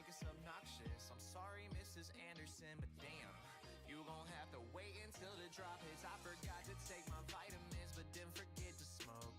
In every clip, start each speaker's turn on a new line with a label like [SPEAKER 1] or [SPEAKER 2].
[SPEAKER 1] think it's obnoxious. I'm sorry, Mrs. Anderson, but damn, you gon' have to wait until the drop hits. I forgot to take my vitamins, but didn't forget to smoke.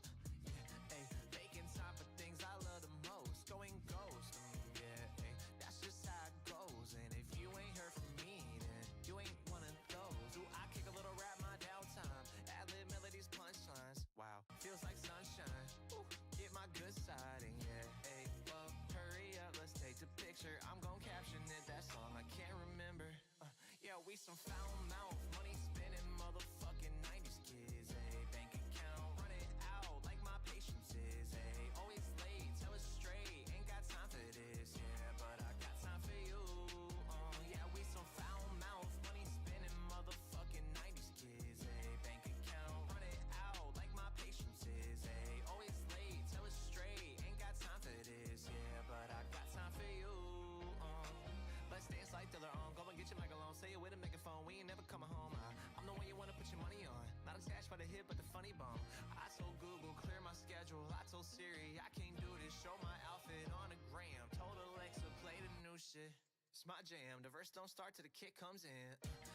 [SPEAKER 1] Yeah, ayy, making time for things I love the most. Going ghost, yeah, ayy, that's just how it goes. And if you ain't heard from me, then you ain't one of those. Do I kick a little rap my downtime? Ad-lib melodies, punchlines. Wow, feels like sunshine. Ooh, get my good side, and yeah, ayy, well, hurry up, let's take the picture. I'm gon' caption it, that song I can't remember. Yeah, we some foul mouth, money spinning motherfucking 90s kids, ayy. Bank account, run it out like my patience is, ayy. Always late, tell us straight, ain't got time for this, yeah, but I got time for you. Yeah, we some foul mouth, money spinning motherfucking 90s kids, ayy. Bank account, run it out like my patience is, ayy. Always late, tell us straight, ain't got time for this, yeah, but I got time for you. Let's dance like Thriller on. Go and get your mic alone. Say it with a megaphone. We ain't never coming home. I'm the one you wanna put your money on. Not attached by the hip, but the funny bone. I told Google, clear my schedule. I told Siri, I can't do this. Show my outfit on the gram. Told Alexa, play the new shit. It's my jam. The verse don't start till the kick comes in.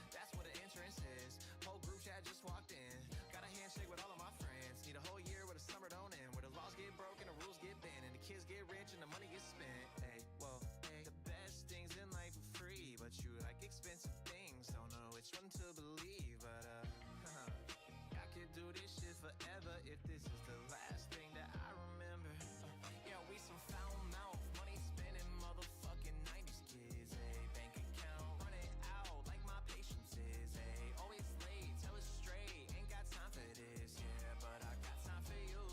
[SPEAKER 1] That's what the entrance is. Whole group chat just walked in. Got a handshake with all of my friends. Need a whole year where the summer don't end. Where the laws get broken, the rules get banned, and the kids get rich and the money gets spent. Hey, whoa, hey. The best things in life are free, but you like expensive things. Don't know which one to believe, but I could do this shit forever if this is the last thing that I remember. Yeah, we some foul mouth, money spinning motherfucking 90s kids, ayy. Bank account, run it out like my patience is, ayy. Always late, tell us straight, ain't got time for this, yeah, but I got time for you.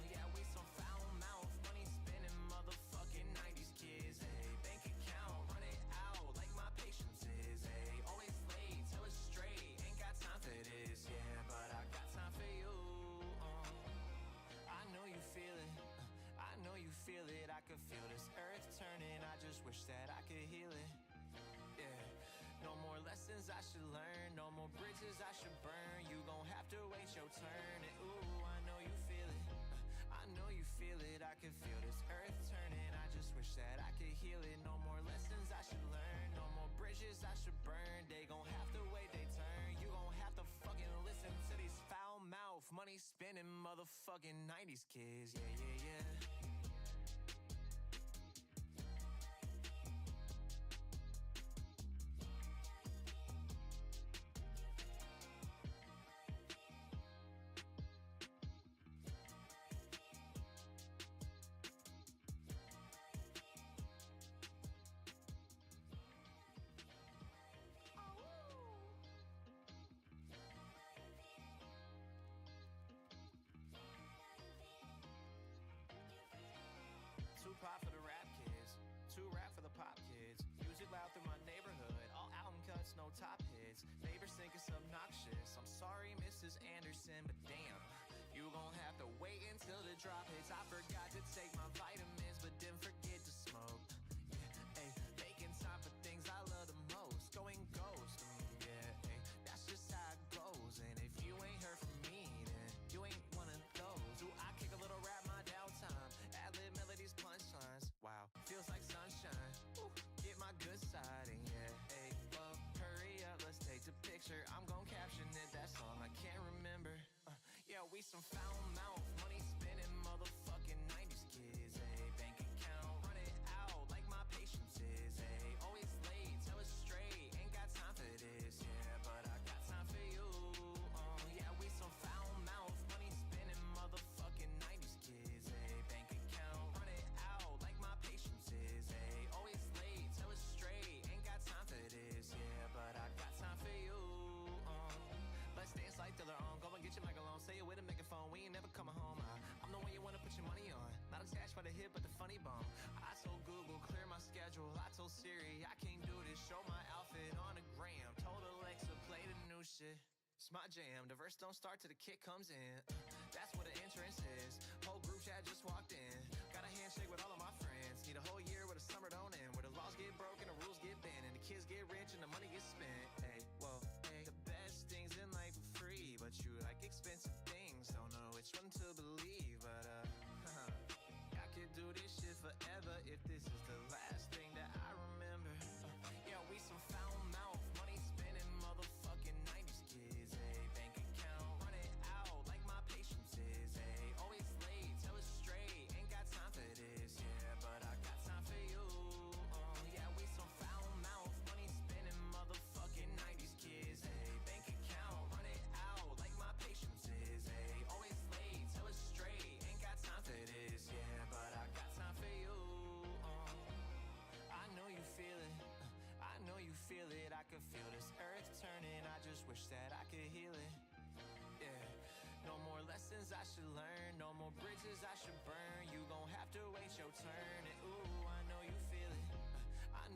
[SPEAKER 1] Yeah, we some foul mouth, money spinning motherfucking 90s kids, ayy. Bank account, run it out like my patience is, ayy. Always late, tell us straight, ain't got time for this, yeah, but I got time for you. I know you feel it. I know you feel it, I could feel this earth turning. I just wish that I could heal it. Yeah, no more lessons I should learn, no more bridges I should burn. You gon' have to wait your turn. And ooh, I know you feel it. I know you feel it, I can feel this earth turning. I just wish that I could heal it. No more lessons I should learn, no more bridges I should burn. They gon' have to wait their turn. You gon' have to fucking listen to these foul mouth, money spinning motherfucking 90s kids. Yeah, yeah, yeah. Too pop for the rap kids, too rap for the pop kids. Music loud through my neighborhood, all album cuts, no top hits. Neighbors think it's obnoxious. I'm sorry, Mrs. Anderson, but damn, you gon' have to wait until the drop hits. I forgot to take my vitamins, but didn't forget to smoke. Yeah, ayy, making time for things I love the most. Going ghost, yeah, ayy, that's just how it goes. And if you ain't heard from me, then you ain't one of those. Do I kick a little rap my downtime? Ad-lib melodies, punchlines. Wow, feels like sunshine. Ooh, get my good side, and yeah, ayy, well, hurry up, let's take the picture. I'm gon' caption it, that song I can't remember. Yeah, we some foul mouth, money spinning motherfucking 90s kids, ayy. Bank account, run it out like my patience is, ayy. Always late, tell us straight, ain't got time for this, yeah, but I got time for you. Yeah, we some foul mouth, money spinning motherfucking 90s kids, ayy. Bank account, run it out like my patience is, ayy. Always late, tell us straight, ain't got time for this, yeah, but I got time for you. Let's dance like Thriller on. Go and get your mic alone. Say it with a megaphone. We ain't never coming home. I'm the one you wanna put your money on. Not attached by the hip, but the funny bone. I told Google, clear my schedule. I told Siri, I can't do this. Show my outfit on the gram. Told Alexa, play the new shit. It's my jam. The verse don't start till the kick comes in. That's what the entrance is. Whole group chat just walked in. Got a handshake with all of my friends. Need a whole year where the summer don't end. Where the laws get broken, the rules get banned, and the kids get rich and the money gets spent. Hey, whoa, hey. The best things in life are free, but you like expensive things. Don't know which one to believe, but I could do this shit forever if this is the last thing that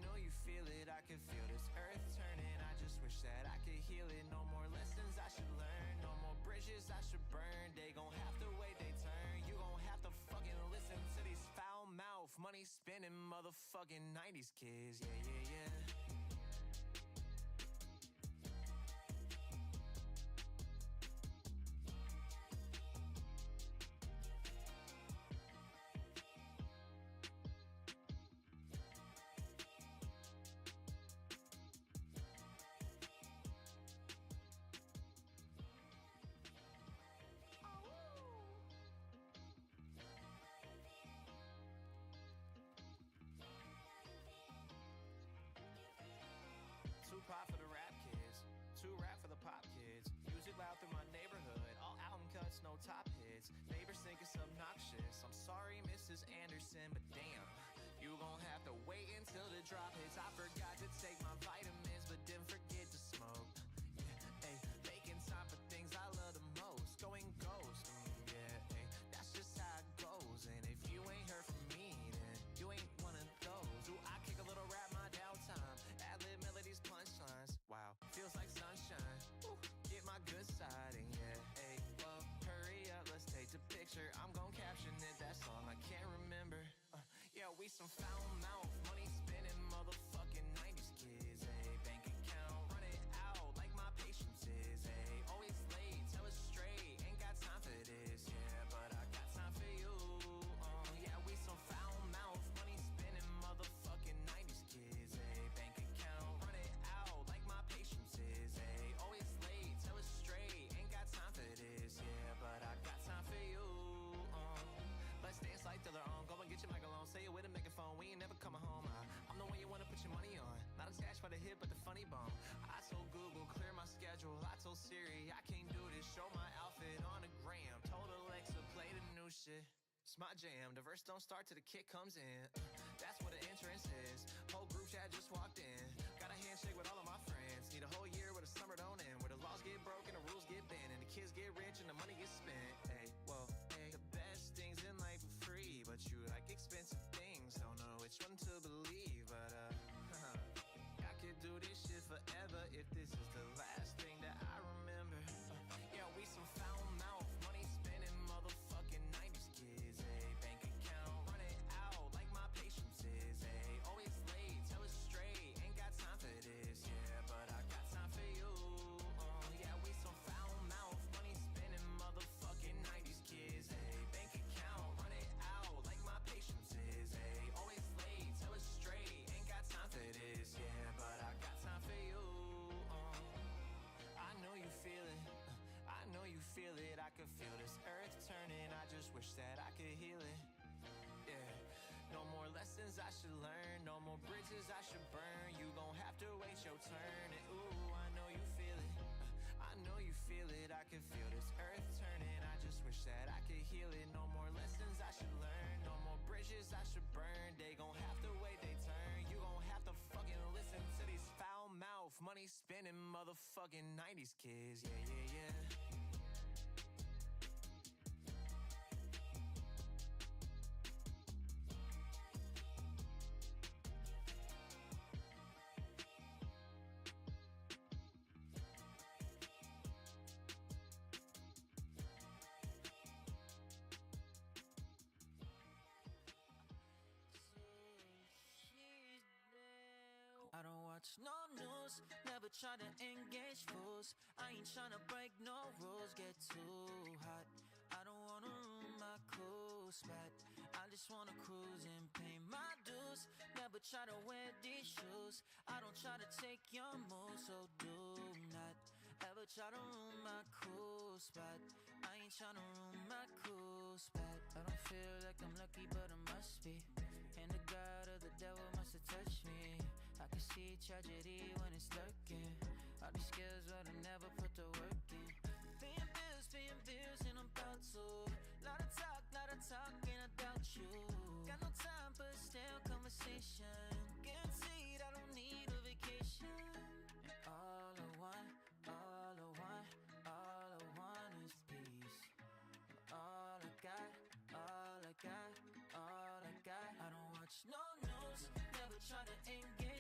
[SPEAKER 1] know you feel it, I can feel this earth turning. I just wish that I could heal it. No more lessons I should learn, no more bridges I should burn. They gon' have to wait they turn. You gon' have to fucking listen to these foul mouth, money spinning motherfucking 90s kids. Yeah, yeah, yeah. Two pop for the rap kids, two rap for the pop kids. Music loud through my neighborhood, all album cuts, no top hits. Neighbors think it's obnoxious. I'm sorry, Mrs. Anderson, but damn, you gon' have to wait until the drop hits. I forgot to take my vitamins, but didn't forget to smoke. Yeah, ayy, making time for things I love the most. Going ghost, yeah, ayy, that's just how it goes. And if you ain't heard from me, then you ain't one of those. Do I kick a little rap my downtime? Ad-lib melodies, punchlines. Wow, feels like sunshine. Woo, get my good side, and yeah, hey, well, hurry up, let's take the picture. I'm gon' caption it, that song I can't remember. Yeah, we some foul mouth, money spinning motherfucking 90s kids. Hey, bank account, run it out like my patience is. Hey, always late, tell us straight, ain't got time for this. Yeah, but I got time for you. Yeah, we some foul mouth, money spinning motherfucking 90s kids. Hey, bank account, run it out like my patience is. Hey, always late, tell us straight, ain't got time for this. Yeah, but I got time for you. Let's dance like Thriller on. Go and get your mic alone. Say it with a megaphone. We ain't never coming home. I'm the one you wanna put your money on. Not attached by the hip, but the funny bone. I told Google, clear my schedule. I told Siri, I can't do this. Show my outfit on the gram. Told Alexa, play the new shit. It's my jam. The verse don't start till the kick comes in. That's what the entrance is. Whole group chat just walked in. Got a handshake with all of my friends. Need a whole year where the summer don't end. Where the laws get broken, the rules get bent, and the kids get rich and the money gets spent. Hey, well, hey, the best things in life are free, but you like expensive things. Don't know which one to believe, but I could do this shit forever if this is the last thing that I remember. Yeah, we some foul mouth, money spinning motherfucking 90s kids. Hey, bank account, run it out like my patience is. Hey, always late, tell us straight, ain't got time for this. Yeah, but I got time for you. Yeah, we some foul mouth, money spinning motherfucking 90s kids. Hey, bank account, run it out like my patience is. Hey, always late, tell us straight, ain't got time for this. Yeah, but I got time for you. I know you feel it. I know you feel it. I can feel this earth turning. I just wish that I could heal it. Yeah, no more lessons I should learn, no more bridges I should burn. You gon' have to wait your turn. And ooh, I know you feel it. I know you feel it. I can feel this earth turning. I just wish that I could heal it. No more lessons I should learn, no more bridges I should burn. They gon' have to wait they turn. You gon' have to fucking listen to these foul mouth, money spinning motherfucking 90s kids. Yeah, yeah, yeah.
[SPEAKER 2] I don't watch no news, never try to engage fools. I ain't tryna break no rules, get too hot. I don't wanna ruin my cool spot. I just wanna cruise and pay my dues. Never try to wear these shoes. I don't try to take your moves, so do not ever try to ruin my cool spot. I ain't tryna ruin my cool spot. I don't feel like I'm lucky, but I must be. And the God of the devil must have touched me. I can see tragedy when it's lurking. All these skills, but I never put the work in. Paying bills, and I'm about to. Lot of talk, and I doubt you. Got no time for a stale conversation. Guaranteed I don't need a vacation. And all I want is peace. All I got. I don't watch no news, never try to engage.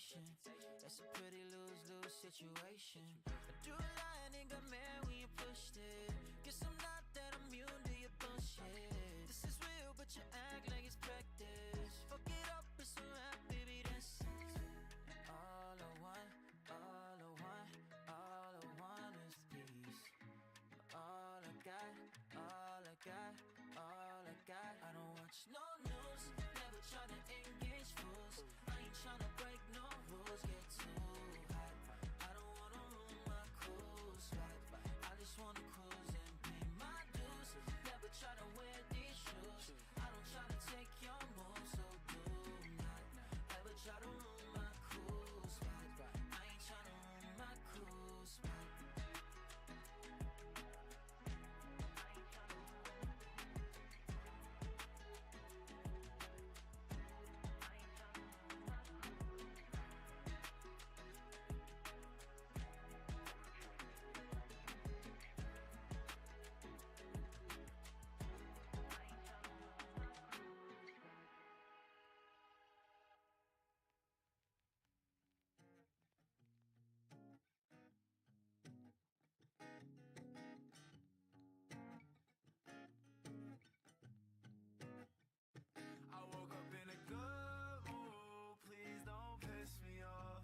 [SPEAKER 2] reputation. That's a pretty lose-lose situation. I do lie, nigga, man, when you pushed it. Guess I'm not that immune to your bullshit. This is real, but you act like it's practice. Fuck it up, it's a rap, baby, that's all I want, all I want, all I want is peace. All I got, all I got, all I got. I don't watch no news, never try to engage fools. I ain't tryna break no rules, get too hot. I don't wanna ruin my cool spot. I just wanna cruise and pay my dues. Never try to wear these shoes. I don't try to take your moves, so do not ever try to ruin my cool spot. I ain't tryna ruin my cool spot.
[SPEAKER 1] I woke up in a good mood, please don't piss me off.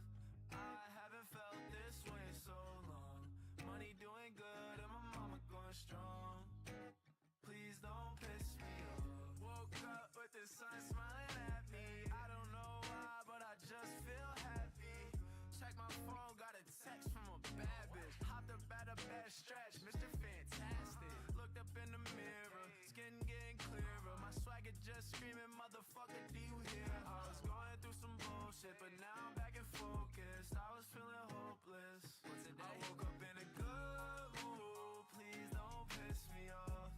[SPEAKER 1] I haven't felt this way so long. Money doing good and my mama going strong. Please don't piss me off. Woke up with the sun smiling at me. I don't know why, but I just feel happy. Check my phone, got a text from a bad bitch. Hopped up at a bad stretch, Mr. Fantastic. Looked up in the mirror, skin getting clearer. My swagger just screaming, motherfucker, do you hear? I was going through some bullshit, but now I'm back and focused. I was feeling hopeless. I woke up in a good mood, please don't piss me off.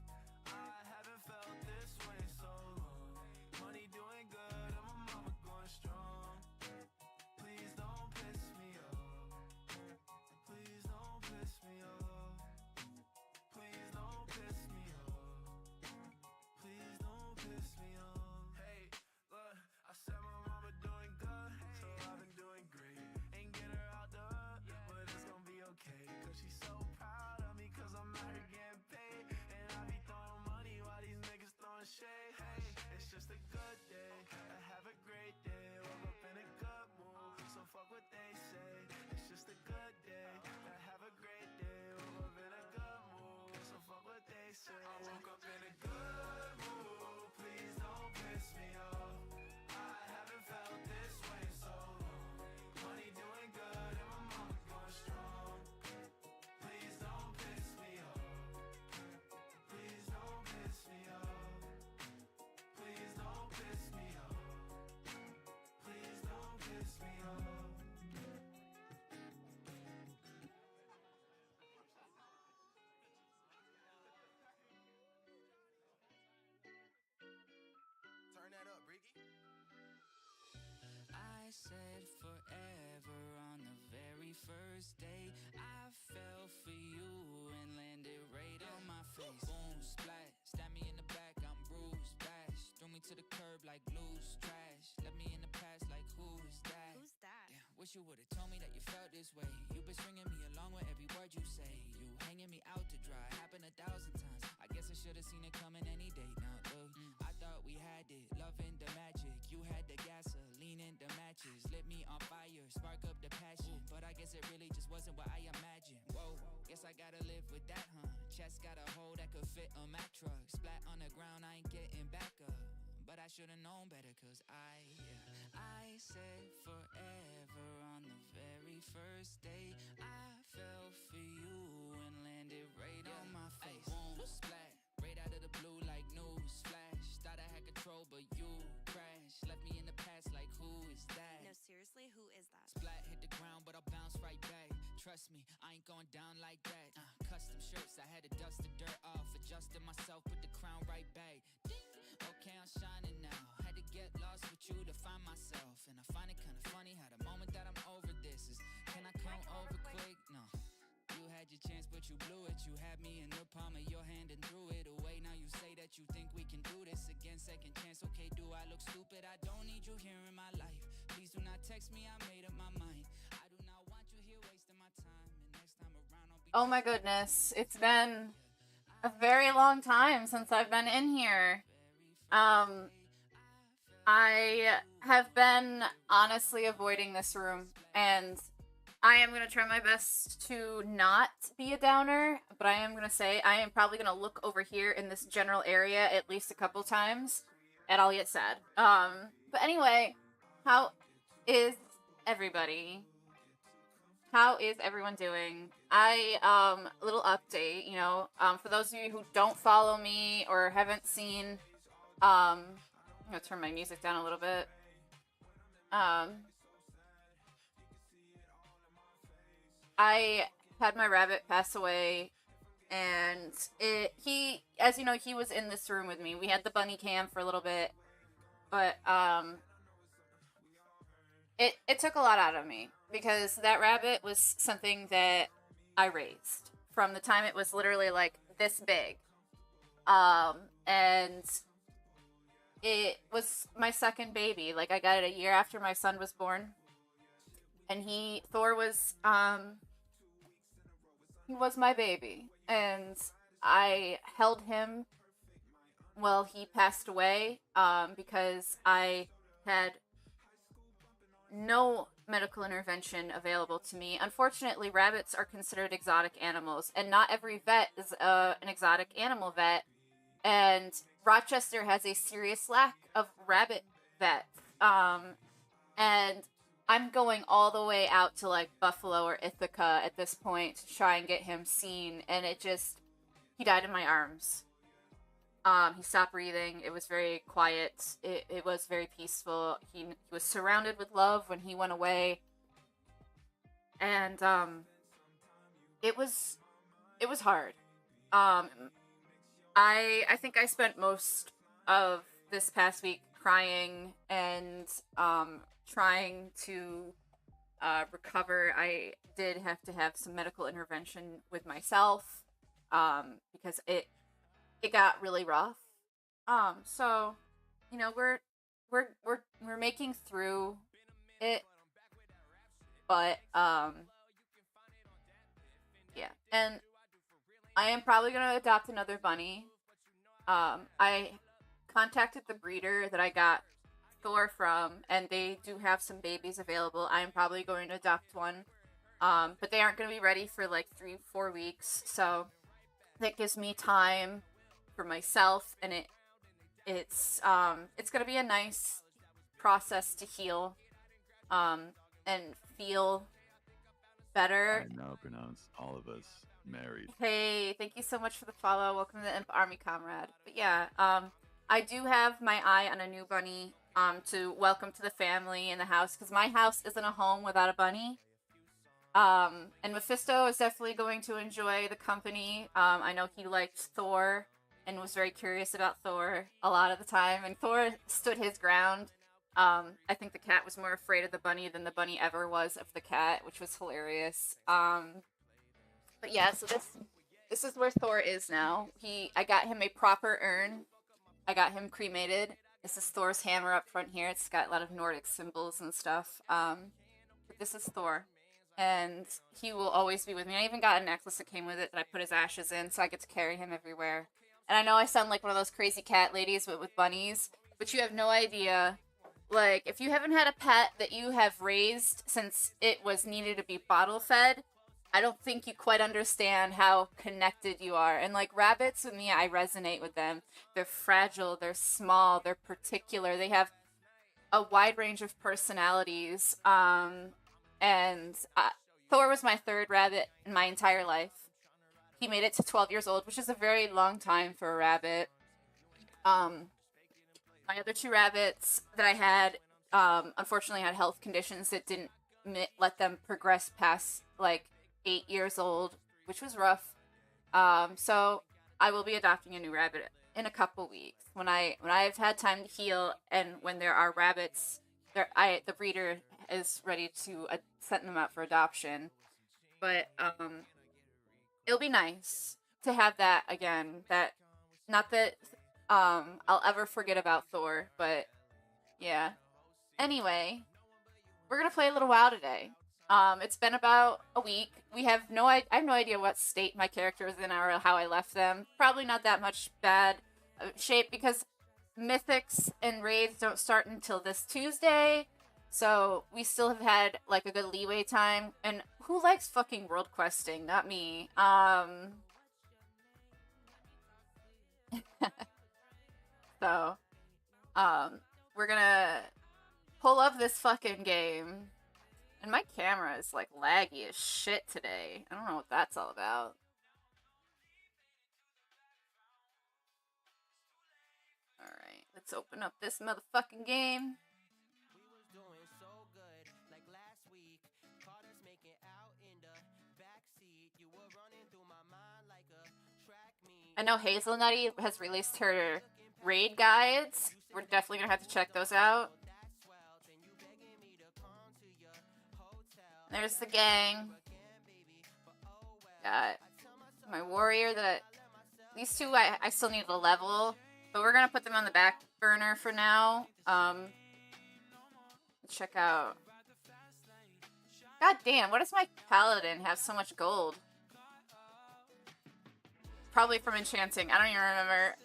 [SPEAKER 1] I haven't felt this way so long. Money doing good and my mama going strong. Please don't piss me off. Please don't piss me off. Please don't piss me off. Please don't piss me off. Hey, look, I said my mama doing good, so I've been doing great. Ain't get her out the hood, but it's gonna be okay. Cause she's so proud of me, cause I'm out here getting paid. And I be throwing money while these niggas throwing shade. Hey, it's just a good day, I have a great day. Woke up in a good mood, so fuck what they say. It's just a good day, I have a great day. Woke up in a good mood, so fuck what they say. I woke up in a good mood, please don't piss me off. I haven't felt this way so long. Money doing good and my mama going strong. Please don't piss me off. Please don't piss me off. Please don't piss me off. Please don't piss me off. Turn that up, Ricky.
[SPEAKER 2] I said forever on the very first day. I fell for you and landed right on my face. Boom, splat, stab me in the back, I'm bruised, bash. Threw me to the curb like loose trash. Left me in the past like who is that?
[SPEAKER 3] Who's that?
[SPEAKER 2] Damn, wish you would've told me that you felt this way. You've been stringing me along with every word you say. You hanging me out to dry, happened 1,000 times. I guess I should've seen it coming any day. Now look, I thought we had it, loving the magic. You had the gasoline and the matches, lit me on fire, spark up the passion. But I guess it really just wasn't what I imagined. Whoa, guess I gotta live with that, huh? Chest got a hole that could fit a Mack truck. Splat on the ground, I ain't getting back up. But I should've known better, cause I said forever on the very first day. I fell for you and landed right on my face. Boom, splat, right out of the blue like news flash. Thought I had control, but you crashed. Left me in the past like who is that?
[SPEAKER 3] No, seriously, who is that?
[SPEAKER 2] Splat hit the ground, but I'll bounce right back. Trust me, I ain't going down like that. Custom shirts, I had to dust the dirt off. Adjusted myself, put the crown right back. Ding! Okay, I'm shining now. Had to get lost with you to find myself. And I find it kinda funny how the moment that I'm over this is, can I come over quick? No. You had your chance, but you blew it. You had me in the palm of your hand and threw it away. Now you say that you think we can do this again. Second chance, okay, do I look stupid? I don't need you here in my life. Please do not text me, I made up my mind. I do not want you here wasting my time. And next time around, I'll be.
[SPEAKER 3] Oh my goodness, it's been a very long time since I've been in here. I have been honestly avoiding this room, and I am going to try my best to not be a downer, but I am going to say I am probably going to look over here in this general area at least a couple times, and I'll get sad. But anyway, how is everybody? How is everyone doing? A little update, for those of you who don't follow me or haven't seen, I'm gonna turn my music down a little bit. I had my rabbit pass away, and he, as you know, he was in this room with me. We had the bunny cam for a little bit, but, it took a lot out of me, because that rabbit was something that I raised from the time it was literally like this big. And it was my second baby. Like, I got it a year after my son was born. And Thor was, he was my baby. And I held him while he passed away, because I had no medical intervention available to me. Unfortunately, rabbits are considered exotic animals, and not every vet is an exotic animal vet. And Rochester has a serious lack of rabbit vets. And I'm going all the way out to like Buffalo or Ithaca at this point to try and get him seen, and he died in my arms. He stopped breathing. It was very quiet. It was very peaceful. He was surrounded with love when he went away. And, it was hard. I think I spent most of this past week crying and, trying to, recover. I did have to have some medical intervention with myself, because it got really rough. So, we're making through it, but, yeah, and I am probably gonna adopt another bunny. I contacted the breeder that I got Thor from, and they do have some babies available. I am probably going to adopt one, but they aren't gonna be ready for like 3-4 weeks, so that gives me time for myself, and it's gonna be a nice process to heal, and feel better.
[SPEAKER 4] I now pronounce all of us married.
[SPEAKER 3] Hey, thank you so much for the follow. Welcome to the Imp Army, comrade. But yeah, I do have my eye on a new bunny, to welcome to the family in the house, because my house isn't a home without a bunny. And Mephisto is definitely going to enjoy the company. I know he liked Thor and was very curious about Thor a lot of the time, and Thor stood his ground. I think the cat was more afraid of the bunny than the bunny ever was of the cat, which was hilarious. But yeah, so this is where Thor is now. I got him a proper urn. I got him cremated. This is Thor's hammer up front here. It's got a lot of Nordic symbols and stuff. But this is Thor, and he will always be with me. I even got a necklace that came with it that I put his ashes in, so I get to carry him everywhere. And I know I sound like one of those crazy cat ladies with bunnies, but you have no idea. Like, if you haven't had a pet that you have raised since it was needed to be bottle fed, I don't think you quite understand how connected you are. And like rabbits, with me, I resonate with them. They're fragile, they're small, they're particular. They have a wide range of personalities. And Thor was my third rabbit in my entire life. He made it to 12 years old, which is a very long time for a rabbit. My other two rabbits that I had, unfortunately had health conditions that didn't let them progress past, like, 8 years old, which was rough. So I will be adopting a new rabbit in a couple weeks when I've had time to heal, and when there are rabbits, the breeder is ready to send them out for adoption. But it'll be nice to have that again. Not that I'll ever forget about Thor, but yeah. Anyway, we're gonna play a little WoW today. It's been about a week. I have no idea what state my character is in or how I left them. Probably not that much bad shape because mythics and raids don't start until this Tuesday. So we still have had like a good leeway time. And who likes fucking world questing? Not me. So, we're gonna pull up this fucking game. And my camera is like laggy as shit today. I don't know what that's all about. Alright, let's open up this motherfucking game. I know Hazelnutty has released her raid guides. We're definitely gonna have to check those out. There's the gang. Got my warrior that these two I still need to level, but we're gonna put them on the back burner for now. Check out. God damn, what does my paladin have so much gold? Probably from enchanting. I don't even remember.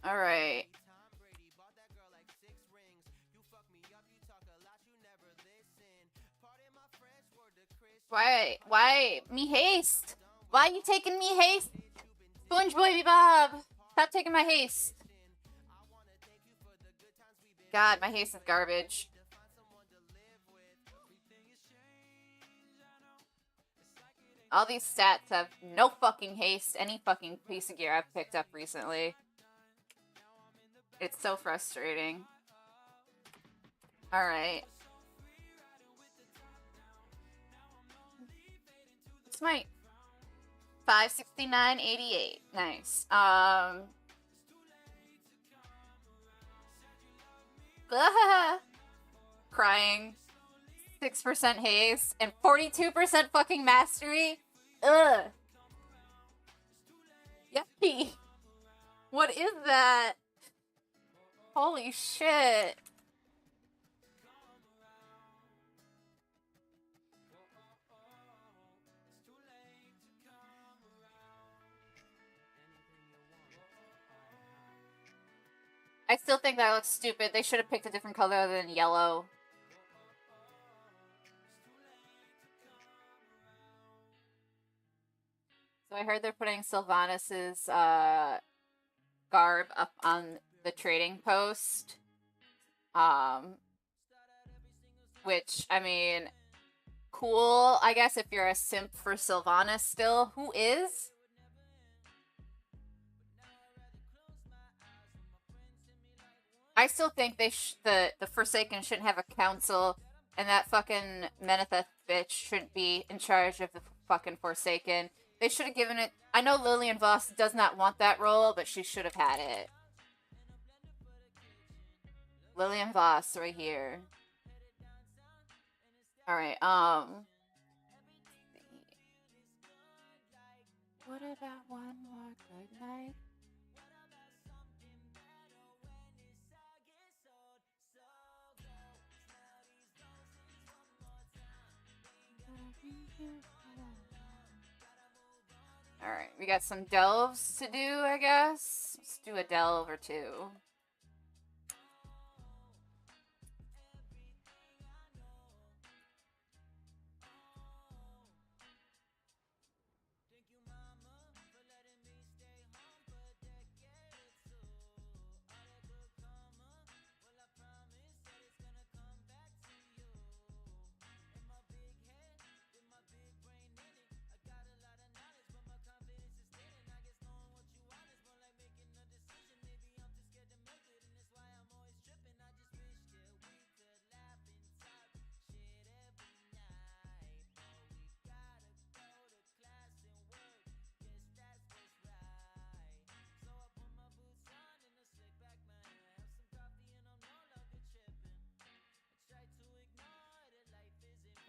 [SPEAKER 3] All right. Why me haste? Why you taking me haste? Sponge Baby Bob, stop taking my haste. God, my haste is garbage. All these stats have no fucking haste, any fucking piece of gear I've picked up recently. It's so frustrating. Alright. It's my 569.88. Nice. Crying. 6% haste and 42% fucking mastery. Ugh. Yucky. What is that? Holy shit. I still think that looks stupid. They should have picked a different color other than yellow. So I heard they're putting Sylvanas' garb up on the trading post. Which, I mean, cool, I guess, if you're a simp for Sylvanas still. Who is? I still think they the Forsaken shouldn't have a council, and that fucking Menetheth bitch shouldn't be in charge of the fucking Forsaken. They should have given it... I know Lillian Voss does not want that role, but she should have had it. Lillian Voss right here. Alright, what about one more good night? Alright, we got some delves to do, I guess. Let's do a delve or two.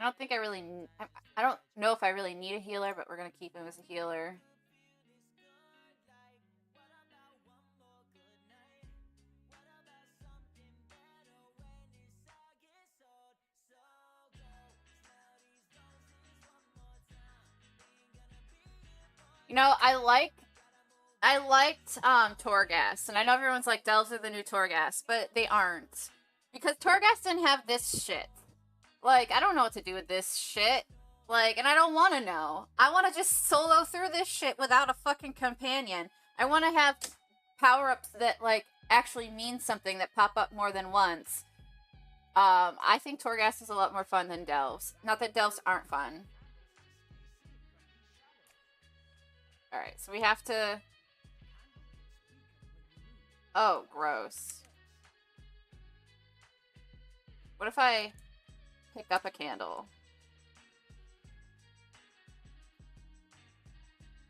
[SPEAKER 3] I don't think I really... I don't know if I really need a healer, but we're going to keep him as a healer. You know, I liked Torghast, and I know everyone's like, Delves are the new Torghast, but they aren't. Because Torghast didn't have this shit. Like, I don't know what to do with this shit. Like, and I don't want to know. I want to just solo through this shit without a fucking companion. I want to have power-ups that, like, actually mean something, that pop up more than once. I think Torghast is a lot more fun than Delves. Not that Delves aren't fun. Alright, so we have to... Oh, gross. What if I pick up a candle?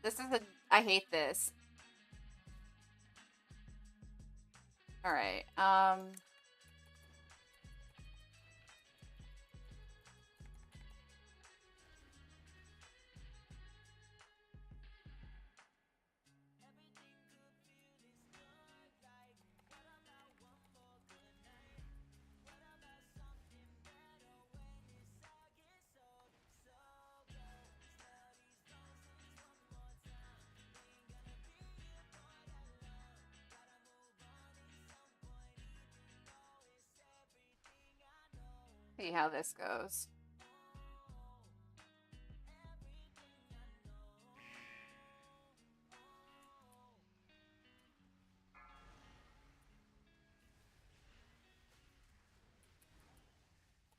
[SPEAKER 3] This is a... I hate this. Alright, see how this goes.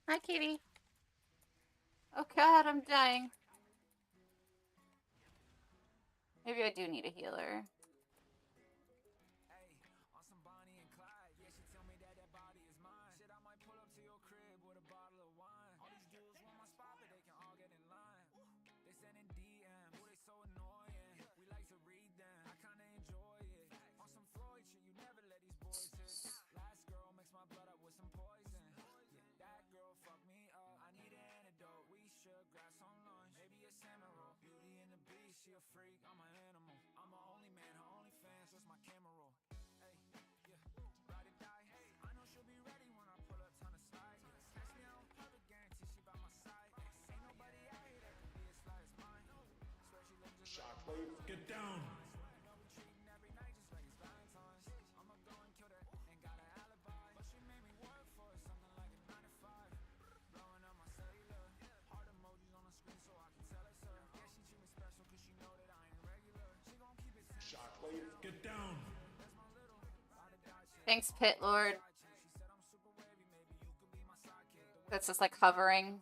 [SPEAKER 3] Hi, kitty. Oh god, I'm dying. Maybe I do need a healer.
[SPEAKER 5] Get down! Get down!
[SPEAKER 3] Thanks, Pit Lord. That's just like hovering.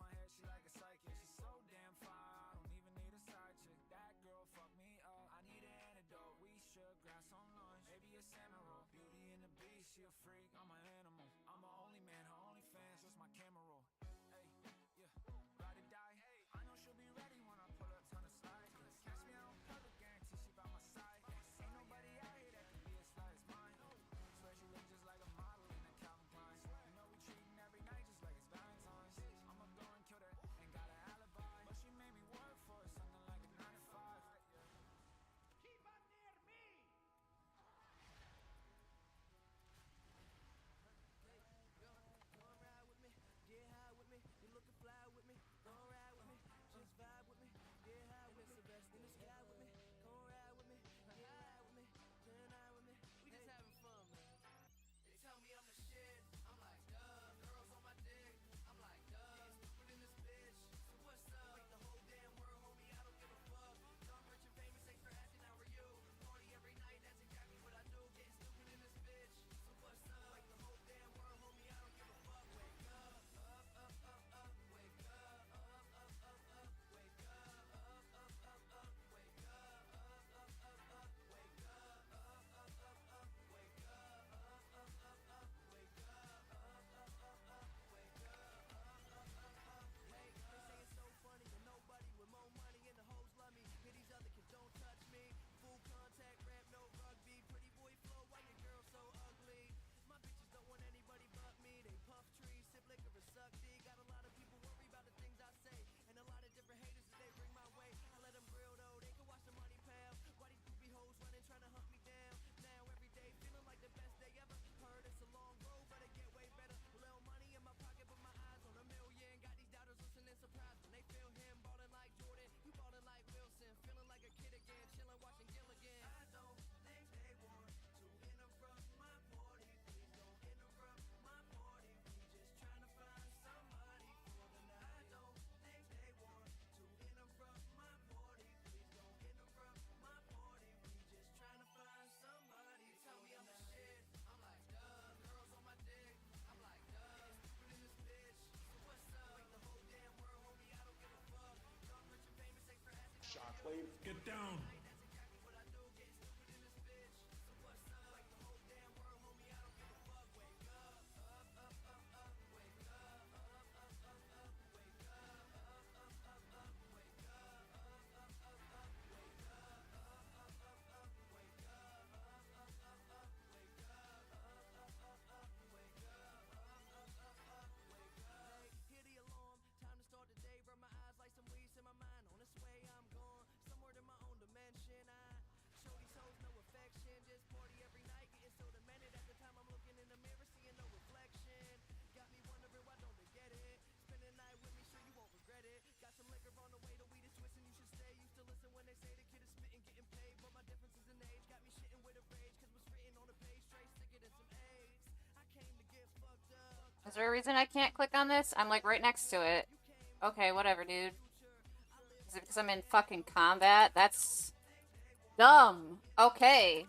[SPEAKER 5] down.
[SPEAKER 3] Is there a reason I can't click on this? I'm like right next to it. Okay, whatever, dude. Is it because I'm in fucking combat? That's dumb. Okay.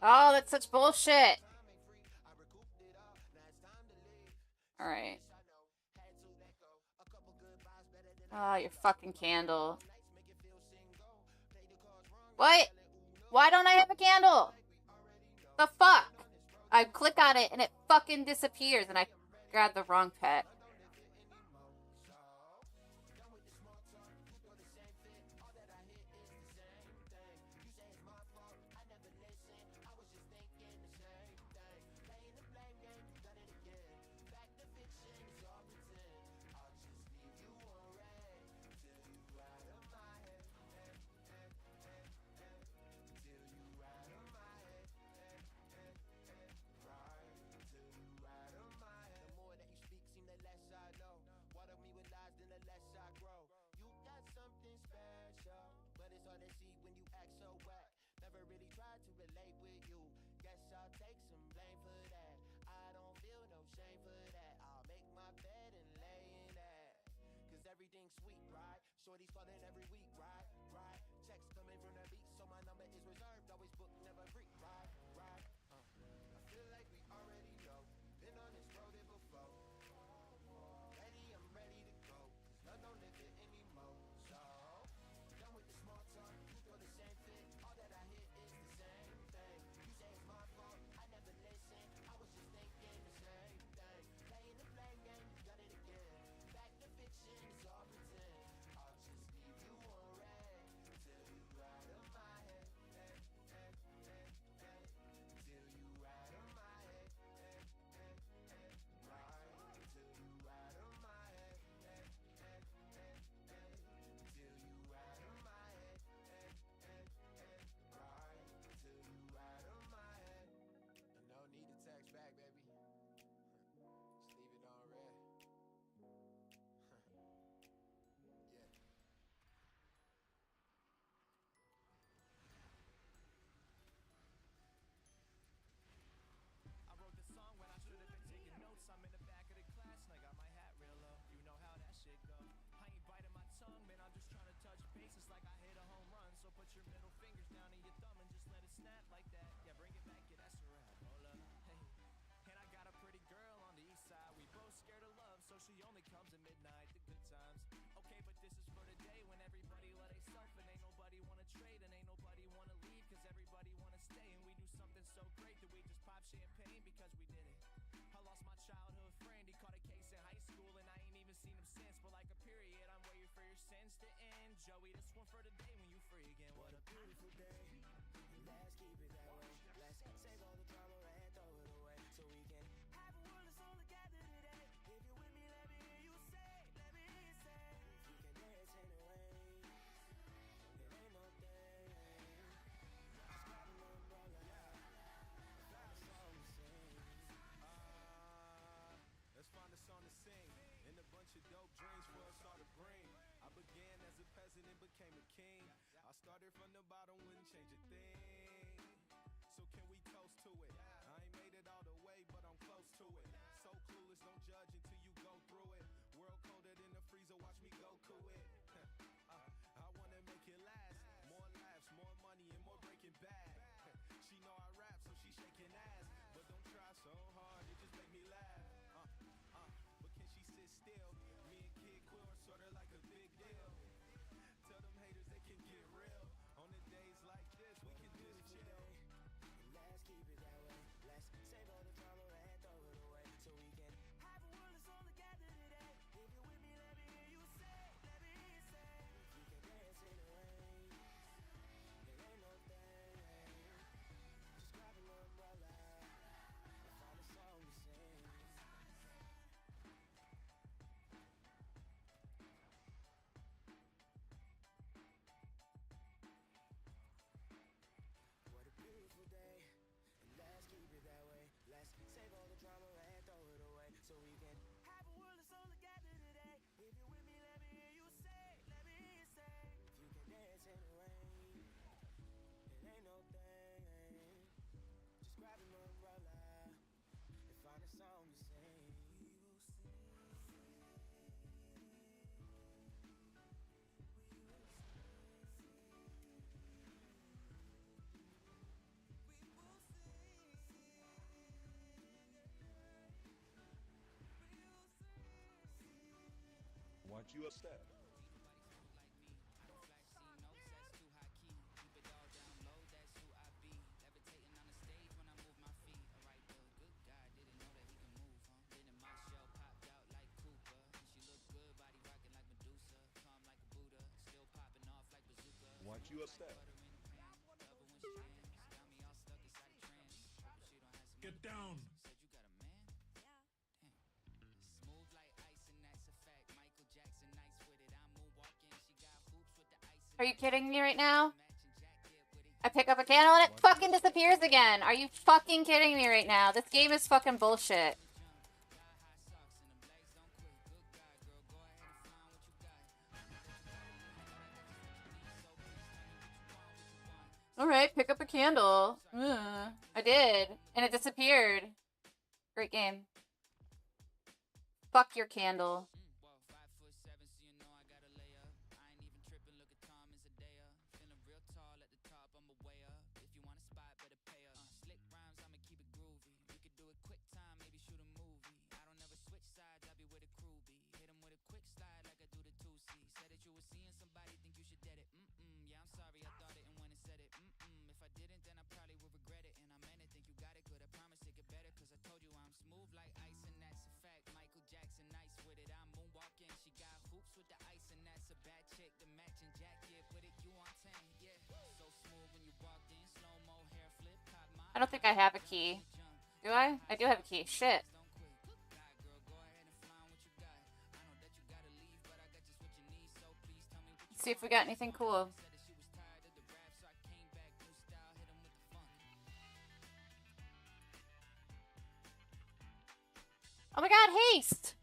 [SPEAKER 3] Oh, that's such bullshit. Alright. Oh, your fucking candle. What? Why don't I have a candle? The fuck? I click on it and it fucking disappears and I grabbed the wrong pet.
[SPEAKER 1] She only comes in everybody wanna stay, and we do something so great that we just pop champagne because we did it. I lost my childhood friend, he caught a case in high school, and I ain't even seen him since. But like a period, I'm waiting for your sins to end. Joey, this one for the day when you free again. What a beautiful day. Let's keep it that way. Let's save all the drama and throw it away, so we can have a world that's all together today. If you're with me, let me hear you say, let me hear you say, we can dance in the rain. It ain't no thing. Just grab an umbrella. That's all we sing. Let's find a song to sing. And a bunch of dope dreams for us all to bring. I began as a peasant and became a king. I started from the bottom, wouldn't change a thing. So can we toast to it? I ain't made it all the way, but I'm close to it. So clueless, don't judge until you go through it. World colder than the freezer, watch me go cool it. I wanna make it last. More laughs, more money, and more Breaking Bad. She know I rap, so she shaking ass. But don't try so hard, it just make me laugh. But can she sit still? Me and Kid Quill are sorta like a big deal. Tell them haters they can get real. On the days like this, we can just chill. Let's keep it that way. Let's save all the drama and throw it away, so we can have a world that's all together today. If you're with me, let me hear you say, let me hear you say, we can dance in the rain. It ain't no thing. Just grab an umbrella and find a song to sing. What a beautiful day, and let's keep it that way. Let's save all the drama and throw it away, so we can have a world that's all together today. If you're with me, let me hear you say, let me hear you say, you can dance in the rain. It ain't no thing. Just grab an umbrella and find a song to sing. We will sing.
[SPEAKER 5] Want you upset. Want you upset. Get down.
[SPEAKER 3] Are you kidding me right now? I pick up a candle and it fucking disappears again. Are you fucking kidding me right now? This game is fucking bullshit. Alright, pick up a candle. I did. And it disappeared. Great game. Fuck your candle. I don't think I have a key. Do I? I do have a key. Shit. Let's see if we got anything cool. Oh my god, haste!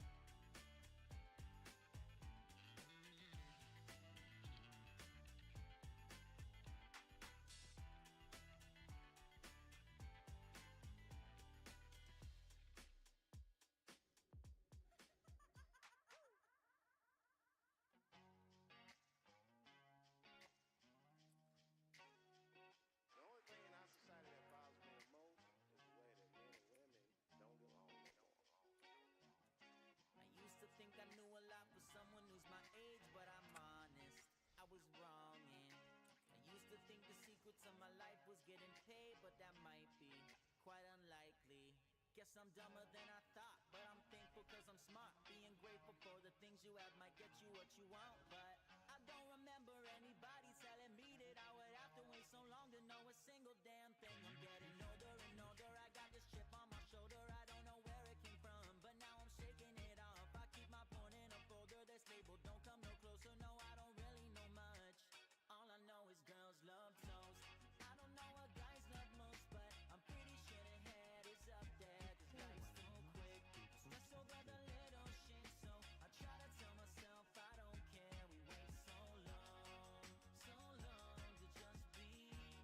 [SPEAKER 2] was getting paid, but that might be quite unlikely. Guess I'm dumber than I thought, but I'm thankful cause I'm smart. Being grateful for the things you have might get you what you want, but I don't remember anybody telling me that I would have to wait so long to know a single damn thing. I'm getting older and older, I got this chip on my shoulder. I don't know where it came from, but now I'm shaking it off. I keep my phone in a folder that's labeled don't come no closer. No, I don't really know much. All I know is girls love toast. I don't know what guys love most, but I'm pretty sure the head is up there. Cause life's too quick, stress over the little shit. So I try to tell myself I don't care. We wait so long to just be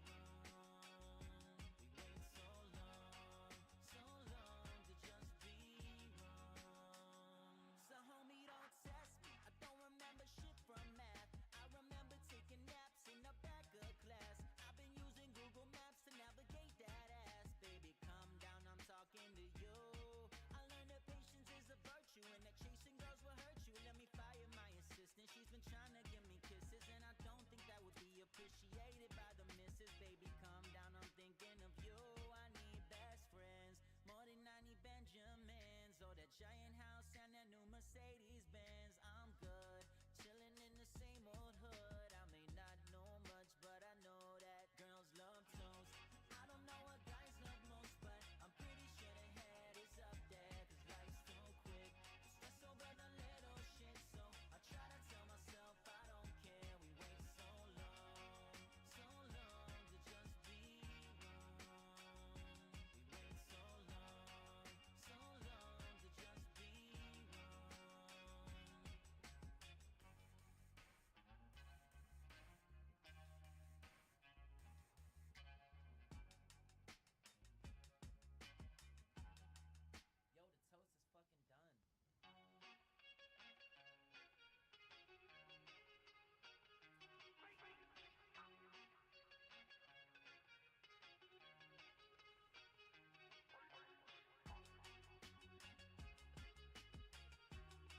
[SPEAKER 2] wrong. We wait so long to just be wrong. So homie, don't test me. I don't remember shit from math. I remember taking naps in the back of class. I've been using Google Maps to navigate that ass. Baby, calm down, I'm talking to you. I learned that patience is a virtue and that chasing girls will hurt you. Let me fire my assistant. She's been trying to give me kisses, and I don't think that would be appreciated by the missus. Baby, calm down, I'm thinking of you. I need best friends more than I need Benjamins or that giant house and that new Mercedes Benz. I'm good, chilling in the same old hood. I may not know much, but I know that girls love toast. I don't know what guys love most, but I'm pretty sure the head is up there. Cause life's too quick, stress over the little shit. So I try to tell myself I don't care. We wait so long to just be wrong. We wait so long to just be wrong. Yo, the toast is fucking done.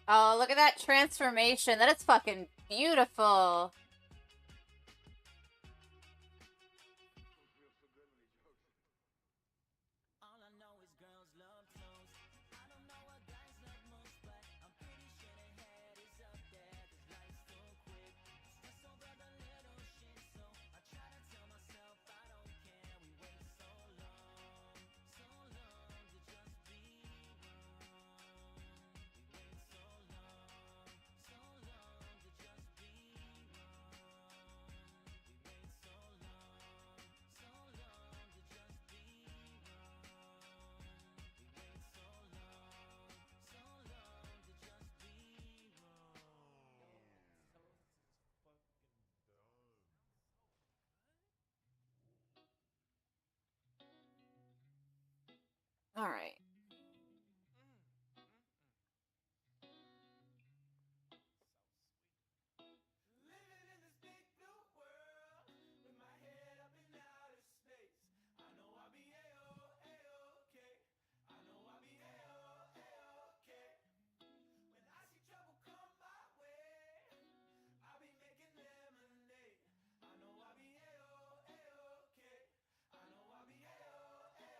[SPEAKER 3] Oh, look at that transformation. That is fucking beautiful.
[SPEAKER 2] All I know is girls love toast. I don't know what guys love most, but I'm pretty sure the head is up there. Cause life's too quick, stress over the little shit. So I try to tell myself I don't care. We wait so long to just be wrong. We wait so long to just be wrong. We wait so long to just be wrong. We wait so long to just be wrong. Toast is fucking done.
[SPEAKER 3] All right.
[SPEAKER 1] Living in this big blue world with my head up in outer space. I know I'll be A-okay. I know I'll be A-okay. When I see trouble come my way, I'll be making lemonade. I know I'll be A-okay. I know I'll be A-okay.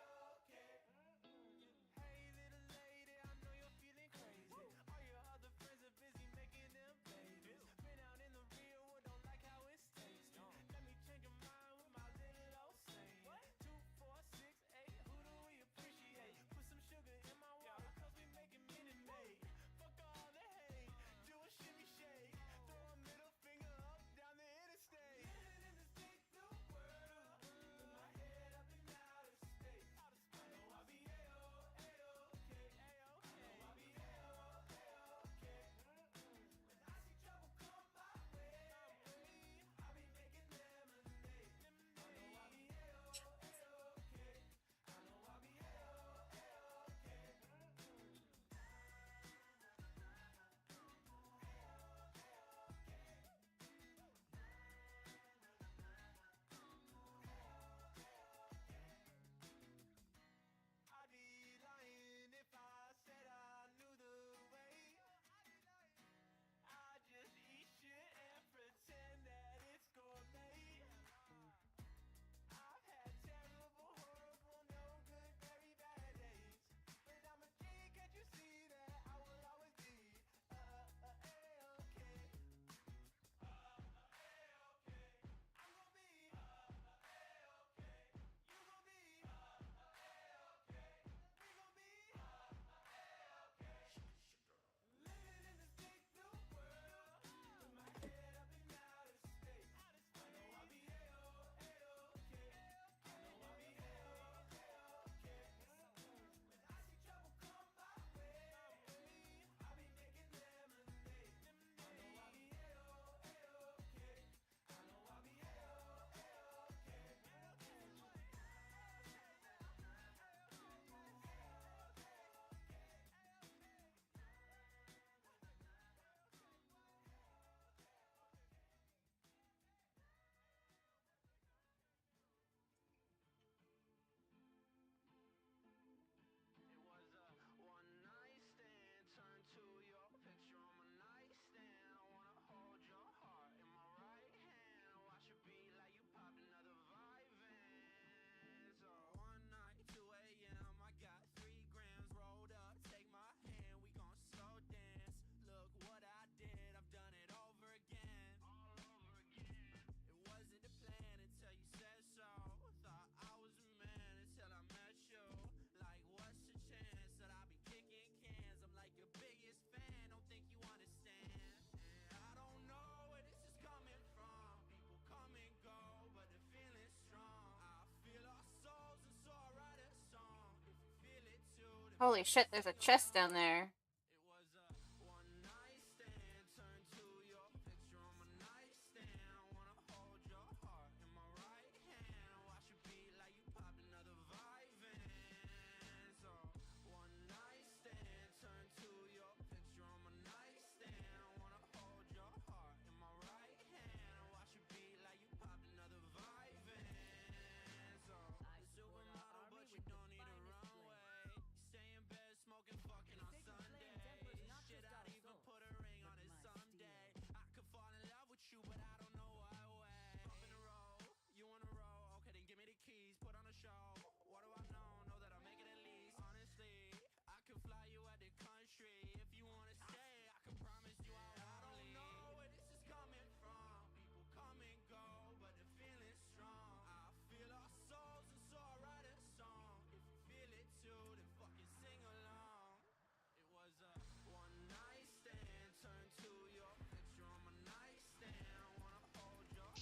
[SPEAKER 3] Holy shit, there's a chest down there.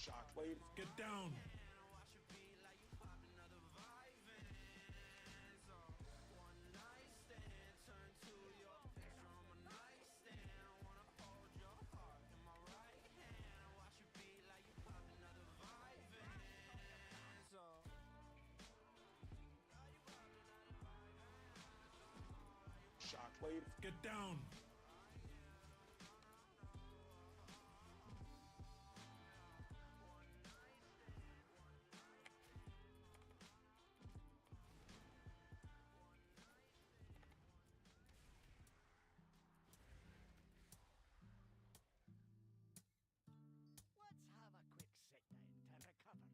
[SPEAKER 5] Shockwave. Get down. Shockwave. Get down.
[SPEAKER 6] Let's have a quick sit down to recover.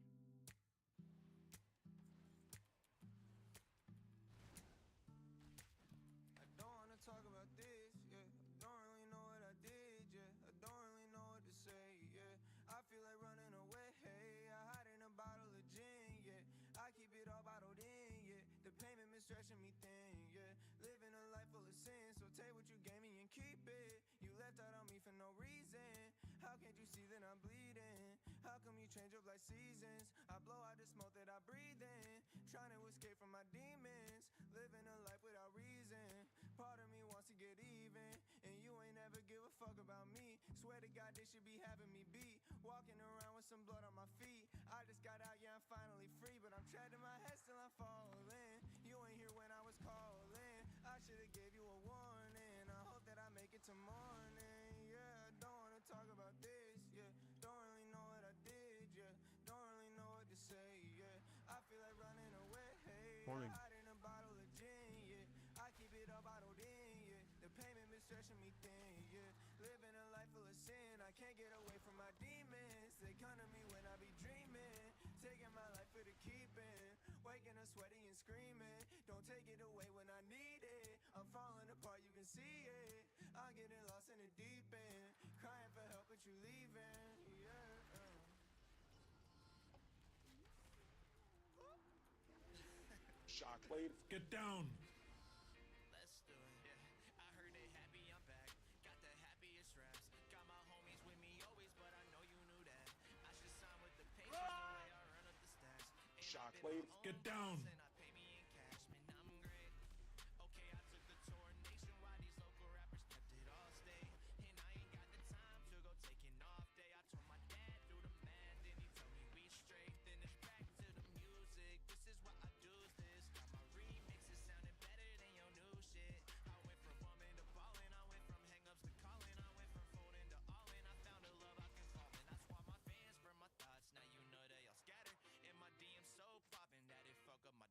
[SPEAKER 7] I don't wanna talk about this, yeah. I don't really know what I did, yeah. I don't really know what to say, yeah. I feel like running away, hey. I hide in a bottle of gin, yeah. I keep it all bottled in, yeah. The payment been stretching me thin, yeah. Living a life full of sin, so take what you gave me and keep it. You left out on me for no reason. How can't you see that I'm bleeding? How come you change up like seasons? I blow out the smoke that I breathe in, trying to escape from my demons, living a life without reason. Part of me wants to get even, and you ain't ever give a fuck about me. Swear to God they should be having me beat, walking around with some blood on my feet. I just got out, yeah, I'm finally free, but I'm trapped in my head, still I'm falling. You ain't here when I was calling. I should've gave you a warning. I hope that I make it to morning. Yeah, I don't wanna talk about this, yeah. Don't really know what I did, yeah. Don't really know what to say, yeah. I feel like running away, hey.
[SPEAKER 4] Morning.
[SPEAKER 7] I hide in a bottle of gin, yeah. I keep it all bottled in, yeah. The payment been stretching me thin, yeah. Living a life full of sin, I can't get away from my demons. They come to me when I be dreaming, taking my life for the keeping, waking up sweaty and screaming. Don't take it away when I need it. I'm falling apart, you can see it. I'm getting lost in the deep end, crying for help but you leaving, yeah.
[SPEAKER 5] Shockwave. Get down.
[SPEAKER 1] Let's do it. Yeah, I heard they happy I'm back. Got the happiest raps. Got my homies with me always, but I know you knew that. I should sign with the Pacers the way I run up the stats. Ain't
[SPEAKER 5] Shockwave. Get down.
[SPEAKER 1] and I pay me in cash, man, I'm great. Okay, I took the tour nationwide. These local rappers kept it all stay, and I ain't got the time to go take an off day. I told my dad do the math, then he told me we straight. Then it's back to the music. This is what I do. This got my remixes sounding better than your new shit. I went from bumming to ballin'. I went from hang-ups to calling. I went from folding to all in. I found a love I can fall in. I swap my fans for my thoughts. Now you know they all scattered, and my DM's so poppin' that it fuck up my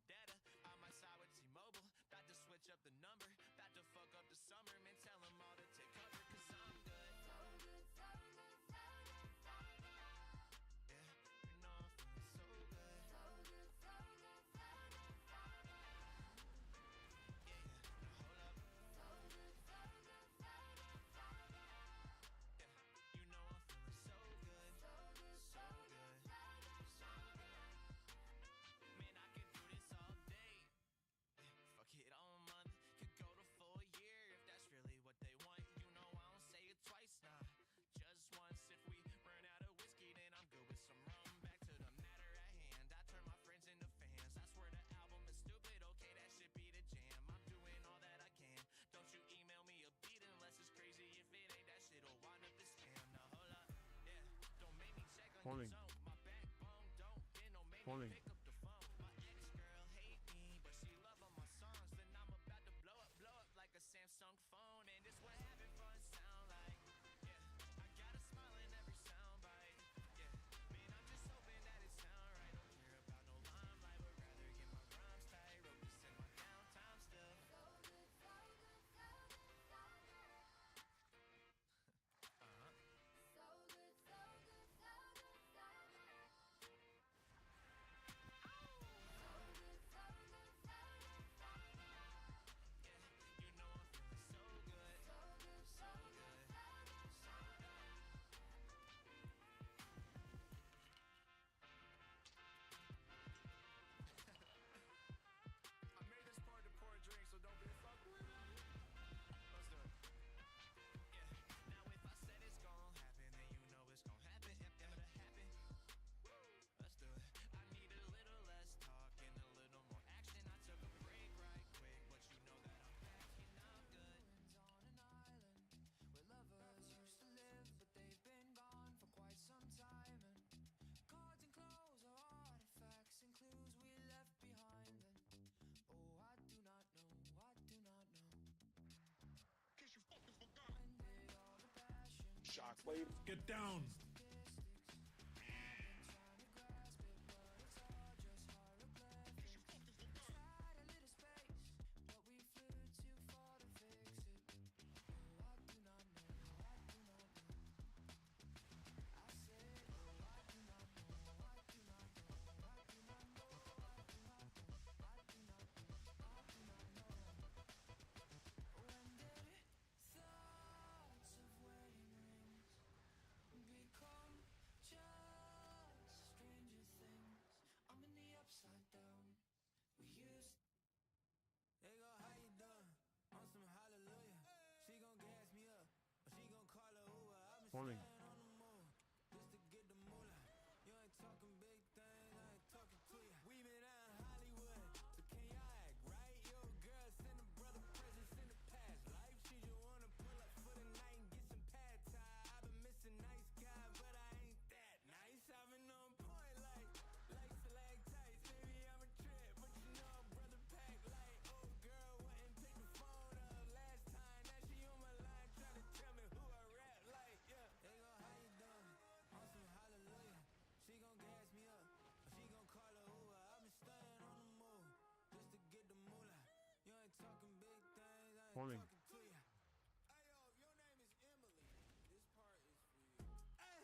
[SPEAKER 5] Pulling. Pulling.
[SPEAKER 1] Like a Samsung phone, and it's what having fun sound like. Yeah, I got a smile in every sound bite. Yeah, man, I'm just hoping that it sound right. Don't care about no limelight, would rather get my rhymes tight. Wrote this in my downtime still. You know I'm feeling so good, so good, so good. I made this part to pour a drink, so don't be a fuck with it. Let's do it. Yeah. Now if I said it's gon' happen, then you know it's gon' happen. If that'll happen. Let's do it. I need a little less talk and a little more action. I took a break right quick, but you know that I'm back and I'm good.
[SPEAKER 2] On an island where lovers used to live, but they've been gone for quite some time. And cards and clothes are artifacts and clues we left behind. And oh, I do not know, I do not know.
[SPEAKER 5] Cause you fucking forgot.
[SPEAKER 2] When did all the passion
[SPEAKER 5] Shockwave. Get down.
[SPEAKER 2] become just stranger things? I'm in the upside down. We used.
[SPEAKER 7] They go, how you doing? On some hallelujah. She gon' gas me up, or she gon' call her Uber. I've been
[SPEAKER 5] Pulling.
[SPEAKER 7] staying on the move just to get the moolah. You ain't talking big things, I ain't talking to you. We been out in Hollywood, so can you act right? Yo, girl, send a brother presents in the past life. She just wanna pull up for the night and get some pad thai. I've been missing nice guy, but I ain't that nice. I've been on point like stalactites. Maybe I'm a trip, but you know a brother pack like. Oh, girl, wouldn't pick the phone up last time. Now she on my line trying to tell me who I rap like. Yeah, they go, how you doing? On some hallelujah. She gon' gas me up, or she gon' call her Uber. I've been staying on the move just to get the moolah. You ain't talking big things, I ain't
[SPEAKER 5] Pulling.
[SPEAKER 7] talking to you. Hey, yo, if your name is Emily, this part is for you. Hey,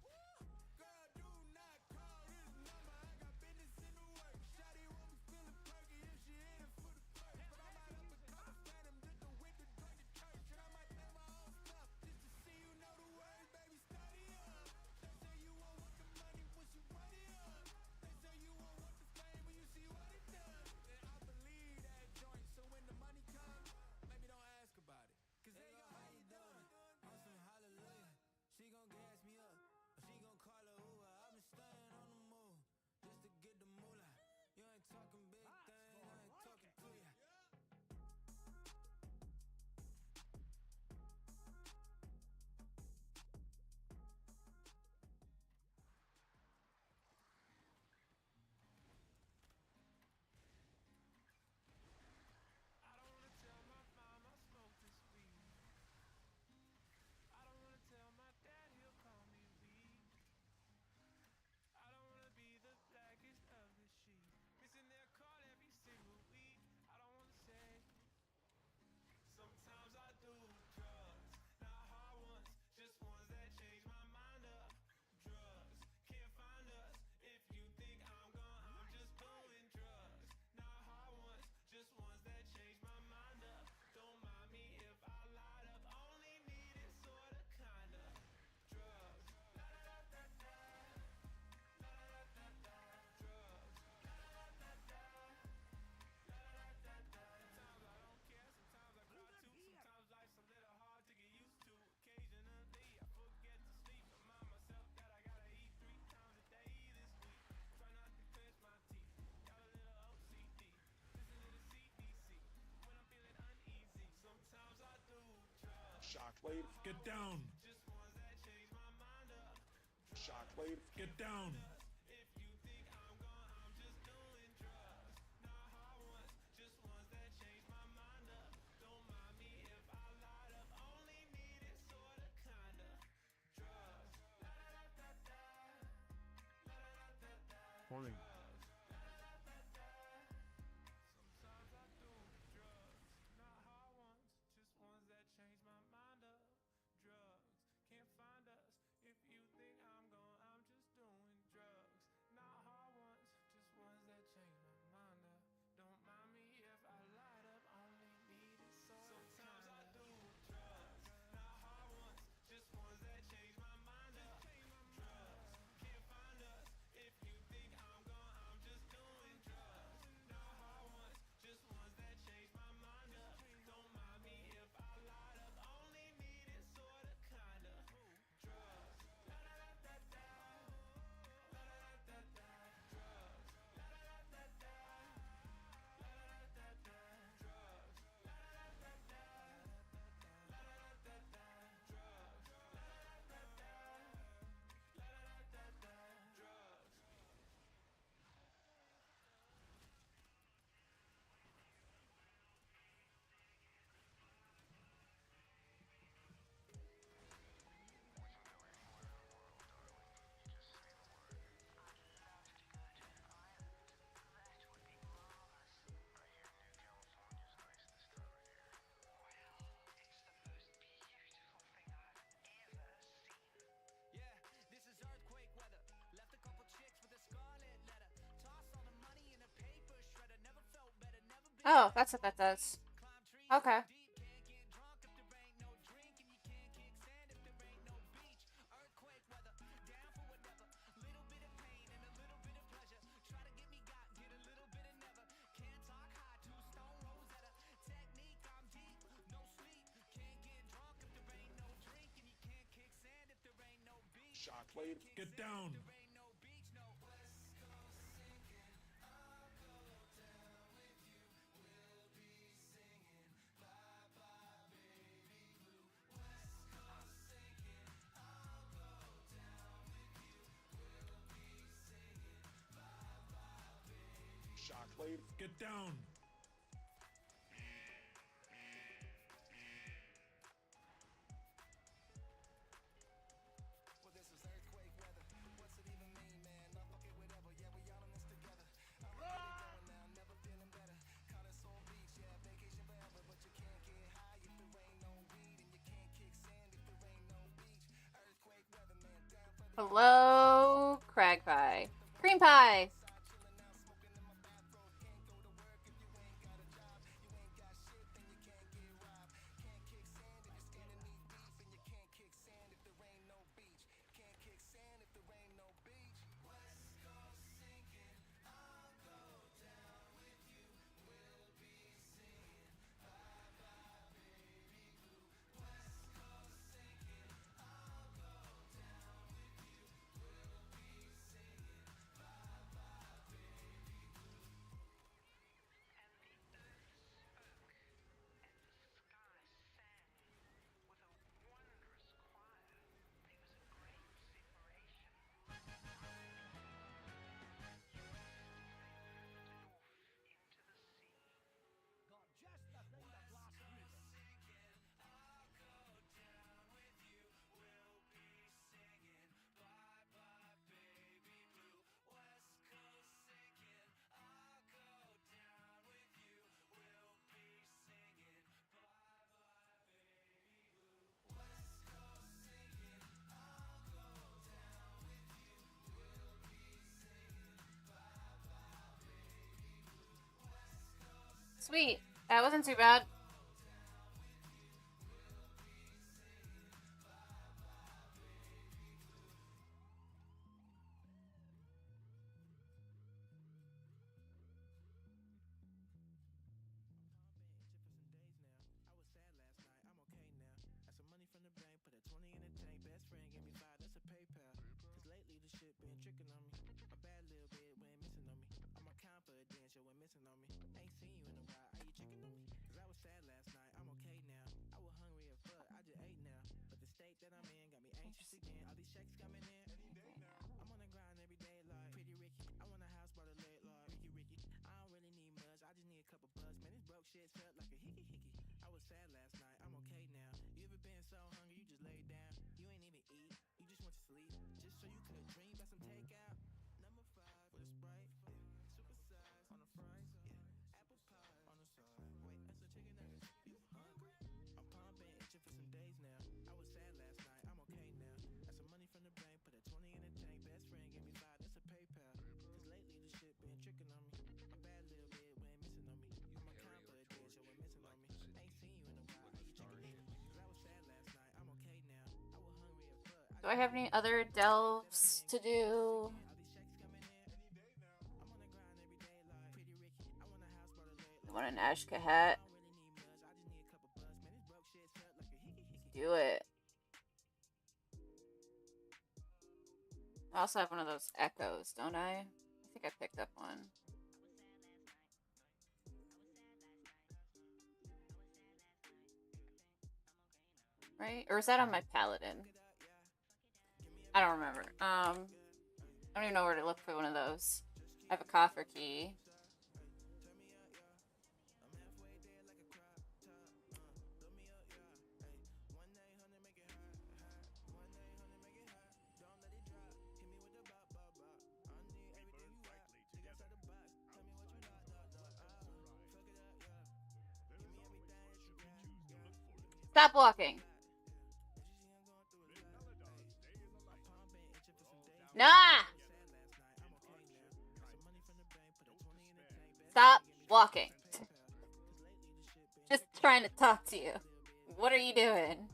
[SPEAKER 7] woo! Girl, do not call this number. I got business in the work. Shawty won't be feeling perky if she in it for the perk. But I might up a couple phantom just to whip the drink to church. And I might play my own stuff just to see you know the words, baby. Study up. They say you won't want the money once you run it up. They say you won't want the fame when you see what it does. And I believe that joint. So when the money comes, maybe don't ask about it. Cause they go, how you doing? On some hallelujah. She gon' gas me up, or she gon' call her Uber. I've been staying on the move just to get the moolah. You ain't talking big things, I ain't talking to you.
[SPEAKER 1] I don't wanna tell my mom I smoke this weed. I don't wanna tell my dad, he'll call me weak. I don't wanna be the blackest of the sheep, missing their call every single week. I don't wanna say. Sometimes I do drugs, not hard ones, just ones that change my mind up. Drugs can't find us. If you think I'm gone, I'm just doing drugs, not hard ones, just ones that change my mind up. Don't mind me if I light up. Only need it sorta kinda. Drugs, la da da da da, la da da da da. Drugs, la da da da da, la da da da da. Sometimes I don't care, sometimes I cry too. Sometimes life's a little hard to get used to. Occasionally I forget to sleep, remind myself that I gotta eat 3 times a day this week. Try not to clench my teeth, got a little OCD. Listen to the CDC when I'm feeling uneasy. Sometimes I do drugs,
[SPEAKER 5] Shockwave. Get down.
[SPEAKER 1] just ones that change my mind up.
[SPEAKER 5] Shock blade, get down.
[SPEAKER 8] Morning.
[SPEAKER 3] Oh, that's what that does. Okay.
[SPEAKER 5] Shock blade, get down. Shock blade, get down.
[SPEAKER 3] Hello, crag pie. Cream pie.
[SPEAKER 6] Got just the thing that lasts music.
[SPEAKER 3] Sweet. That wasn't too bad.
[SPEAKER 2] shit felt like a hickey hickey. I was sad last night, I'm okay now. You ever been so hungry you just lay down? You ain't even eat, you just went to sleep. Just so you could dream about some takeout. Number 5 with a Sprite, super size on the fries, apple pie on the side. Wait, that's a chicken nuggets. You hungry? I'm pumping, itching for some days now. I was sad last night, I'm okay now. Got some money from the bank, put a 20 in the tank. Best friend gave me 5, that's a PayPal. Cause lately the shit been tricking on me. My bad little bit went missing on me. I'm a confident, so it missing on me. Ain't seen you in a while, how you checking in? Cause I was sad last night, I'm okay now. I was hungry as fuck.
[SPEAKER 3] Do I have any other delves to do? I want an Ashka hat. Do it. I also have one of those echoes, don't I? I think I picked up one. Right? Or is that on my Paladin? I don't remember. I don't even know where to look for one of those. I have a coffer key. Stop walking. Nah! Stop walking. Just trying to talk to you. What are you doing?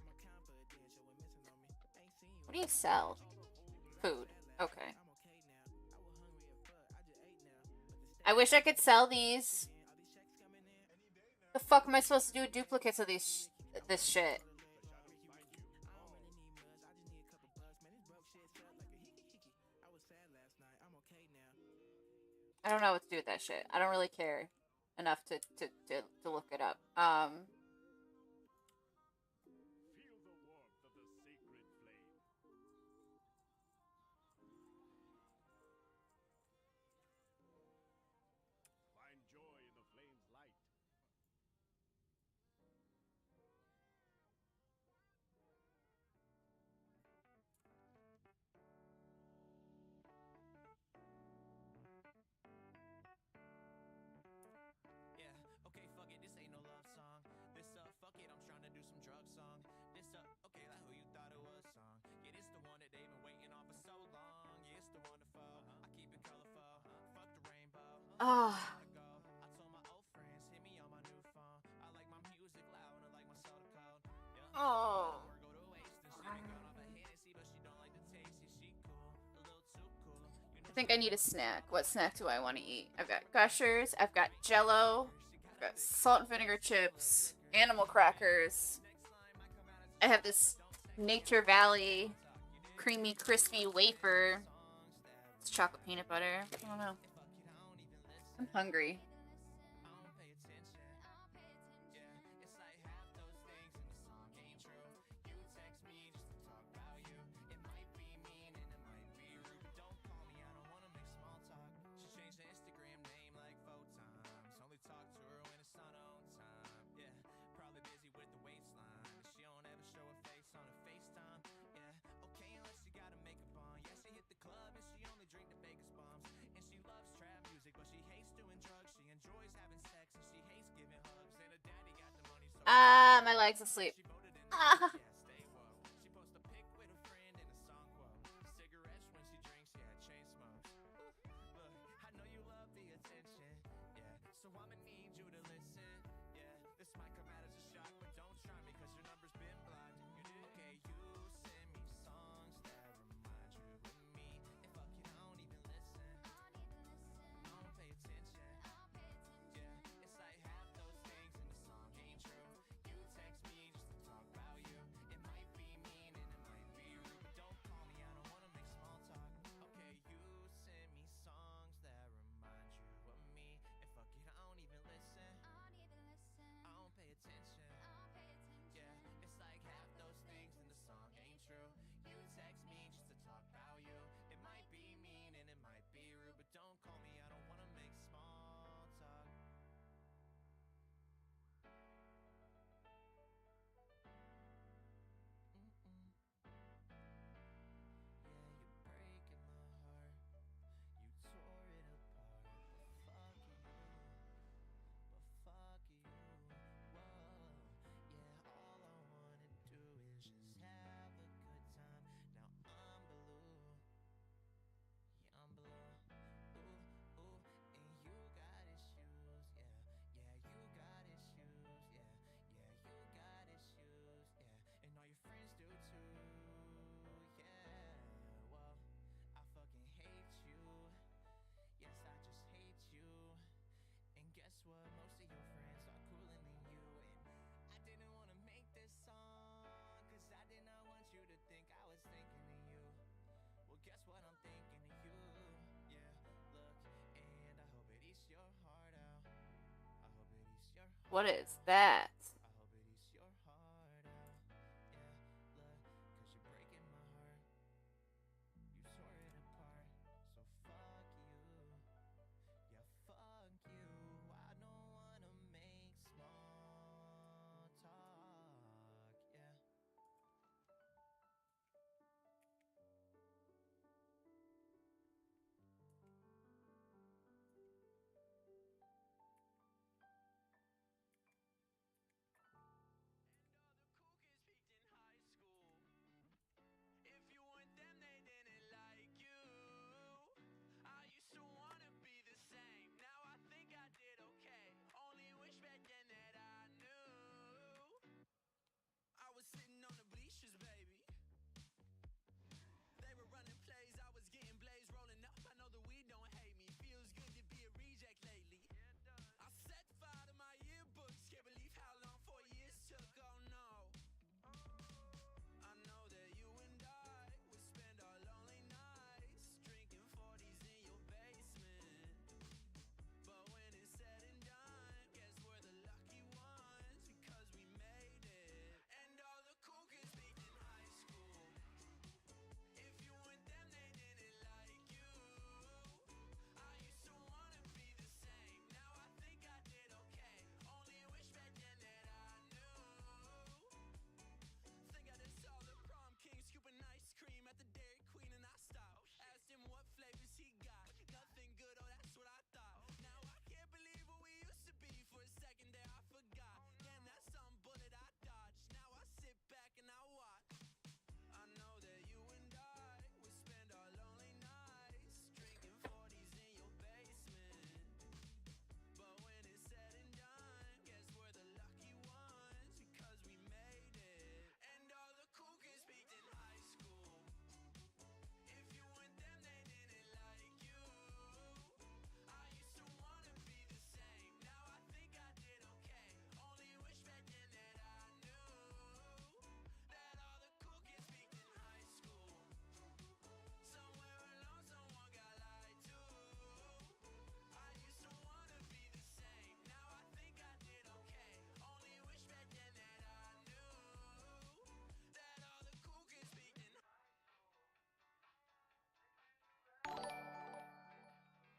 [SPEAKER 3] What do you sell? Food. Okay. I wish I could sell these. The fuck am I supposed to do with duplicates of these this shit? I don't know what to do with that shit. I don't really care enough to look it up.
[SPEAKER 5] Feel the warmth of the sacred flame. Find joy in the flame's light.
[SPEAKER 1] Yeah, okay, fuck it, this ain't no love song. This, fuck it, I'm trying to do some drug song. This, okay, like who you thought it was song. Yeah, this the one that they've been waiting on for so long. Yeah, it's the wonderful. I keep it colorful. Fuck the rainbow.
[SPEAKER 3] Oh.
[SPEAKER 1] I told my old friends, hit me on my new phone. I like my music loud and I like my soda cold. Yeah.
[SPEAKER 3] Oh.
[SPEAKER 1] Go to waste and she been going off a Hennessy, but she don't like the taste. Yeah, she cool, a little too cool.
[SPEAKER 3] I think I need a snack. What snack do I want to eat? I've got Gushers, I've got Jello, I've got salt and vinegar chips, animal crackers. I have this Nature Valley creamy, crispy wafer. It's chocolate peanut butter. I don't know. I'm hungry. Ah, my leg's asleep. Ah. What is that?
[SPEAKER 1] I hope it eats your heart out. Yeah, look, cause you're breaking my heart. You tore it apart. So fuck you. Yeah, fuck you. I don't wanna make small talk. Yeah. And all the cool kids peaked in high school. If you weren't them, they didn't like you. I used to wanna be the same. Now I think I did okay. Only wish back then that I knew. I was sitting on the bleachers, baby. They were running plays, I was getting blazed, rolling up. I know the weed don't hate me. Feels good to be a reject lately. I set fire to my yearbooks. Can't believe how long 4 years took. Oh no. I know that you and I would spend our lonely nights drinking 40s in your basement. But when it's said and done, guess we're the lucky ones because we made it. And all the cool kids peaked in high school. If you weren't them, they didn't like you. I used to wanna be the same. Now I think I did okay. Only wish back then that I knew. Think I just saw the prom king scooping ice cream at the Dairy Queen and I stopped. Asked him what flavors he got. Nothing good, oh that's what I thought. Now I can't believe what we used to be. For a second there I forgot. Damn, that's some bullet I dodged. Now I sit back and I watch. I know that you and I would spend our lonely nights drinking 40s in your basement. But when it's said and done, guess we're the lucky ones because we made it. And all the cool kids peaked in high school. If you weren't them, they didn't like you. I used to wanna be the same. Now I think I did okay. Only wish back then that I knew that all the cool kids peaked in high school. Somewhere along, someone got lied to. I used to wanna be the same. Now I think I did okay. Only wish back then that I knew that all the cool kids peaked in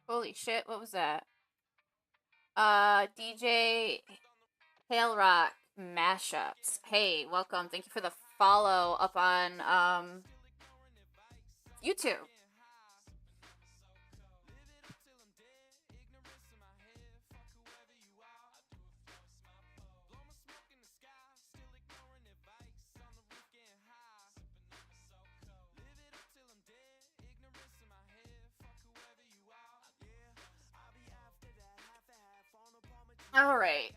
[SPEAKER 3] Holy shit, what was that? DJ Hail Rock Mashups. Hey, welcome. Thank you for the follow up on YouTube. All right.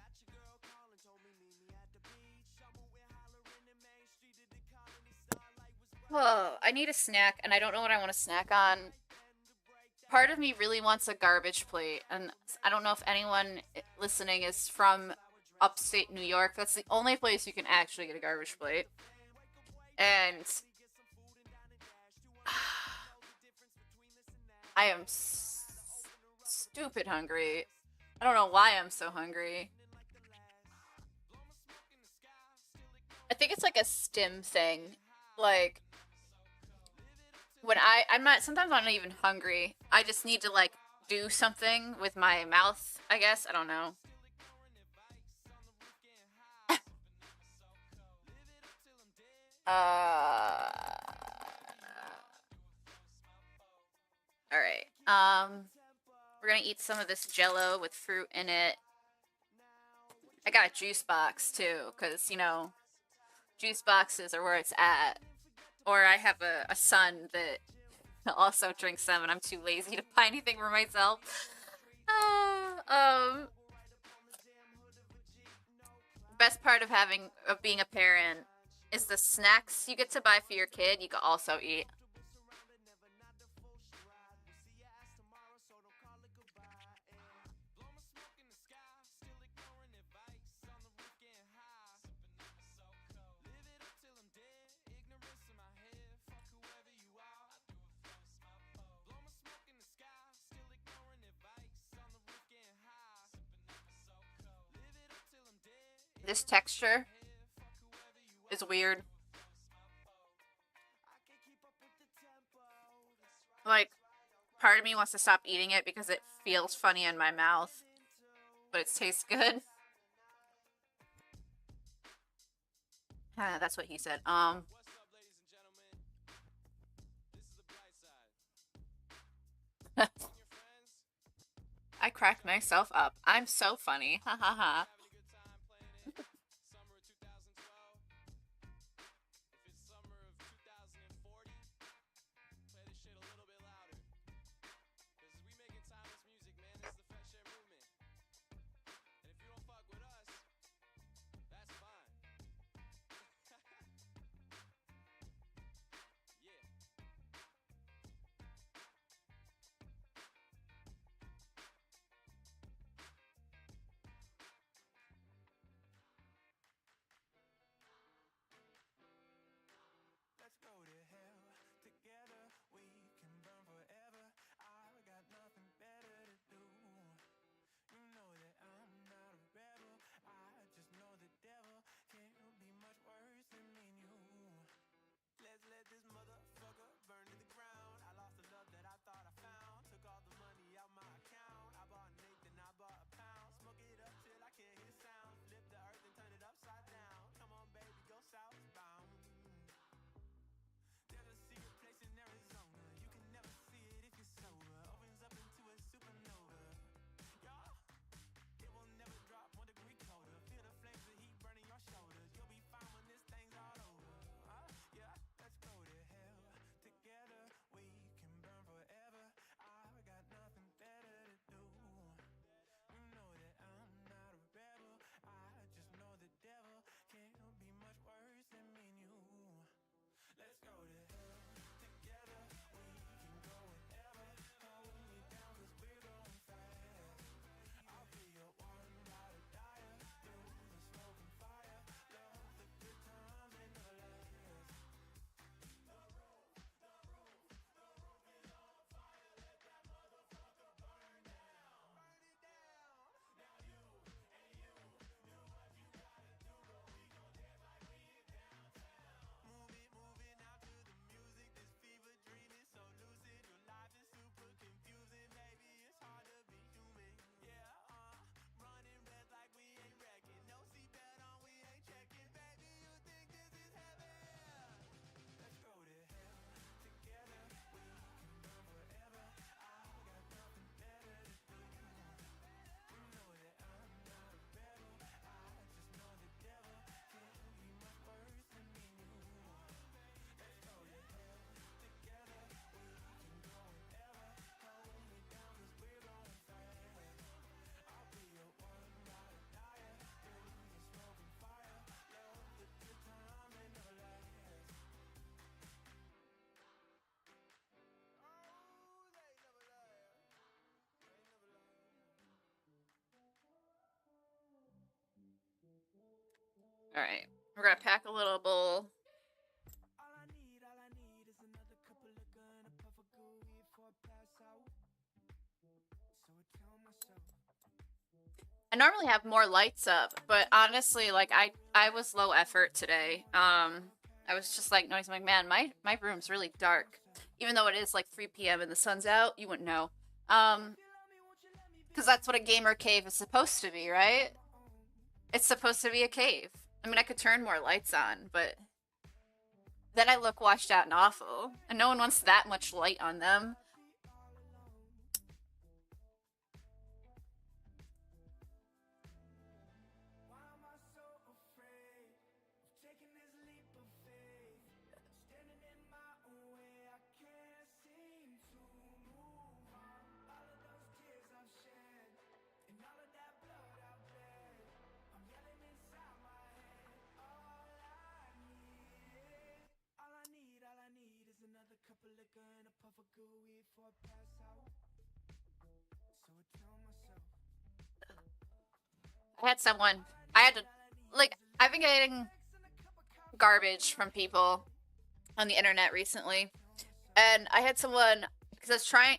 [SPEAKER 3] Oh, I need a snack, and I don't know what I want to snack on. Part of me really wants a garbage plate, and I don't know if anyone listening is from upstate New York. That's the only place you can actually get a garbage plate. And I am stupid hungry. I don't know why I'm so hungry. I think it's like a stim thing. Like, when I'm not, sometimes I'm not even hungry. I just need to, like, do something with my mouth, I guess. I don't know. Alright. We're gonna eat some of this Jell-O with fruit in it. I got a juice box, too, because, you know, juice boxes are where it's at. Or I have a son that also drinks them, and I'm too lazy to buy anything for myself. Best part of being a parent is the snacks you get to buy for your kid, you can also eat. This texture is weird. Like, part of me wants to stop eating it because it feels funny in my mouth, but it tastes good. That's what he said. I cracked myself up. I'm so funny. Ha ha ha.
[SPEAKER 7] Let's go to hell together. We can burn forever. I've got nothing better to do. You know that I'm not a rebel. I just know the devil can't be much worse than me and you. Let's let this motherfucker burn to the ground. I lost the love that I thought I found. Took all the money out my account. I bought an eighth and I bought a pound. Smoke it up till I can't hear sound. Flip the earth and turn it upside down. Come on, baby, go southbound. There's a secret place in Arizona. You can never see it if you're sober. Opens up into a supernova. Yeah, it will never drop 1 degree colder. Feel the flames of heat burning your shoulders. You'll be fine when this thing's all over. Yeah, let's go to hell together. We can burn forever. I've got nothing better to do. You know that I'm not a rebel. I just know the devil can't be much worse than me and you. Let's go to hell together. We can go whenever. Hold me down 'cause we're going fast. I'll be your one ride or die through the smoke and fire. Love the good times and never last. Moving out to the music. This fever dream is so lucid. Your life is super confusing, baby. It's hard to be human. Yeah, running red like we ain't wrecking. No seatbelt on, we ain't checking, baby. You think this is heaven? Let's go to hell together. We can burn forever. I've got nothing better to do. You know that I'm not a rebel. I just know the devil can't be much worse than me and you. Let's go to hell together. We can go whenever. Hold me down 'cause we're going fast. I'll be your one ride or die through the smoke and fire. Love the good times and never last. Oh, they never last. They never last.
[SPEAKER 3] Alright. We're gonna pack a little bowl.
[SPEAKER 7] All I need is another cup of liquor and a puff of good weed before I pass out. So I tell myself,
[SPEAKER 3] I normally have more lights up, but honestly, like I was low effort today. I was just like noticing, like, man, my room's really dark. Even though it is like 3 p.m. and the sun's out, you wouldn't know. Because that's what a gamer cave is supposed to be, right? It's supposed to be a cave. I mean, I could turn more lights on, but then I look washed out and awful, and no one wants that much light on them.
[SPEAKER 7] why am I so afraid of taking this leap of faith? Standing in my own way, I can't seem to move on. All of those tears I've shed, and all of that blood I've bled, I'm yelling inside my head. All I need is another cup of liquor and a puff of good weed before I pass out. So I tell myself,
[SPEAKER 3] I had someone. I had to, like, I've been getting garbage from people on the internet recently, and I had someone, because I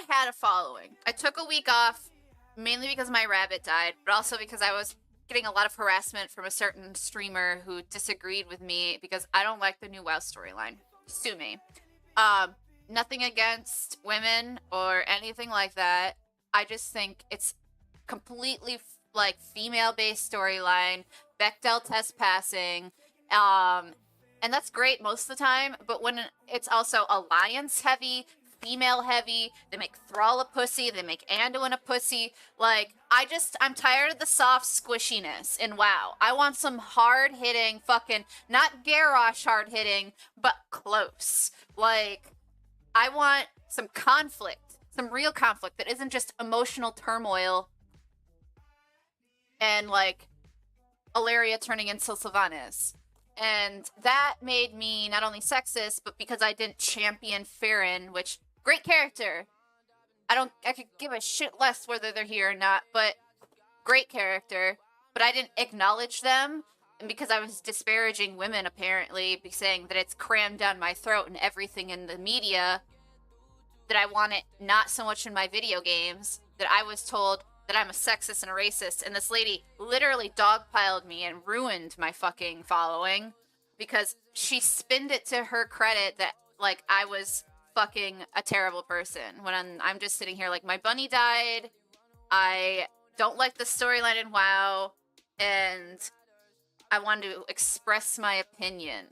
[SPEAKER 3] had a following. I took a week off, mainly because my rabbit died, but also because I was getting a lot of harassment from a certain streamer who disagreed with me because I don't like the new WoW storyline. Sue me. Nothing against women or anything like that. I just think it's completely like female-based storyline, Bechdel test passing, and that's great most of the time. But when it's also alliance heavy, female heavy, they make Thrall a pussy, they make Anduin a pussy. Like, I'm tired of the soft squishiness in WoW. I want some hard hitting, fucking not Garrosh hard hitting, but close. Like, I want some conflict, some real conflict that isn't just emotional turmoil and like Ilaria turning into Sylvanas. And that made me not only sexist, but because I didn't champion Farron, which great character. I could give a shit less whether they're here or not, but great character. But I didn't acknowledge them, and because I was disparaging women apparently, saying that it's crammed down my throat and everything in the media, that I want it not so much in my video games, that I was told that I'm a sexist and a racist, and this lady literally dogpiled me and ruined my fucking following because she spinned it to her credit that, like, I was fucking a terrible person when I'm just sitting here like, my bunny died, I don't like the storyline in WoW, and I wanted to express my opinion.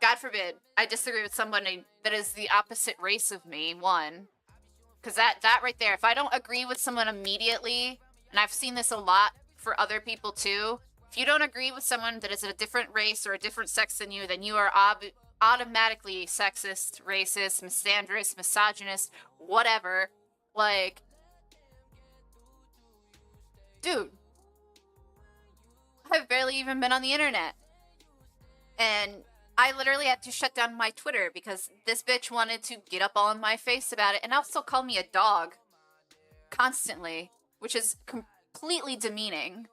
[SPEAKER 3] God forbid I disagree with somebody that is the opposite race of me, one. Because that right there, if I don't agree with someone immediately, and I've seen this a lot for other people too, if you don't agree with someone that is a different race or a different sex than you, then you are automatically sexist, racist, misandrous, misogynist, whatever. Like, dude, I've barely even been on the internet. And I literally had to shut down my Twitter because this bitch wanted to get up all in my face about it and also call me a dog constantly, which is completely demeaning.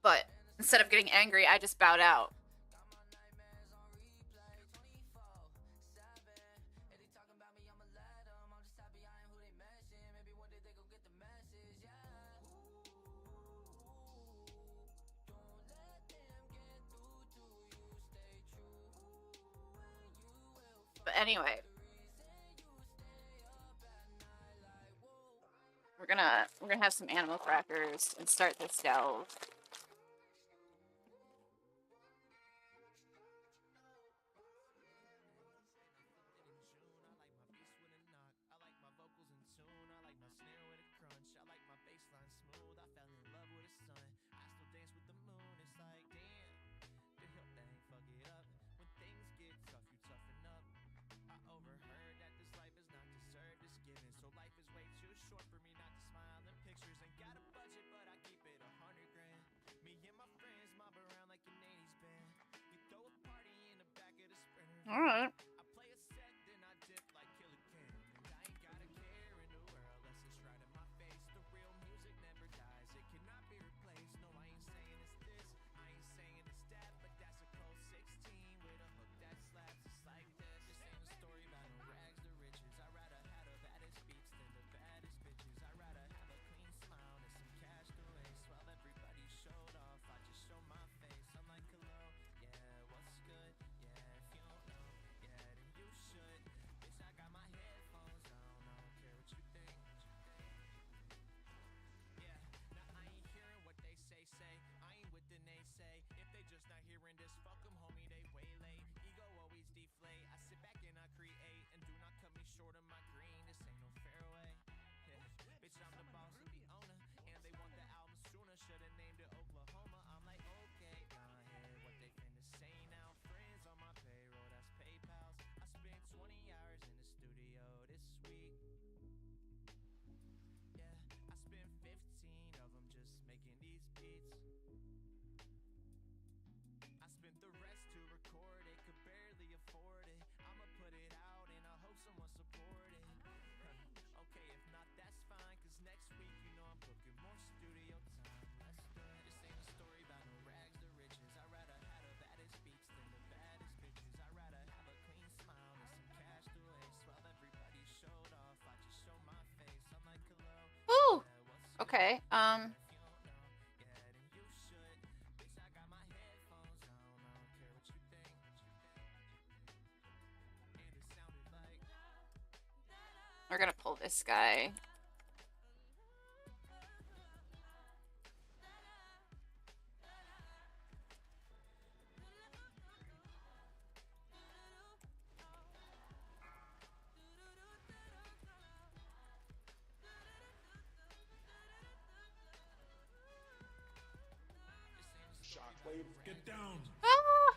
[SPEAKER 3] But instead of getting angry, I just bowed out. But anyway, we're gonna have some animal crackers and start this delve. All right. Okay. We're gonna pull this guy.
[SPEAKER 5] Shockwave, get down!
[SPEAKER 3] Ah!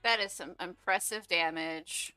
[SPEAKER 3] That is some impressive damage.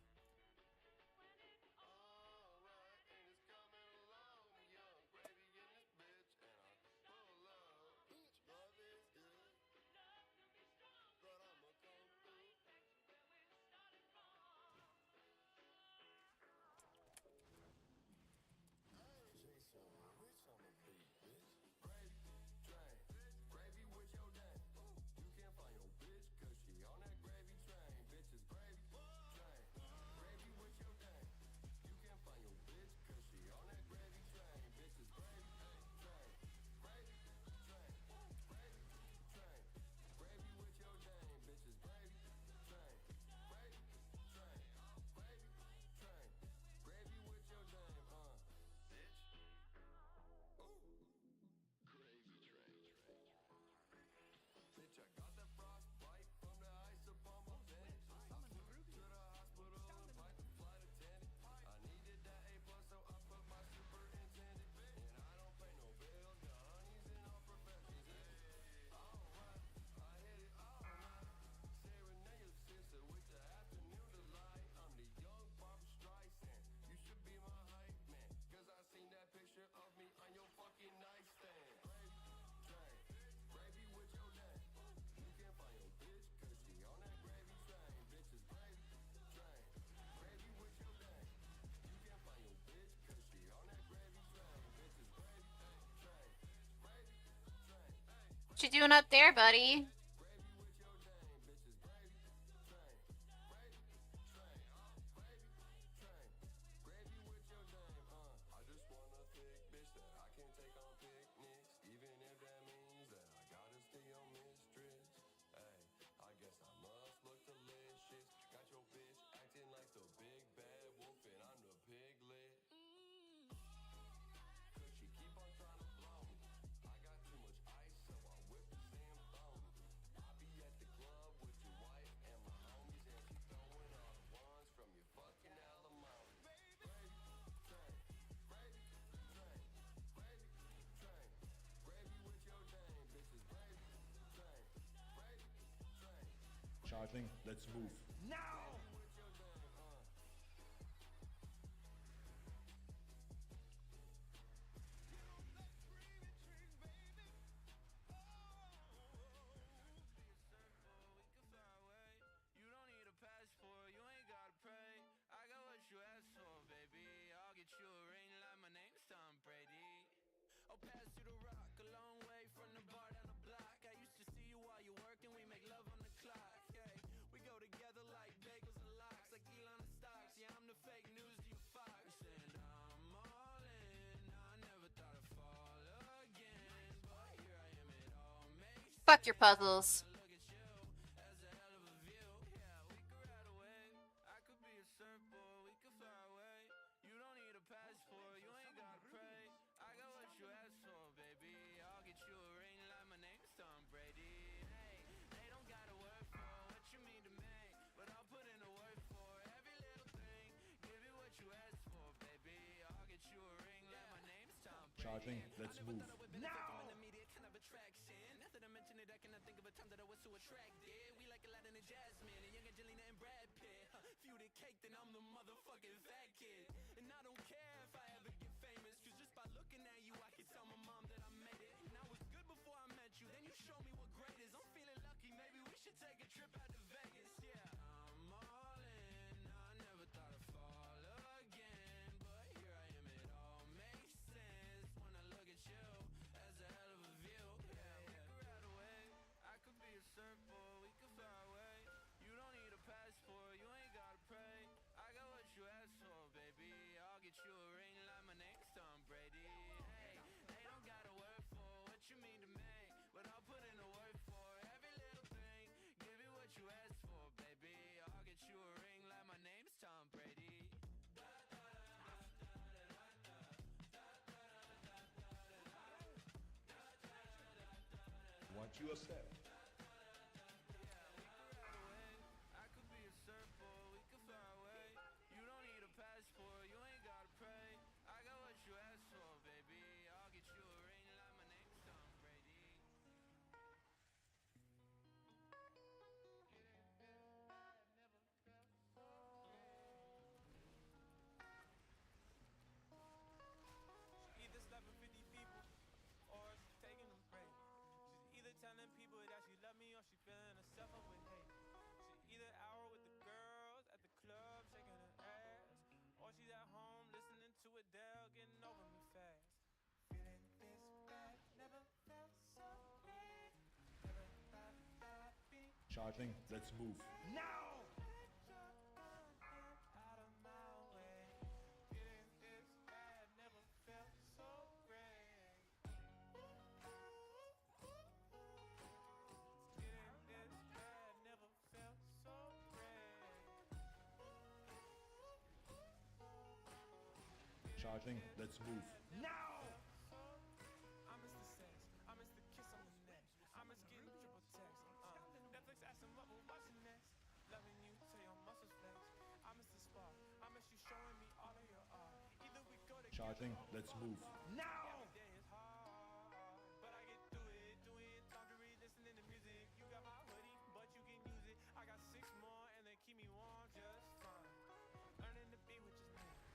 [SPEAKER 3] What you doing up there, buddy?
[SPEAKER 5] Charging, let's move. Now!
[SPEAKER 3] Fuck your puzzles.
[SPEAKER 5] Charging, let's move. Now!
[SPEAKER 8] Want you upset?
[SPEAKER 1] I could be a surfboard, we could fly away. You don't need a passport, you ain't gotta pray. I got what you asked for, baby. I'll get you a ring like my name's Tom Brady.
[SPEAKER 7] Either slapping 50 people or she's taking a break. She's either telling people that she love me or she filling herself up with hate. She's either out with the girls at the club shaking her ass, or she's at home listening to Adele getting over me fast. Feeling this bad, never felt so great. Never thought I'd be
[SPEAKER 8] Charging. Let's move.
[SPEAKER 7] now. Let your gun out of my way. Feeling this bad, never felt so great. Feeling this bad, never felt so great.
[SPEAKER 8] Charging. Let's move.
[SPEAKER 7] Now! I miss the sex, I miss the kiss on the neck, I miss getting triple text. Netflix asking what we're watching next. Loving you till your muscles flex. I miss the spark, I miss you showing me all of your art. Either we go together.
[SPEAKER 8] Charging. Let's move.
[SPEAKER 7] Now! Every day is hard, but I get through it. Doing laundry, listening to music. You got my hoodie, but you can use it. I got 6 more and they keep me warm just fine. Learning to be with just me.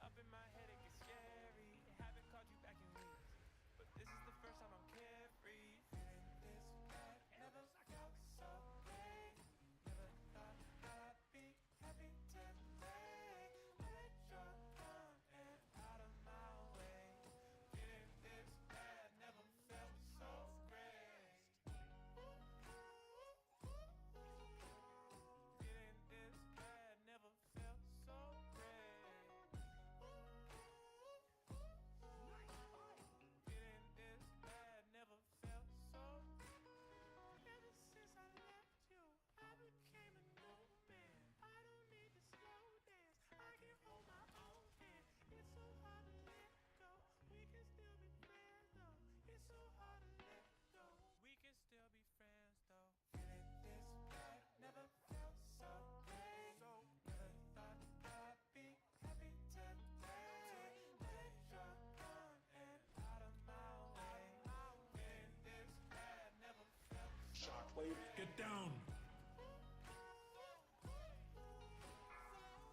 [SPEAKER 7] Up in my head it gets scary. Haven't called you back in weeks, but this is the first time I'm carefree. Feeling this bad, never felt so great. Never thought I'd be happy today. Let your gun out of my way. Feeling this bad, never felt so great. Feeling this bad, never felt so great. Feeling this bad, never felt so. Ever since I left you, I became a new man. I don't need to slow dance. I can hold my own hand. It's so hard to let go. We can still be friends though. It's so hard to let go. We can still be friends though. Feeling this bad, never felt so great. So never thought I'd be happy today. Let your gun out of my way. Feeling this bad, never felt so.
[SPEAKER 8] Shockwave. Get down.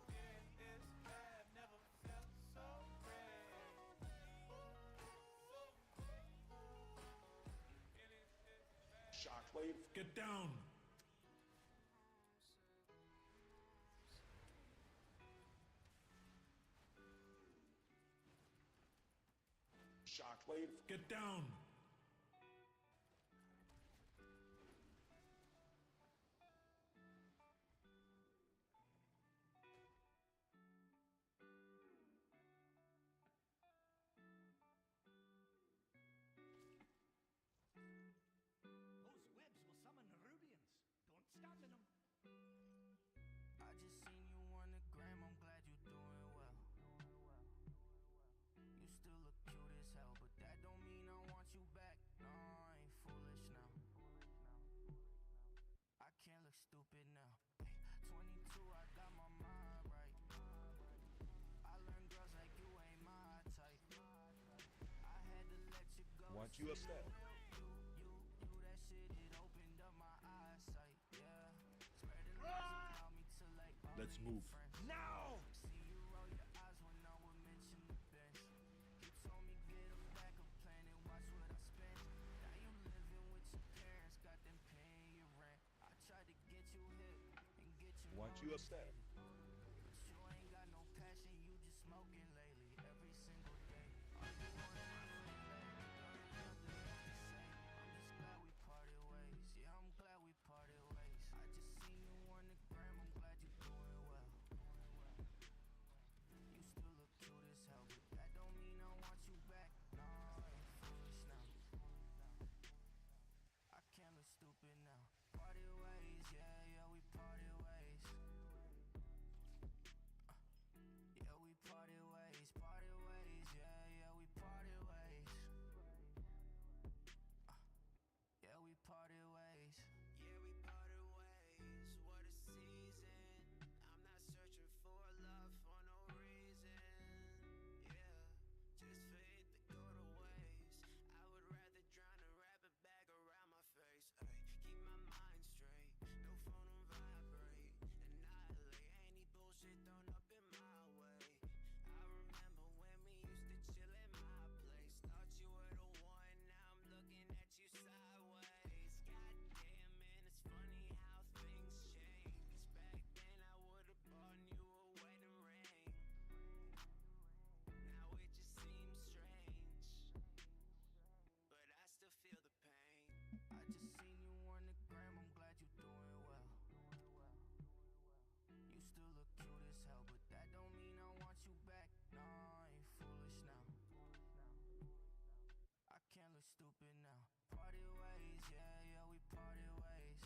[SPEAKER 7] Feeling this bad, never felt so great. Feeling this bad.
[SPEAKER 8] Shockwave. Get down. Shockwave. Get down.
[SPEAKER 6] Those webs will summon Nerubians. Don't stand in them.
[SPEAKER 2] I just seen you on the gram, I'm glad you doing well. You still look cute as hell, but that don't mean I want you back. No, I ain't foolish now. I can't look stupid now. 22, I got my mind right. I learned girls like you ain't my type. I had to let you go.
[SPEAKER 8] Want you upset?
[SPEAKER 2] You, that shit, it opened up my eyesight. Yeah, spreading lies around me till like all
[SPEAKER 8] Let's
[SPEAKER 2] of your
[SPEAKER 8] move.
[SPEAKER 2] friends.
[SPEAKER 7] Now!
[SPEAKER 2] See you roll your eyes when I would mention the bench. You told me get a backup plan and watch what I spent. Now you living with your parents, got them paying your rent. I tried to get you hip and get you
[SPEAKER 8] Want you upset?
[SPEAKER 2] but you ain't got no passion, you just smoking lately. Every single day. All you want is my feedback. Girl, ain't nothing left to say. I'm just glad we parted ways. Yeah, I'm glad we parted ways. I just seen you on the gram, I'm glad you doing well. You still look cute as hell, but that don't mean I want you back. No, I ain't foolish now. I can't look stupid now. Parted ways, yeah, yeah, we parted ways. yeah, yeah, we parted ways.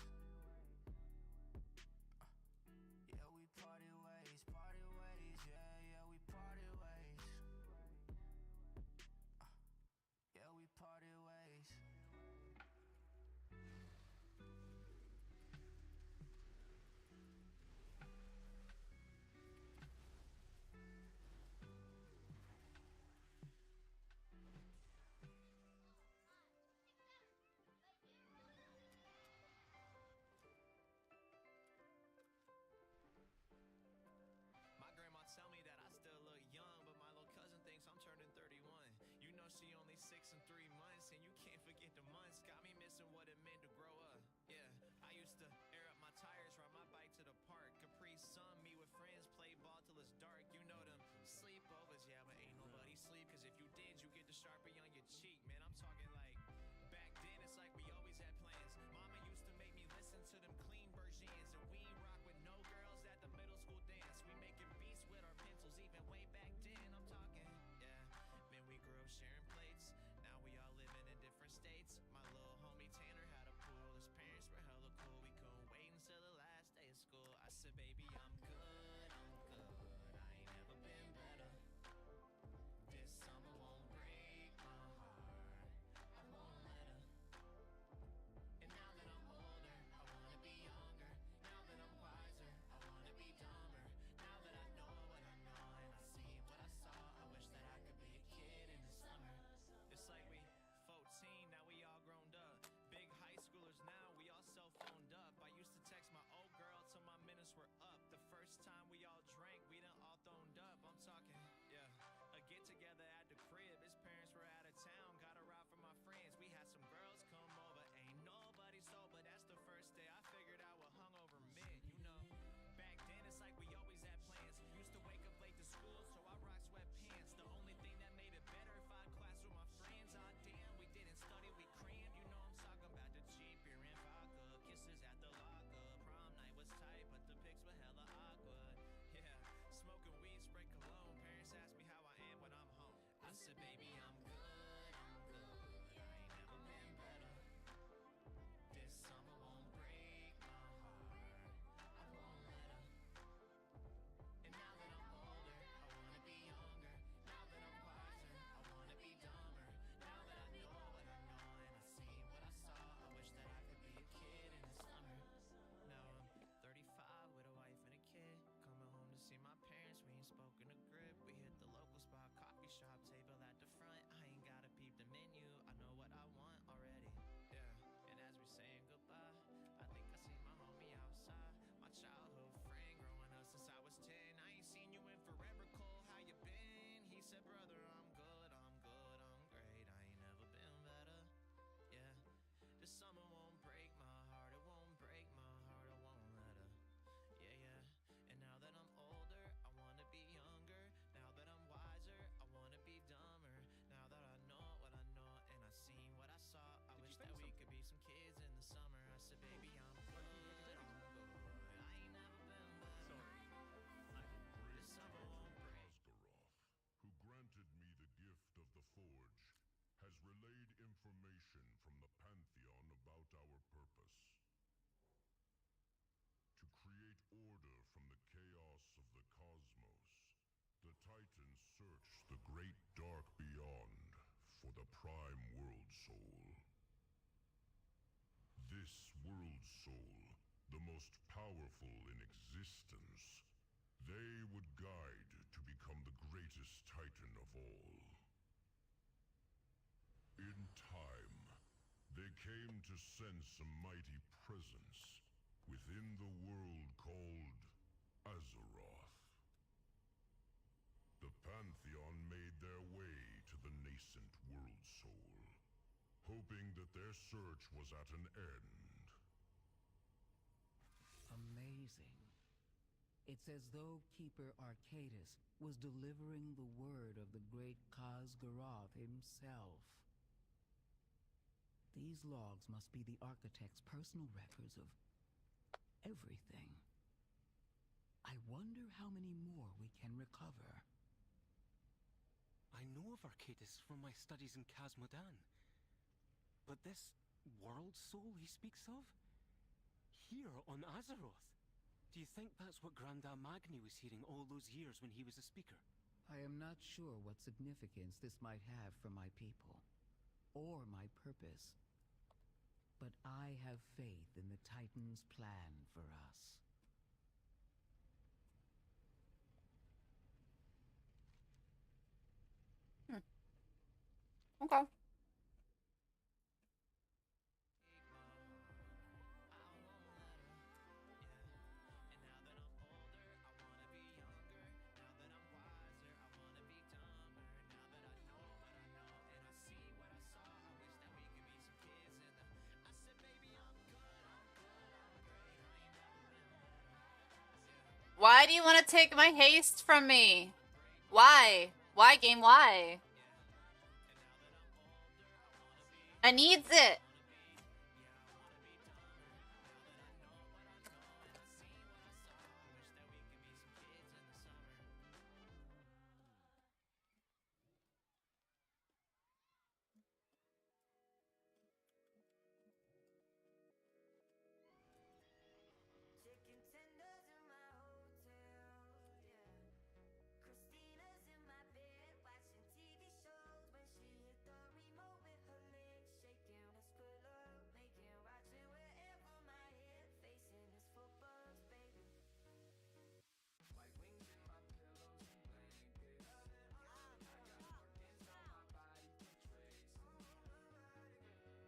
[SPEAKER 2] Yeah, we parted ways, yeah, yeah, we parted ways. Yeah, we parted ways.
[SPEAKER 1] My grandma tell me that I still look young, but my little cousin thinks I'm turning 31. You know she only 6 and 3 months, and you can't forget the months. Got me missing what it meant to grow up. Yeah, I used to air up my tires, ride my bike to the park. Capri Sun, meet with friends, play ball till it's dark. You know them sleepovers, yeah, but ain't nobody sleep. Cause if you did, you get the Sharpie on your cheek. Man, I'm talking like back then, it's like we always had plans. Mama used to make me listen to them clean Bergins, and we ain't rock with no girls at the middle school dance. We making beats with our pencils, even way back then. I'm talking, yeah. Man, we grew up sharing plates. Now we all living in different states. My little homie Tanner had a pool. His parents were hella cool. We couldn't wait until the last day of school. I said, baby, I'm good, I'm good. I ain't never been better. This summer won't break my heart. I won't let her. And now that I'm older, I wanna be younger. Now that I'm wiser, I wanna be dumber. Now that I know what I know and I see what I saw, I wish that I could be a kid in the summer. It's like we 14, now we all grown up. Big high schoolers now, we all cell phoned up. I used to text my old girl till my minutes were up. The first time we all drank, we done all throned up. I'm talking, yeah, a get together at the crib. His parents were out of town, got a ride from my friends. We had some girls come over, ain't nobody sober. That's the first day I figured out what hungover meant. You know, back then it's like we always had plans. Used to wake up late to school, so I rock sweatpants. The only thing that made it better if I had class with my friends. Ah damn, we didn't study, we crammed. You know I'm talking about the cheap beer and vodka, kisses at the lockup. Prom night was tight, but the pics were hella awkward. Yeah, smoking weed, spray cologne. Parents ask me how I am when I'm home. I said, baby, I'm good, I'm good. I ain't never been better. This summer won't break my heart. I won't let her. And now that I'm older, I wanna be younger. Now that I'm wiser, I wanna be dumber. Now that I know what I know and I see what I saw, I wish that I could be a kid in the summer. Now I'm 35 with a wife and a kid. Coming home to see my parents, we ain't spoken a grip. We hit the local spot, coffee shop, table at the front. I ain't gotta peep the menu, I know what I want already. Yeah, and as we saying goodbye, I think I see my homie outside. My childhood friend growing up since I was 10. I ain't seen you in forever, Cole, how you been? He said, brother, I'm good, I'm good, I'm great. I ain't never been better, yeah. This summer won't break my heart, it won't break my heart, I won't let her. Yeah, yeah. And now that I'm older, I wanna be younger. Now that I'm wiser, I wanna be dumber. Now that I know what I know and I seen what I saw, I wish that we could be some kids in the summer. I said, baby, I'm good, I'm good. I ain't never been better. This summer won't break.
[SPEAKER 8] Kazgaroth, who granted me the gift of the Forge, has relayed information from the Pantheon about our purpose. To create order from the chaos of the cosmos, the Titans search the great dark beyond for the prime world soul. This world soul, the most powerful in existence, they would guide to become the greatest Titan of all. In time, they came to sense a mighty presence within the world called Azeroth. The Pantheon made their way to the nascent world soul, hoping that their search was at an end.
[SPEAKER 9] Amazing. It's as though Keeper Arcadus was delivering the word of the great Khaz'Garath himself. These logs must be the Architect's personal records of everything. I wonder how many more we can recover.
[SPEAKER 10] I know of Arcadus from my studies in Khazmodan. But this world soul he speaks of? Here on Azeroth? Do you think that's what Grandad Magni was hearing all those years when he was a speaker?
[SPEAKER 9] I am not sure what significance this might have for my people, or my purpose. But I have faith in the Titan's plan for us.
[SPEAKER 3] Okay. Why do you want to take my haste from me? Why? Why, game? Why? I needs it.
[SPEAKER 2] Chicken tenders in my hotel, yeah. Christina's in my bed watching TV shows when she hit the remote with her legs shaking. Let's put love making, watching wherever my head facing is for bugs, baby.
[SPEAKER 7] White wings in my pillows and blankets. I got markings on my body for traces.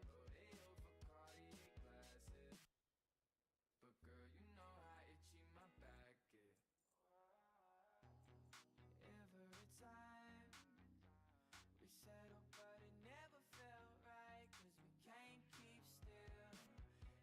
[SPEAKER 7] Rodeo for Cartier glasses. But girl, you know how itchy my back is. Every time we settle, but it never felt right. 'Cause we can't keep still.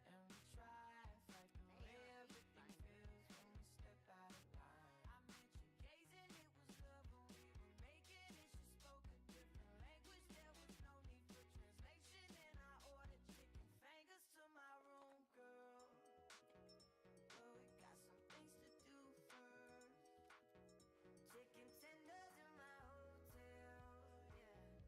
[SPEAKER 7] And we try fight the way everything feels when we step out of line.
[SPEAKER 2] I met you gazing, it was love when we were making it. You spoke a different language, there was no need for translation. And I ordered chicken fingers to my room, girl. But we got some things to do first. Chicken tenders in my hotel, yeah.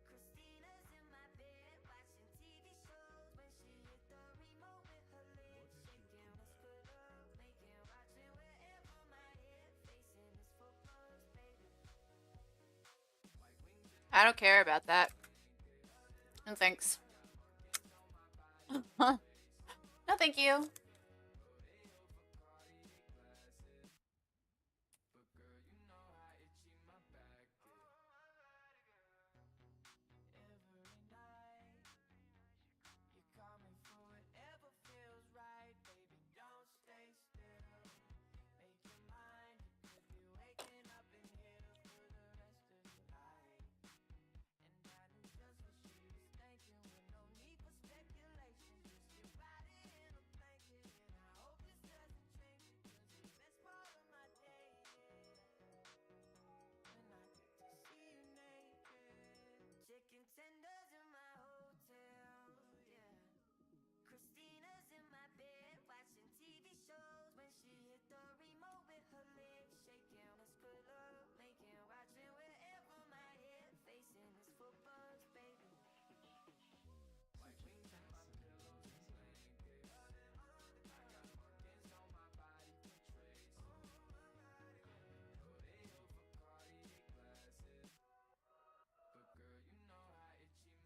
[SPEAKER 2] Christina's in my bed watching TV shows when she hit the remote with her legs shaking. Let's put love making, watching wherever my head facing is for bugs, baby.
[SPEAKER 3] I don't care about that. No thanks. No, thank you.
[SPEAKER 7] But girl, you know how itchy my back is. Every night you call me for whatever feels right. Baby, don't stay still. Make your mind, you could be waking up in here for the rest of the night. And I knew just what she was thinking with no need for speculation. Just your body in a blanket. And I hope this doesn't change it. 'Cause the best part of my day is when I get to see you naked.
[SPEAKER 2] Chicken tenders in my hotel, yeah. Christina's in my bed watching TV shows when she hit the remote with her legs shaking. Let's put love making, watching wherever my head facing is for bugs, baby.
[SPEAKER 7] White wings in my pillows and blankets. I got markings on my body for traces. Rodeo for Cartier glasses. But girl, you know how itchy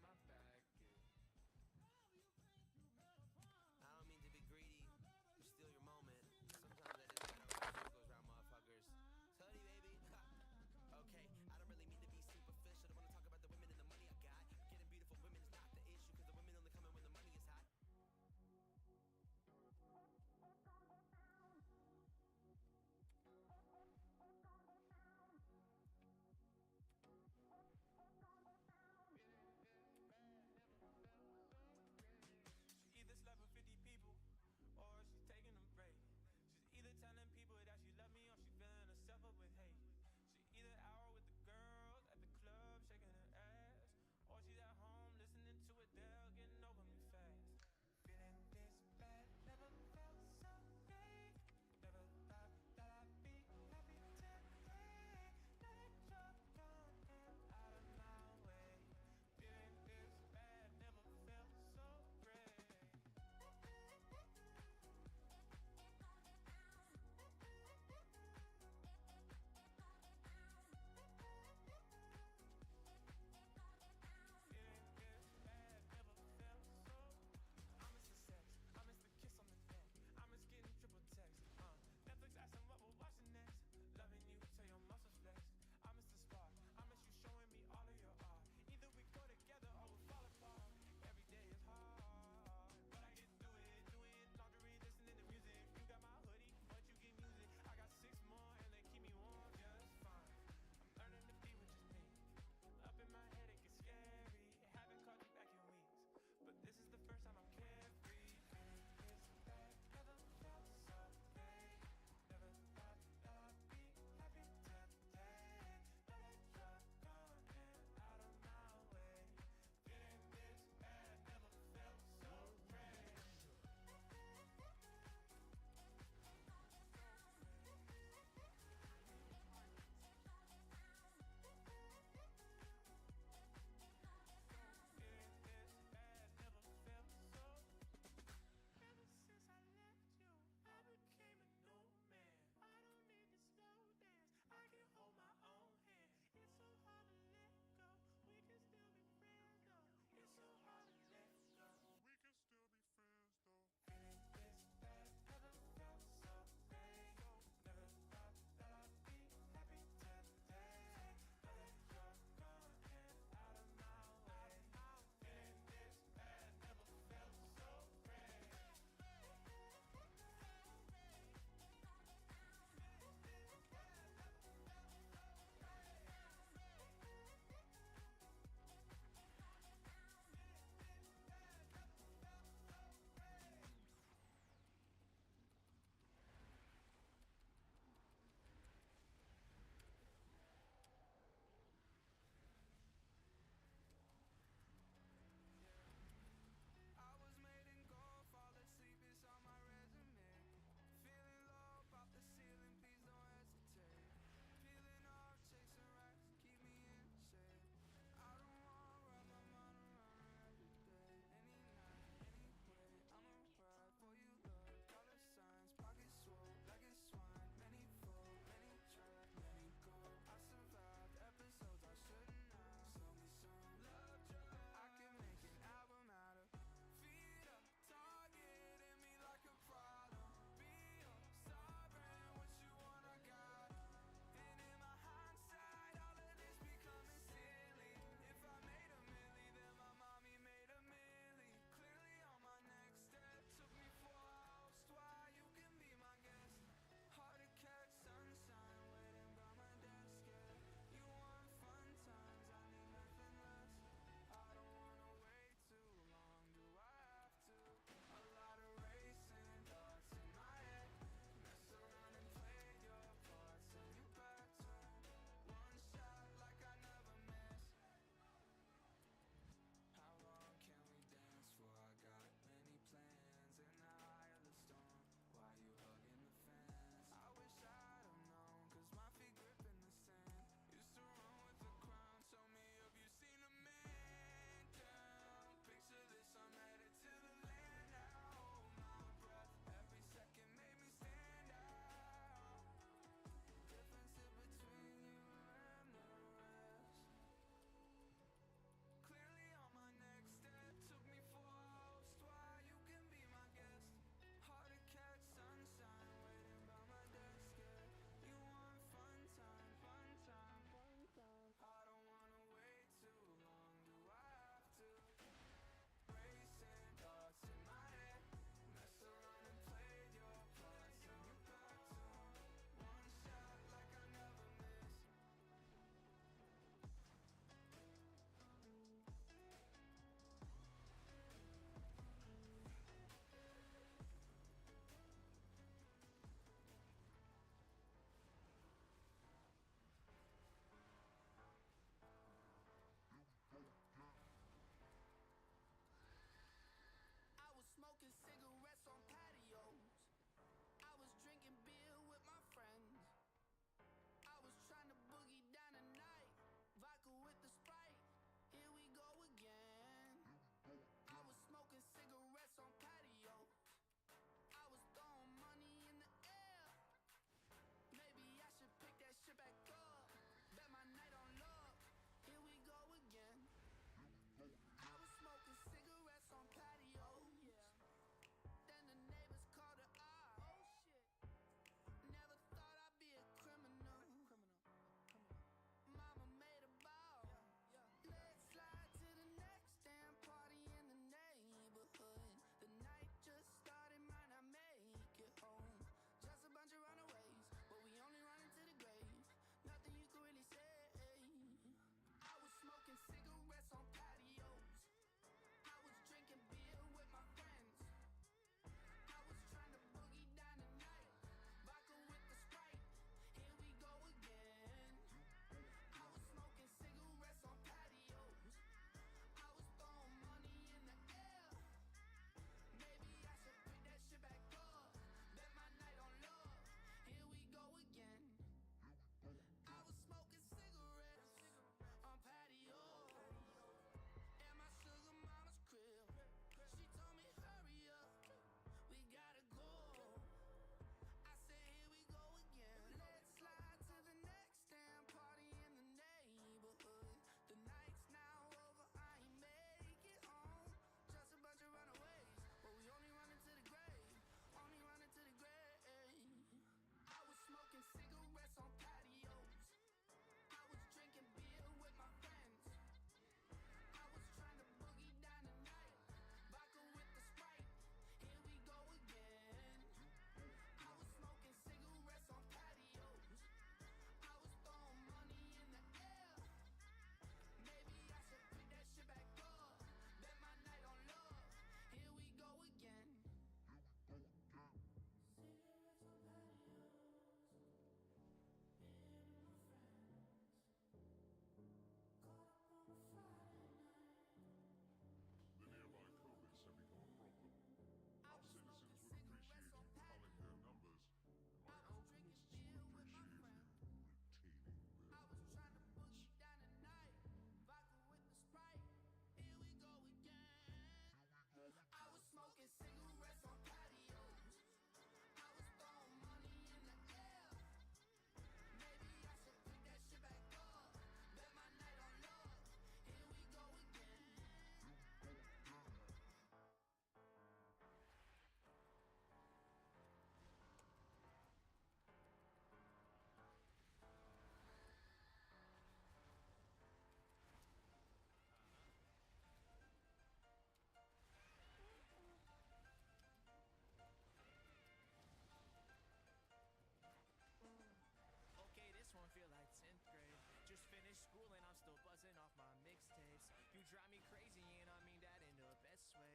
[SPEAKER 1] drive me crazy, and I mean that in the best way.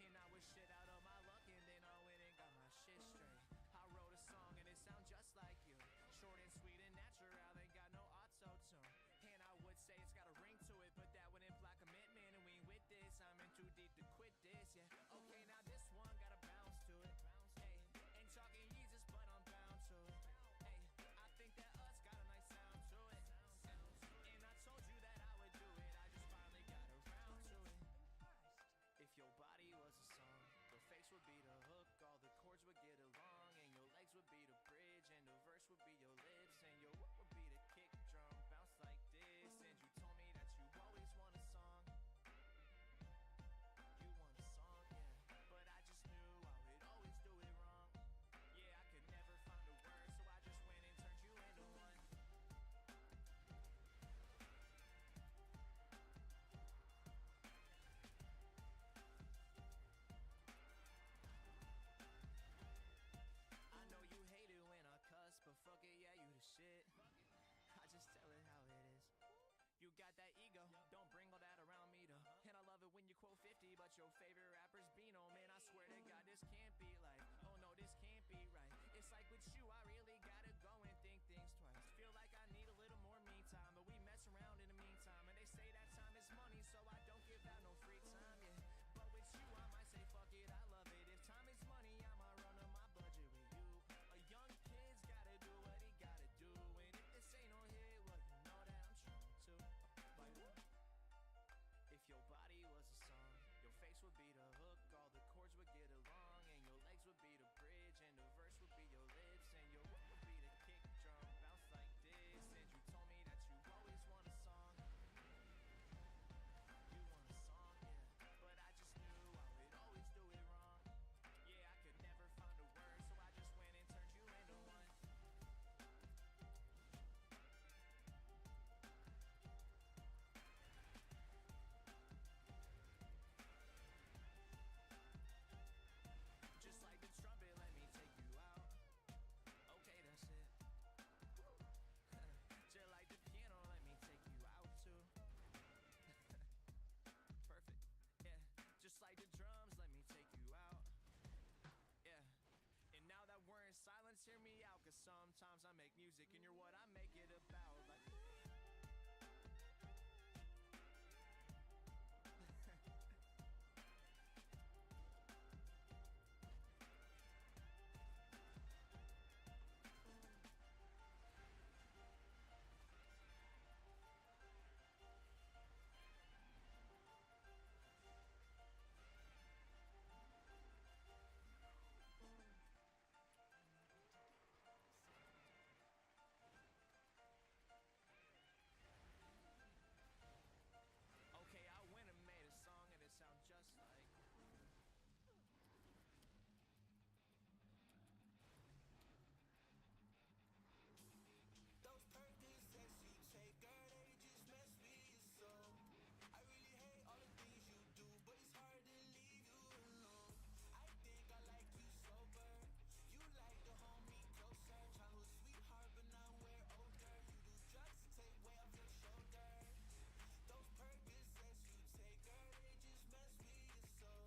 [SPEAKER 1] And I was shit out of my luck, and then I went and got my shit straight. I wrote a song, and it sounds just like you. Short and sweet and natural, ain't got no auto-tune. And I would say it's got a ring to it, but that would imply commitment, and we ain't with this. I'm in too deep to quit this, yeah. Okay, now this one got a bounce to it. Hey, ain't talking Jesus, but I'm bound to it. Hey, I think that us got a nice sound to it. And I told you that I would do it, I just finally got around to it. If your body was a song, your face would be the hook, all the chords would get along, and your legs would be the bridge, and the verse would be your lips, and your whoop would be the kick drum, bounce like this. And you told me that you always want a song. You want a song, yeah, but I just knew I would always do it wrong. Yeah, I could never find a word, so I just went and turned you into one. I know you hate it when I cuss, but fuck it, yeah, you the shit. I just tell it how it is. You got that ego, don't bring all that around me though. And I love it when you quote 50, but your favorite rapper's Beano. Man, I swear to God, this can't be like, oh no, this can't be right. It's like with you, I really gotta go and think things twice. Feel like I need a little more me time, but we mess around in the meantime. And they say that time is money, so I don't give out no free time, yeah. But with you, I might say fuck it, I love it. If time is money, I'ma run on my budget with you. A young kid's gotta do what he gotta do, and if this ain't no hit, well, you know that I'm trying to. Like, if your body was a song, your face would be the hook, all the chords would get along, and your legs would be the bridge, and the verse would be your lips, and your whoop would be the kick drum, bounce like this. And you told me that you always want a song. You want a song, yeah, but I just knew I would always do it wrong. Yeah, I could never find a word, so I just went and turned you into one. Just like the trumpet, let me take you out. Okay, that's it. Just like the piano, let me take you out too. Perfect, yeah. Just like the drums, let me take you out. Yeah. And now that we're in silence, hear me out, cause sometimes I make music and you're what I make it about. Like, okay, I went and made a song and it sounds just like.
[SPEAKER 7] Those Percocets you take, girl, they just mess with your soul. I really hate all the things you do, but it's hard to leave you alone. I think I like you sober. You like to hold me closer. Childhood sweetheart, but now we're older. You do drugs to take weight off your shoulders. Those Percocets you take, girl, they just mess with your soul.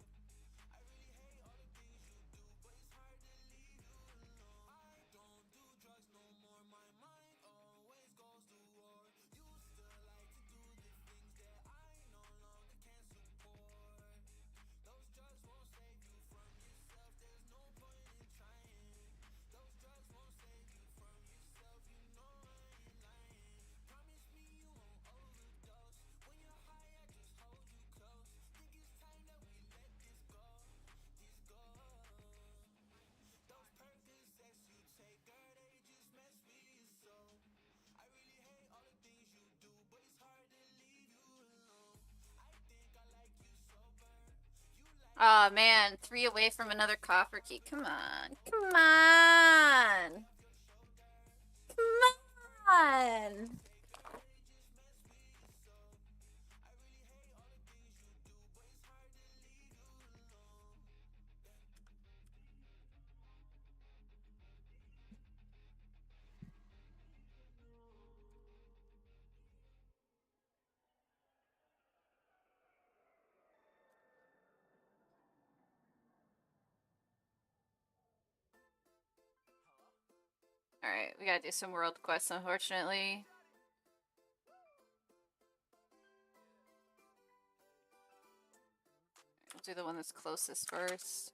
[SPEAKER 7] I really hate all the things you do, but it's hard to leave you alone. I don't do drugs no more. My mind always goes to war. Used to like to do the things that I no longer can support. Those drugs won't save you from yourself. There's no point in trying. Those drugs won't save you from yourself. You know I ain't lying. Promise me you won't overdose. When you're high, I just hold you close. Think it's time that we let this go. This go. Those Percocets you take, girl, they just mess with your soul. I really hate all the things you do, but it's hard to leave you alone. I think I like you sober. You like.
[SPEAKER 3] Aw, man. 3 away from another coffer key. Come on. Come on. Come on. Alright, we gotta do some world quests, unfortunately. We'll do the one that's closest first.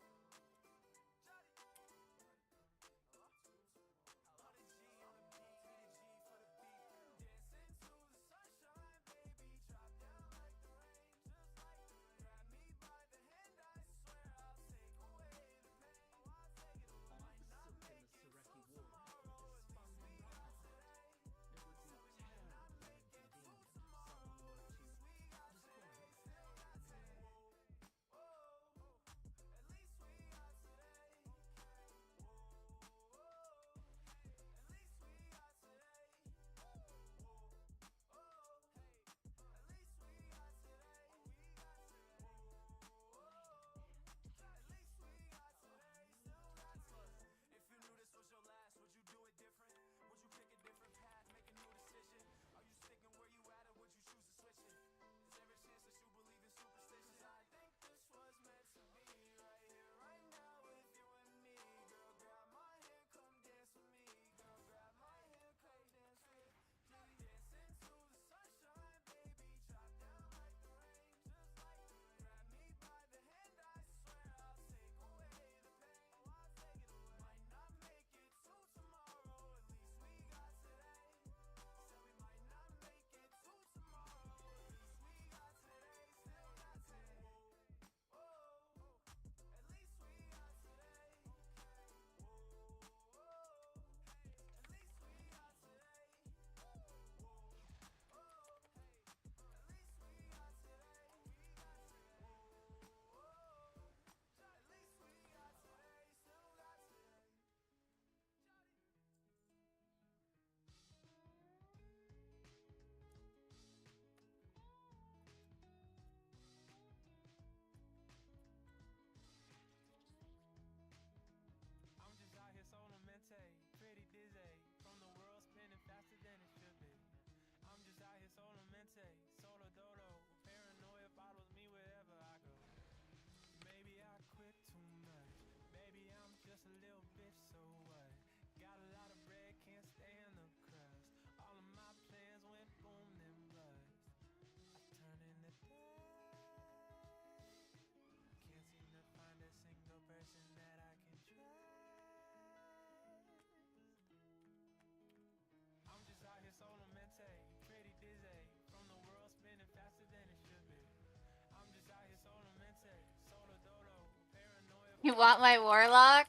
[SPEAKER 3] You want my warlock?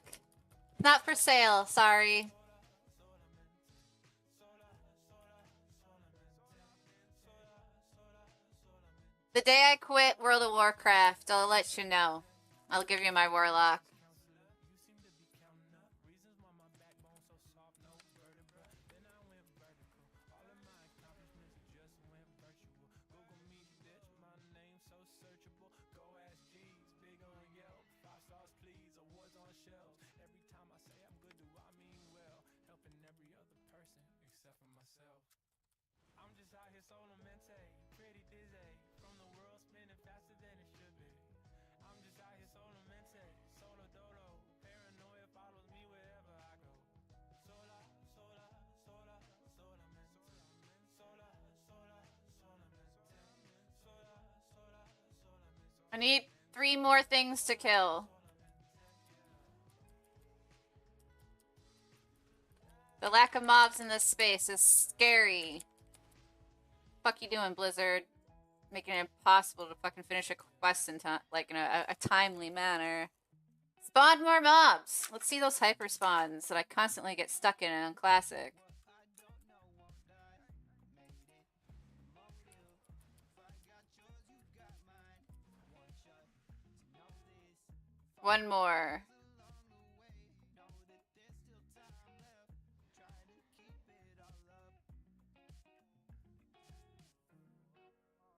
[SPEAKER 3] Not for sale, sorry. The day I quit World of Warcraft, I'll let you know. I'll give you my warlock. I need 3 more things to kill. The lack of mobs in this space is scary. Fuck you doing, Blizzard? Making it impossible to fucking finish a quest in time, like in a timely manner. Spawn more mobs! Let's see those hyper spawns that I constantly get stuck in on Classic. One more.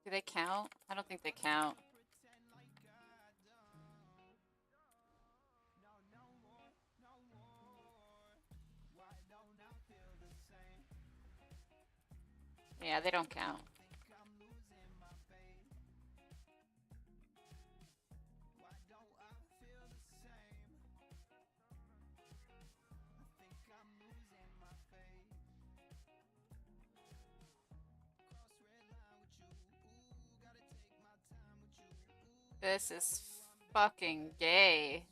[SPEAKER 3] Do they count? I don't think they count. Yeah, they don't count. This is fucking gay.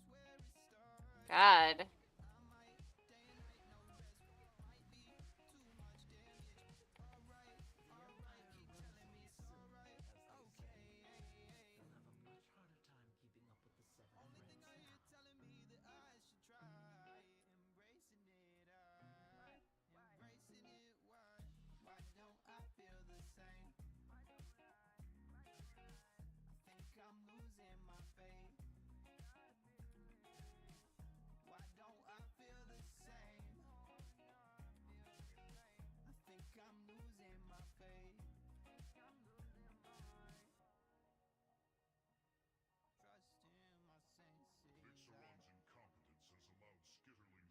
[SPEAKER 3] God.
[SPEAKER 8] Vixaron's incompetence has allowed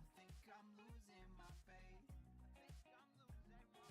[SPEAKER 8] skitterlings to invade my threadling hollows. Deal with the thieves. Protect my investment.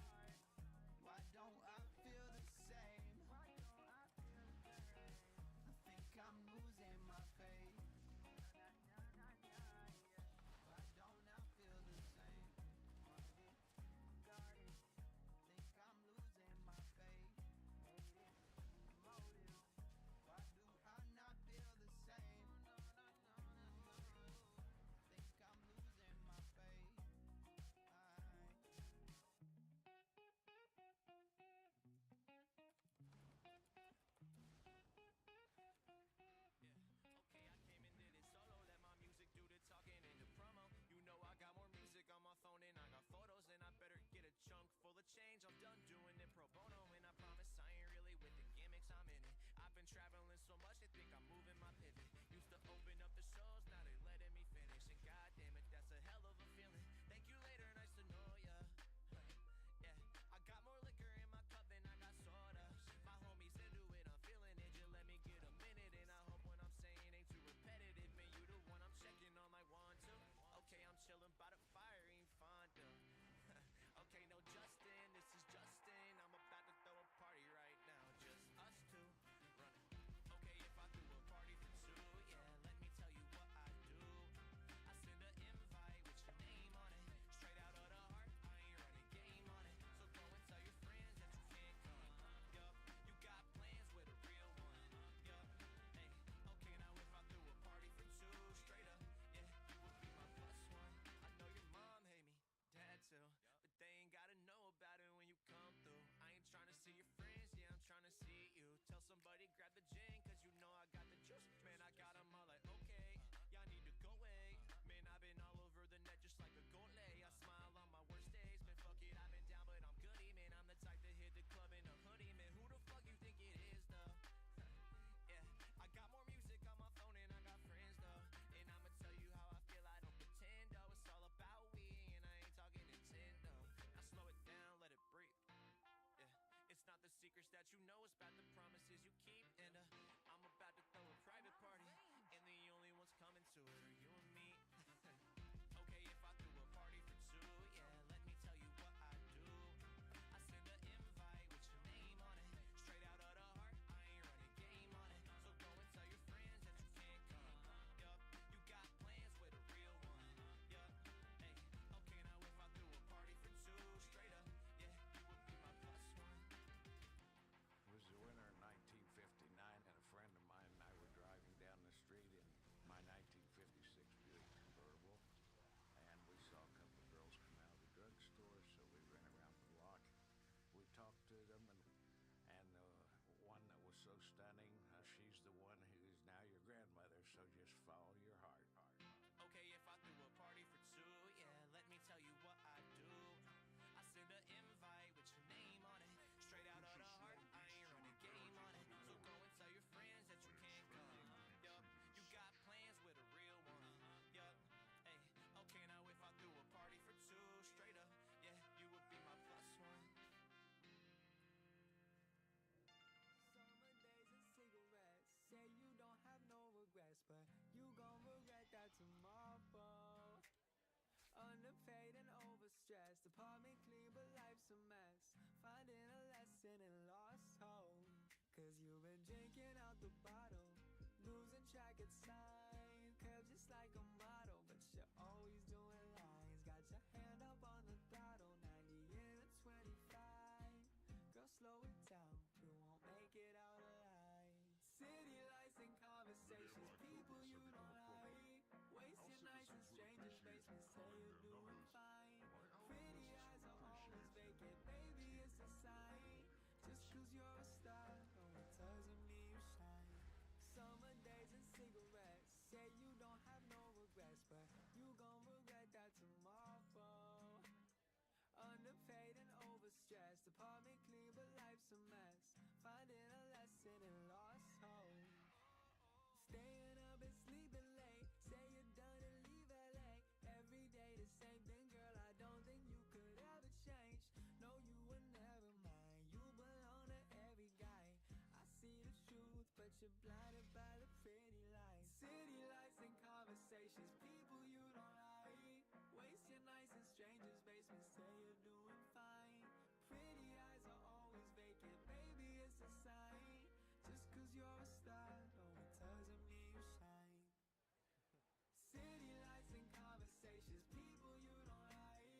[SPEAKER 1] Change, I'm done doing it pro bono, and I promise I ain't really with the gimmicks, I'm in it. I've been traveling so much, they think I'm moving my pivot. Used to open up the shows, now they letting me finish, and goddamn it, that's a hell of a feeling. Thank you later, nice to know ya. Yeah, I got more liquor in my cup than I got soda. My homies into it, I'm feeling it. Just let me get a minute, and I hope what I'm saying ain't too repetitive. Man, you the one I'm checking on like 1, 2. Okay, I'm chilling by the fire, ain't Fonda. Okay, no Justin, this is Justin. I'm about to throw a party right now, just us two running. Okay, if I threw a party for 2, yeah, let me tell you what I do. I send an invite with your name on it, straight out of the heart. I ain't running game on it, so go and tell your friends that you can't come. Yup, you got plans with a real one. Yup, hey, okay, now if I threw a party for 2, straight up, yeah, you would be my +1. I know your mom hate me, dad too. They ain't gotta know about it when you come through. I ain't tryna see your friends, yeah, I'm tryna see you. Tell somebody grab the gin, cause you know I got the juice. Man, I got them all like, okay, y'all need to go away. Man, I've been all over the net just like a gole. I smile on my worst days, man, fuck it, I've been down, but I'm goody. Man, I'm the type to hit the club in a hoodie. Man, who the fuck you think it is, though? Yeah, I got more music on my phone and I got friends, though. And I'ma tell you how I feel, I don't pretend, though. It's all about we, and I ain't talking Nintendo. Now slow it down, let it breathe. Yeah, it's not the secrets that you know, it's about the promises you keep. And I'm about to throw a private party, and the only ones coming to it are you and me. Okay, if I threw a party for 2, yeah, let me tell you what I do. I send an invite with your name on it, straight out of the heart. I ain't running game on it, so go and tell your friends that you can't come. Yup, you got plans with a real one. Yup, hey, okay, now if I threw a party for 2, straight up, yeah, you would be my +1.
[SPEAKER 11] It was the winter of 1959, and a friend of mine and I were driving down the street in my 1956 Buick convertible, and we saw a couple of girls come out of the drugstore, so we ran around the block. We talked to them, and one that was so stunning, she's the one who is now your grandmother, so just follow your heart.
[SPEAKER 1] Okay, if I threw a party for 2, yeah, let me tell you what I do. I send an invite with your name on it, straight out of the heart. I ain't running game on it, so go and tell your friends that you can't come. Yup, you got plans with a real one. Yup, hey, okay, now if I threw a party for 2, straight up, yeah, you would be my +1.
[SPEAKER 12] Summer days and cigarettes. Say you don't have no regrets, but you gon' regret that tomorrow. Underpaid and overstressed. Apartment clean, but life's a mess. Finding a lesson in lost hope. jacket sign. Curve just like a model, but you're always doing lines. Got your hand up on the throttle, 90 in a 25. Girl, slow it down, you won't make it out alive. City lights and conversations, people you don't like. Waste your nights in strangers' basements, say you're doing fine. Pretty eyes are always vacant, maybe it's a sign. Just cause you're a star, no, it doesn't mean you shine. Summer days and cigarettes, say you don't have no regrets, but you gon' regret that tomorrow. Underpaid and overstressed, apartment clean but life's a mess. Finding a lesson in lost hope. Staying up and sleeping late, say you're done and leave LA. Every day the same thing, girl, I don't think you could ever change. No, you were never mine, you belong to every guy. I see the truth, but you're blinded by the pretty lights. City lights and conversations, people you don't like. Waste your nights in strangers' basements, say you're doing fine. Pretty eyes are always vacant, maybe it's a sign. Just cause you're a star, no, it doesn't mean you shine. City lights and conversations, people you don't like.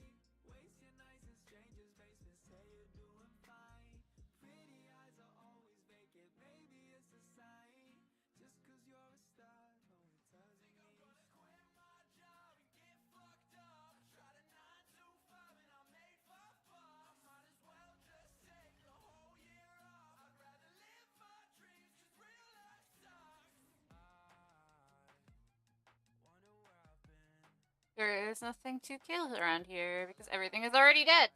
[SPEAKER 12] Waste your nights in strangers' basements, say you're doing fine. Pretty eyes are always vacant, maybe it's a sign. Just cause you're a star, no, it doesn't mean you shine.
[SPEAKER 3] There is nothing to kill around here because everything is already dead.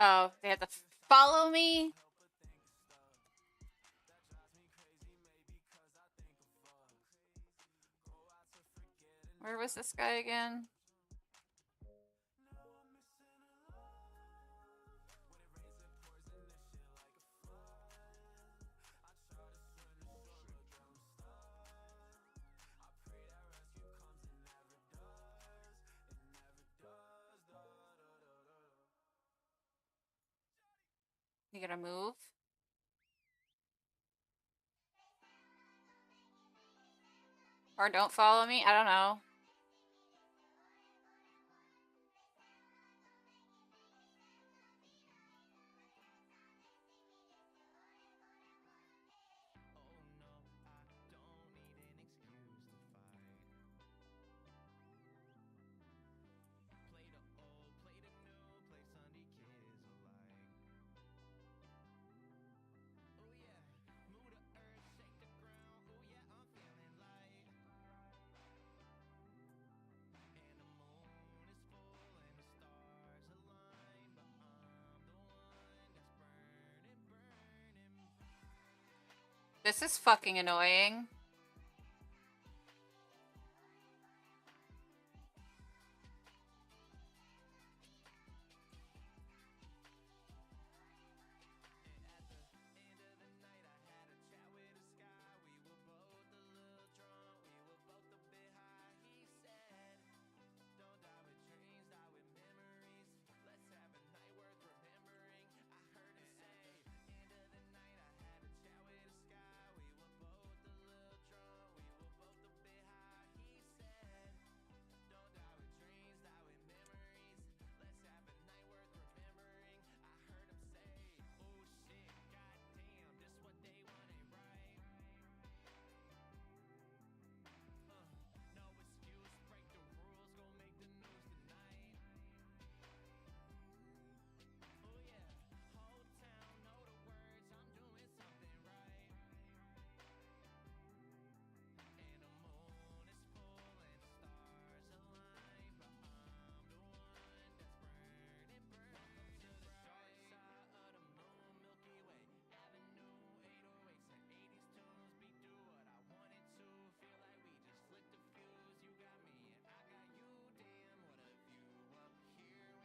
[SPEAKER 3] Oh, they have to follow me? Where was this guy again? You gonna move? Or don't follow me? I don't know. This is fucking annoying.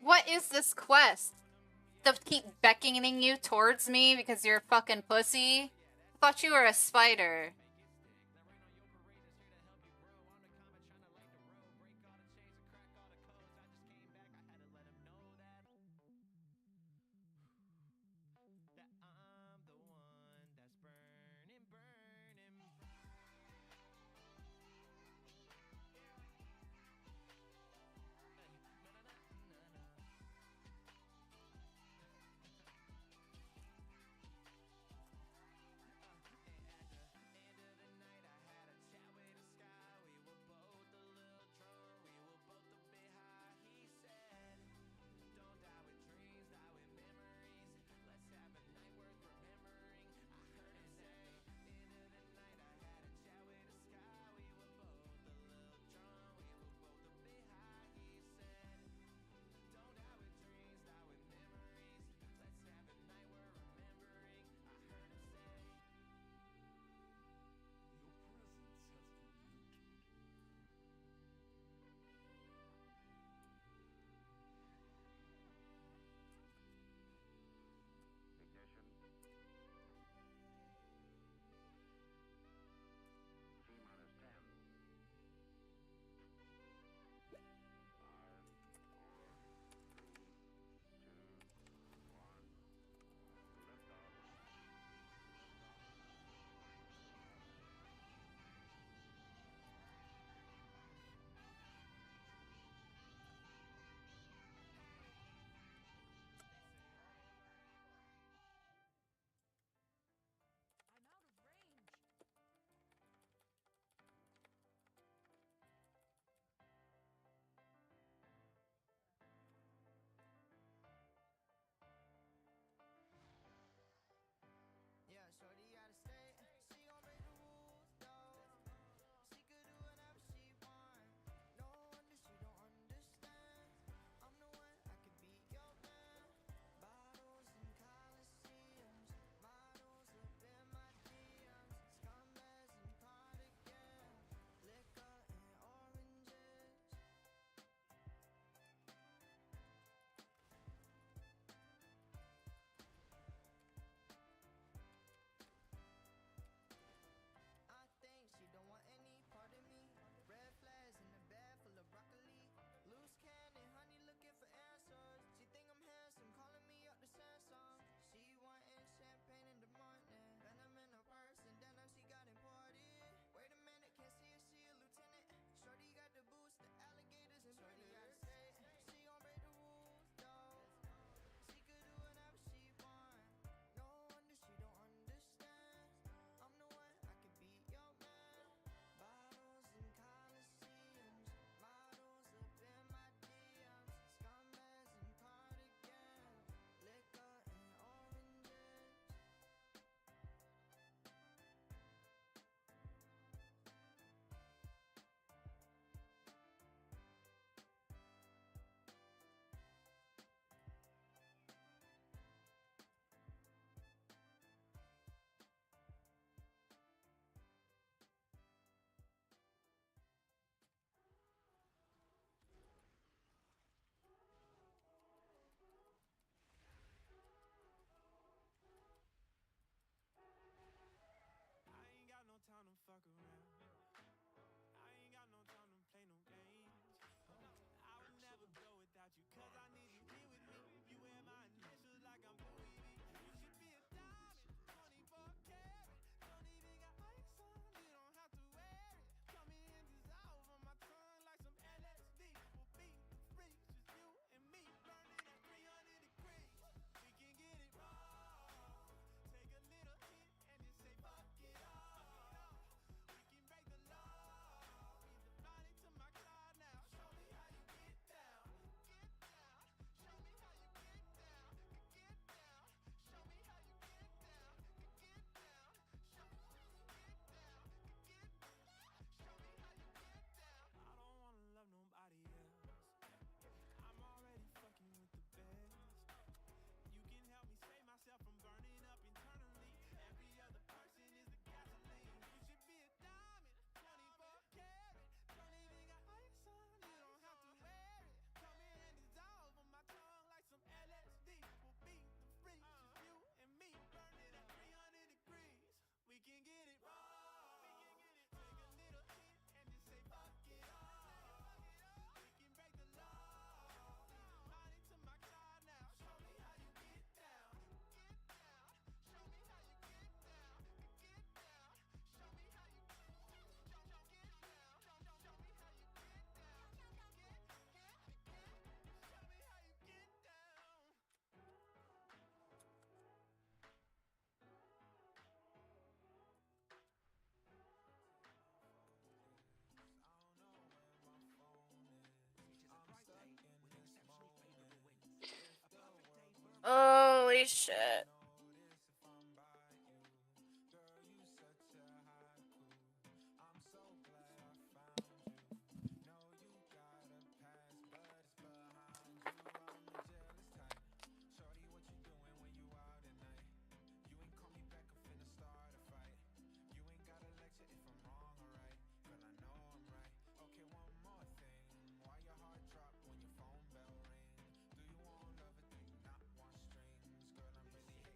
[SPEAKER 3] What is this quest? To keep beckoning you towards me because you're a fucking pussy? I thought you were a spider.
[SPEAKER 7] fuck around. I ain't got no time to play no games. I would never go without you, cause I need you here with me. You wear my initials like I'm Louis V. You should be a diamond, 24 karat. Don't even got ice on, you don't have to wear it. Come in and dissolve on my tongue like some LSD. We'll be the freaks, just you and me, burning at 300 degrees. We can get it wrong. Take a little hit and just say fuck it all. We can break the law. Be the body to my car now. Show me how you get down. Get down. Show me how you get down. Get down. Show me how you get down. Get down. Show me how you get down. Get down. Show me how you get down. I don't wanna love nobody else. I'm already fucking with the best. You can help me save myself from burning up internally. Every other person is the gasoline. You should be a diamond, 24 karat. Don't even got ice on, you don't have to wear it. Come in and dissolve on my tongue like some LSD. We'll beat the freaks, just you and me, burning at 300 degrees. We can get it wrong. Take a little hit and just say fuck it all. We can break the law. Body to my car now. Show me how you get down. Get down. Show me how you get down. Get down. Show me how you get down. Get down. Show me how you get down. Show me how you get down. I don't know where my phone is. I'm stuck in this moment. If the world was
[SPEAKER 3] Holy shit.
[SPEAKER 7] notice if I'm by you. Girl, you such a haiku. I'm so glad I found you. Know you got a past, but it's behind you. I'm the jealous type. Shorty, what you doing when you out at night? You ain't call me back, I'm finna start a fight. You ain't gotta lecture if I'm wrong or right. Girl, I know I'm right. Okay, one more thing. Why your heart drop when your phone bell ring? Do you want love or do you not want strings? Girl, I'm really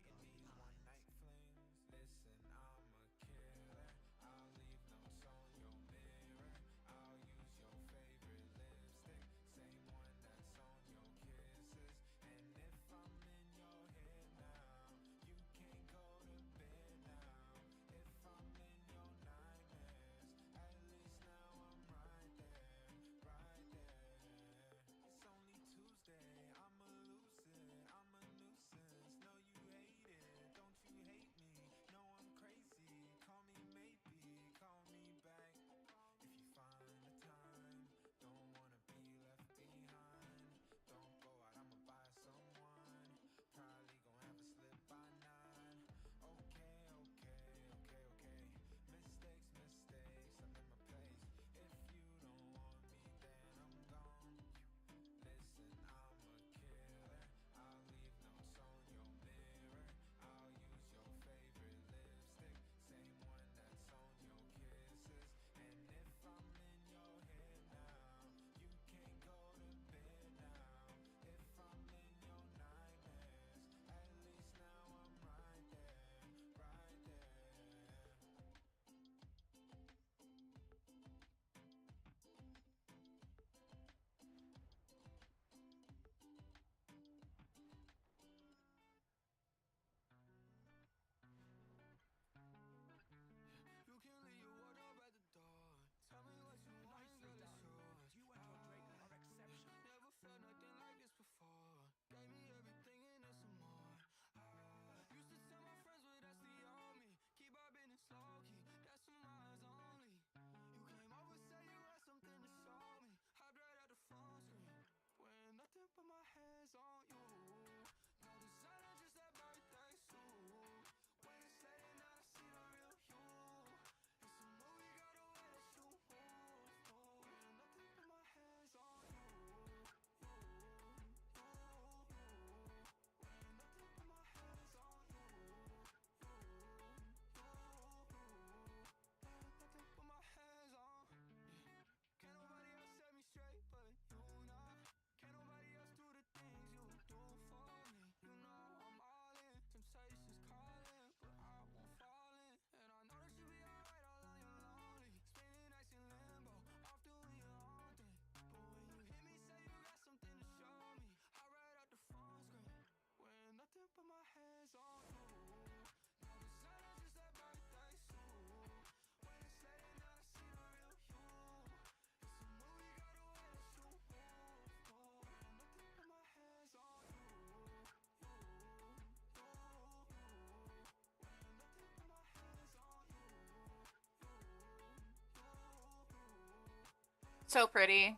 [SPEAKER 3] So pretty.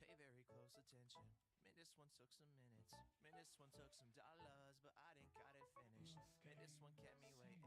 [SPEAKER 1] Pay very close attention. Man, this one took some minutes. Man, this one took some dollars, but I didn't got it finished. Man, this one kept me waiting.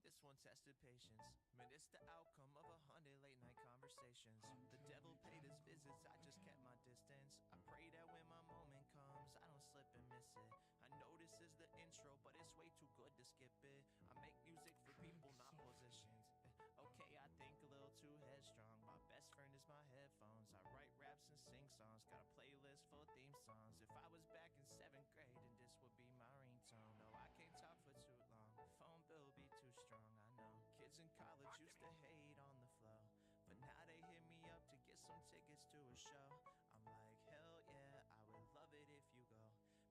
[SPEAKER 1] This one tested patience. Man, it's the outcome of 100 late night conversations. The devil paid his visits, I just kept my distance. I pray that when my moment comes, I don't slip and miss it. I know this is the intro, but it's way too good to skip it. I make music for people, not positions. Okay, I think a little too headstrong. My best friend is my headphones. I write raps and sing songs. Got a playlist full of theme songs. If I was back in 7th grade, then this would be my ringtone. No, I can't talk for too long. Phone bill be too strong, I know. Kids in college used to hate on the flow, but now they hit me up to get some tickets to a show. I'm like, hell yeah, I would love it if you go.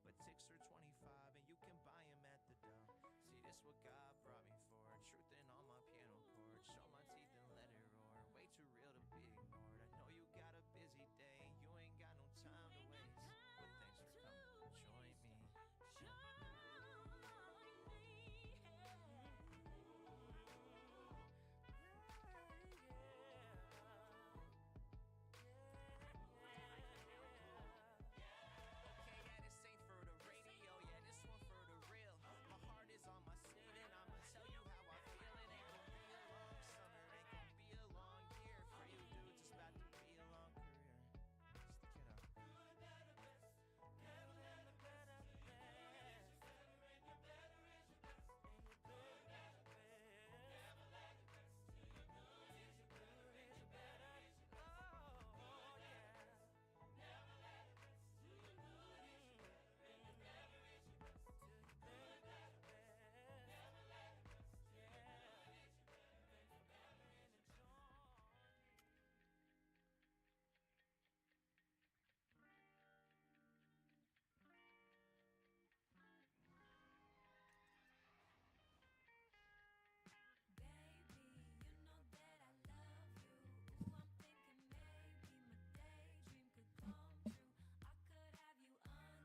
[SPEAKER 1] But tickets are 25 and you can buy them at the door. See, this what God brought me for. Truth in all my piano chords. Show my teeth and let it roar. Way too real to be ignored. I know you got a busy day. You ain't got no time to waste. But thanks for coming. Join me. Okay, yeah, this ain't for the radio. Yeah, this one for the real. My heart is on my sleeve and I'ma tell you how I feel. It ain't gonna be a long summer, ain't gonna be a long year. For you dudes, it's about to be a long career. Stick it up.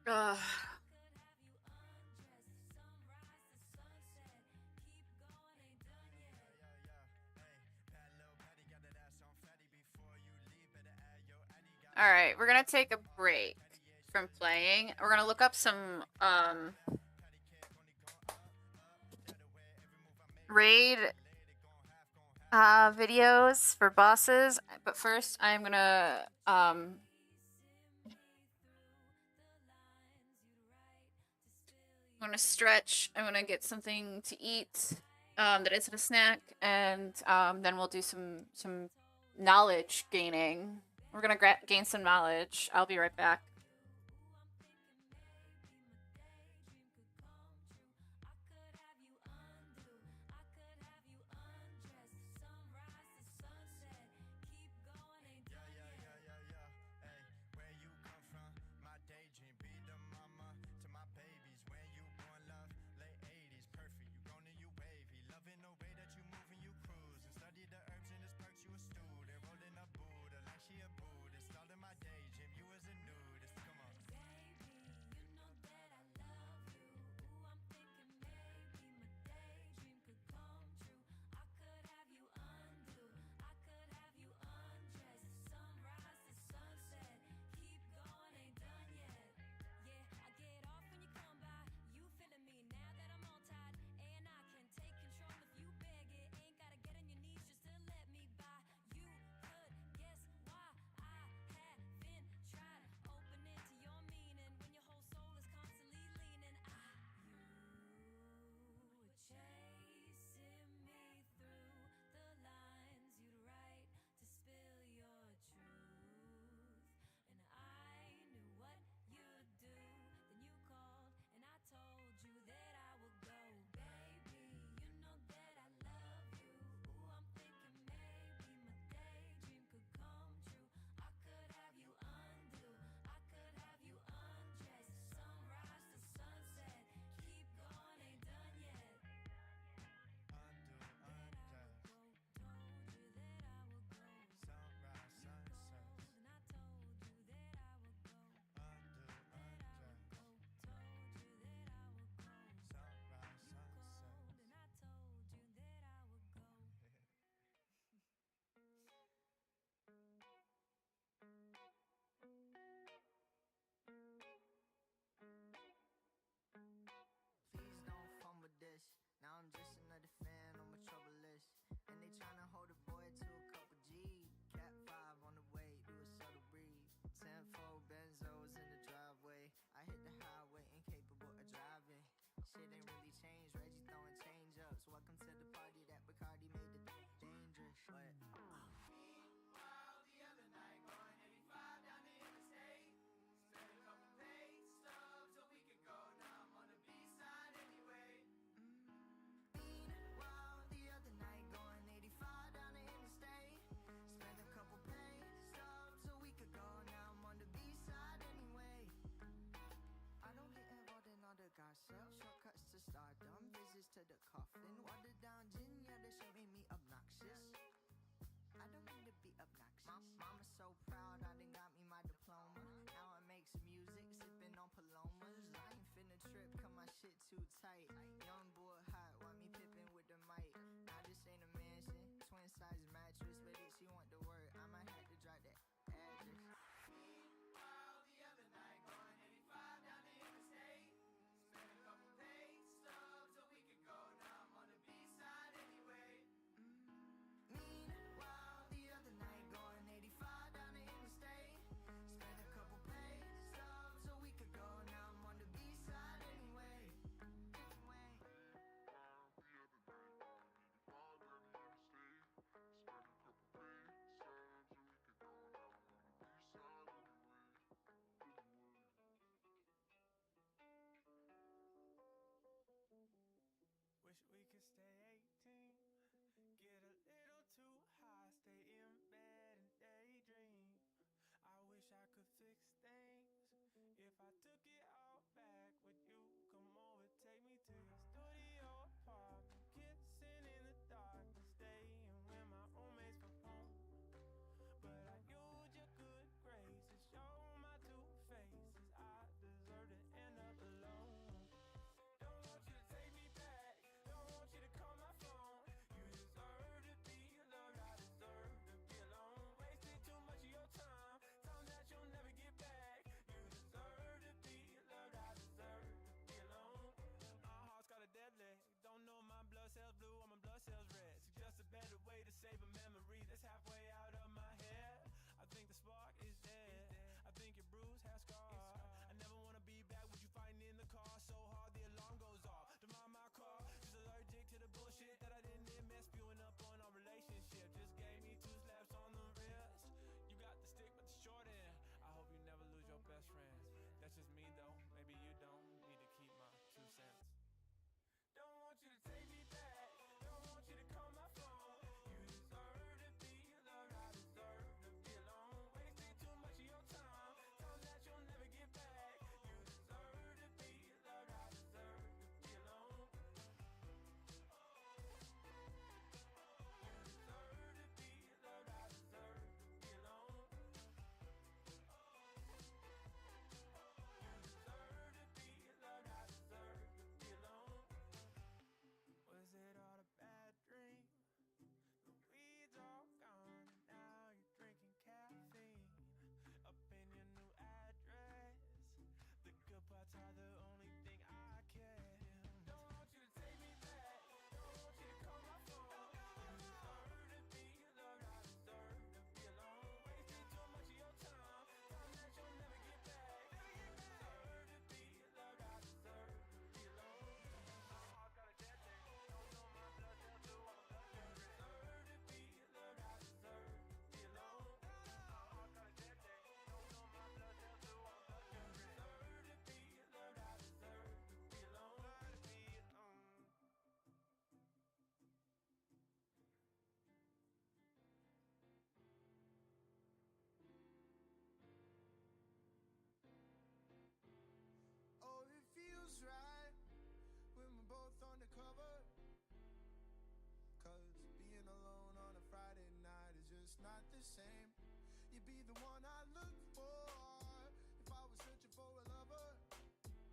[SPEAKER 3] Ugh. All right, we're gonna take a break from playing. We're gonna look up some raid videos for bosses, but first I'm gonna stretch. I'm gonna get something to eat that isn't a snack, and then we'll do some knowledge gaining. We're gonna gain some knowledge. I'll be right back.
[SPEAKER 12] too tight. Young boy hot, want me pippin' with the mic. Now this ain't a mansion, twin size mattress, but if she want to work, I might have to drop that address. Meanwhile, the other night, going 85 down the interstate. Spent a couple paid stubs a week ago, now I'm on the B-side anyway. Meanwhile, the other night, going 85 down the interstate. Spent a couple paid stubs a week ago, now I'm on the B-side anyway.
[SPEAKER 7] Wish we could stay 18. Get a little too high, stay in bed and daydream. I wish I could fix things. If I took it all back, would you come over, take me to your studio apartment, kissing in the dark, staying when my roommates were home. But I used your good graces, show my two faces. I deserve to end up alone. Don't want you to take me back, don't want you to call my phone. You deserve to be loved, I deserve to be alone. Wasted too much of your time, time that you'll never get back. You deserve to be loved, I deserve to be alone. My heart's got a dead leg, don't know my blood cells blue or my blood cells red. Suggest a better way to save a memory that's halfway out of my head. I think the spark is dead, I think your bruise has scarred. I never wanna be back with you fighting in the car so hard the alarm goes off. Demand my car, just allergic to the bullshit that I didn't admit. Spewing up on our relationship, just gave me 2 slaps on the wrist. You got the stick but the short end. I hope you never lose your best friends. That's just me though, maybe you don't. Need to keep my 2 cents. Don't want you to take me back, don't want you to call my phone. You deserve to be loved, I deserve to be alone. Wasted too much of your time, time that you'll never get back. You deserve to be loved, I deserve to be alone. You deserve to be loved, I deserve to be alone. You deserve to be loved, I deserve to be alone. Was it all a bad dream? The weeds all gone, and now you're drinking caffeine. Up in your new address, the good parts are the only thing I care. Don't want you to take me back, don't want you to call my phone. You deserve to be loved, I deserve to be alone. Wasted too much of your time, time that you'll never get back. You deserve to be loved, I deserve to be alone. My heart's got a dead leg, don't know my blood cells blue or my blood cells red. You deserve to be loved, I deserve to be alone. My heart's got a dead leg, don't know my blood cells blue or my blood cells red. You deserve to be loved, I deserve to be alone. Oh, it feels right when we're both on the cover. 'Cause being alone on a Friday night is just not the same. You'd be the one I look for if I was searching for a lover. Push me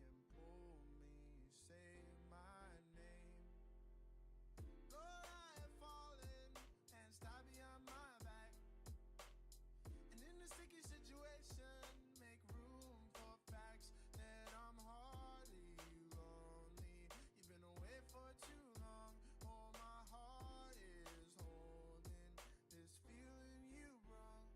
[SPEAKER 7] and pull me, say my name. Lord, I have fallen and stopped behind my back. And in a sticky situation, make room for facts that I'm hardly lonely. You've been away for too long. Oh, my heart is holding this feeling you brought.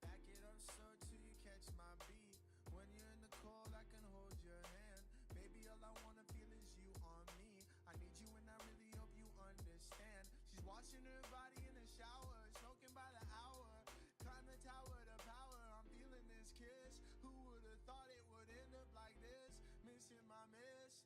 [SPEAKER 7] Back it up so till you catch my beat. When you're in the cold, I can hold your hand. Baby, all I wanna feel is you on me. I need you and I really hope you understand. She's washing her body in the shower, smoking by the hour. Climb the tower to power, I'm feeling this kiss. Who would've thought it would end up like this? Missing my miss.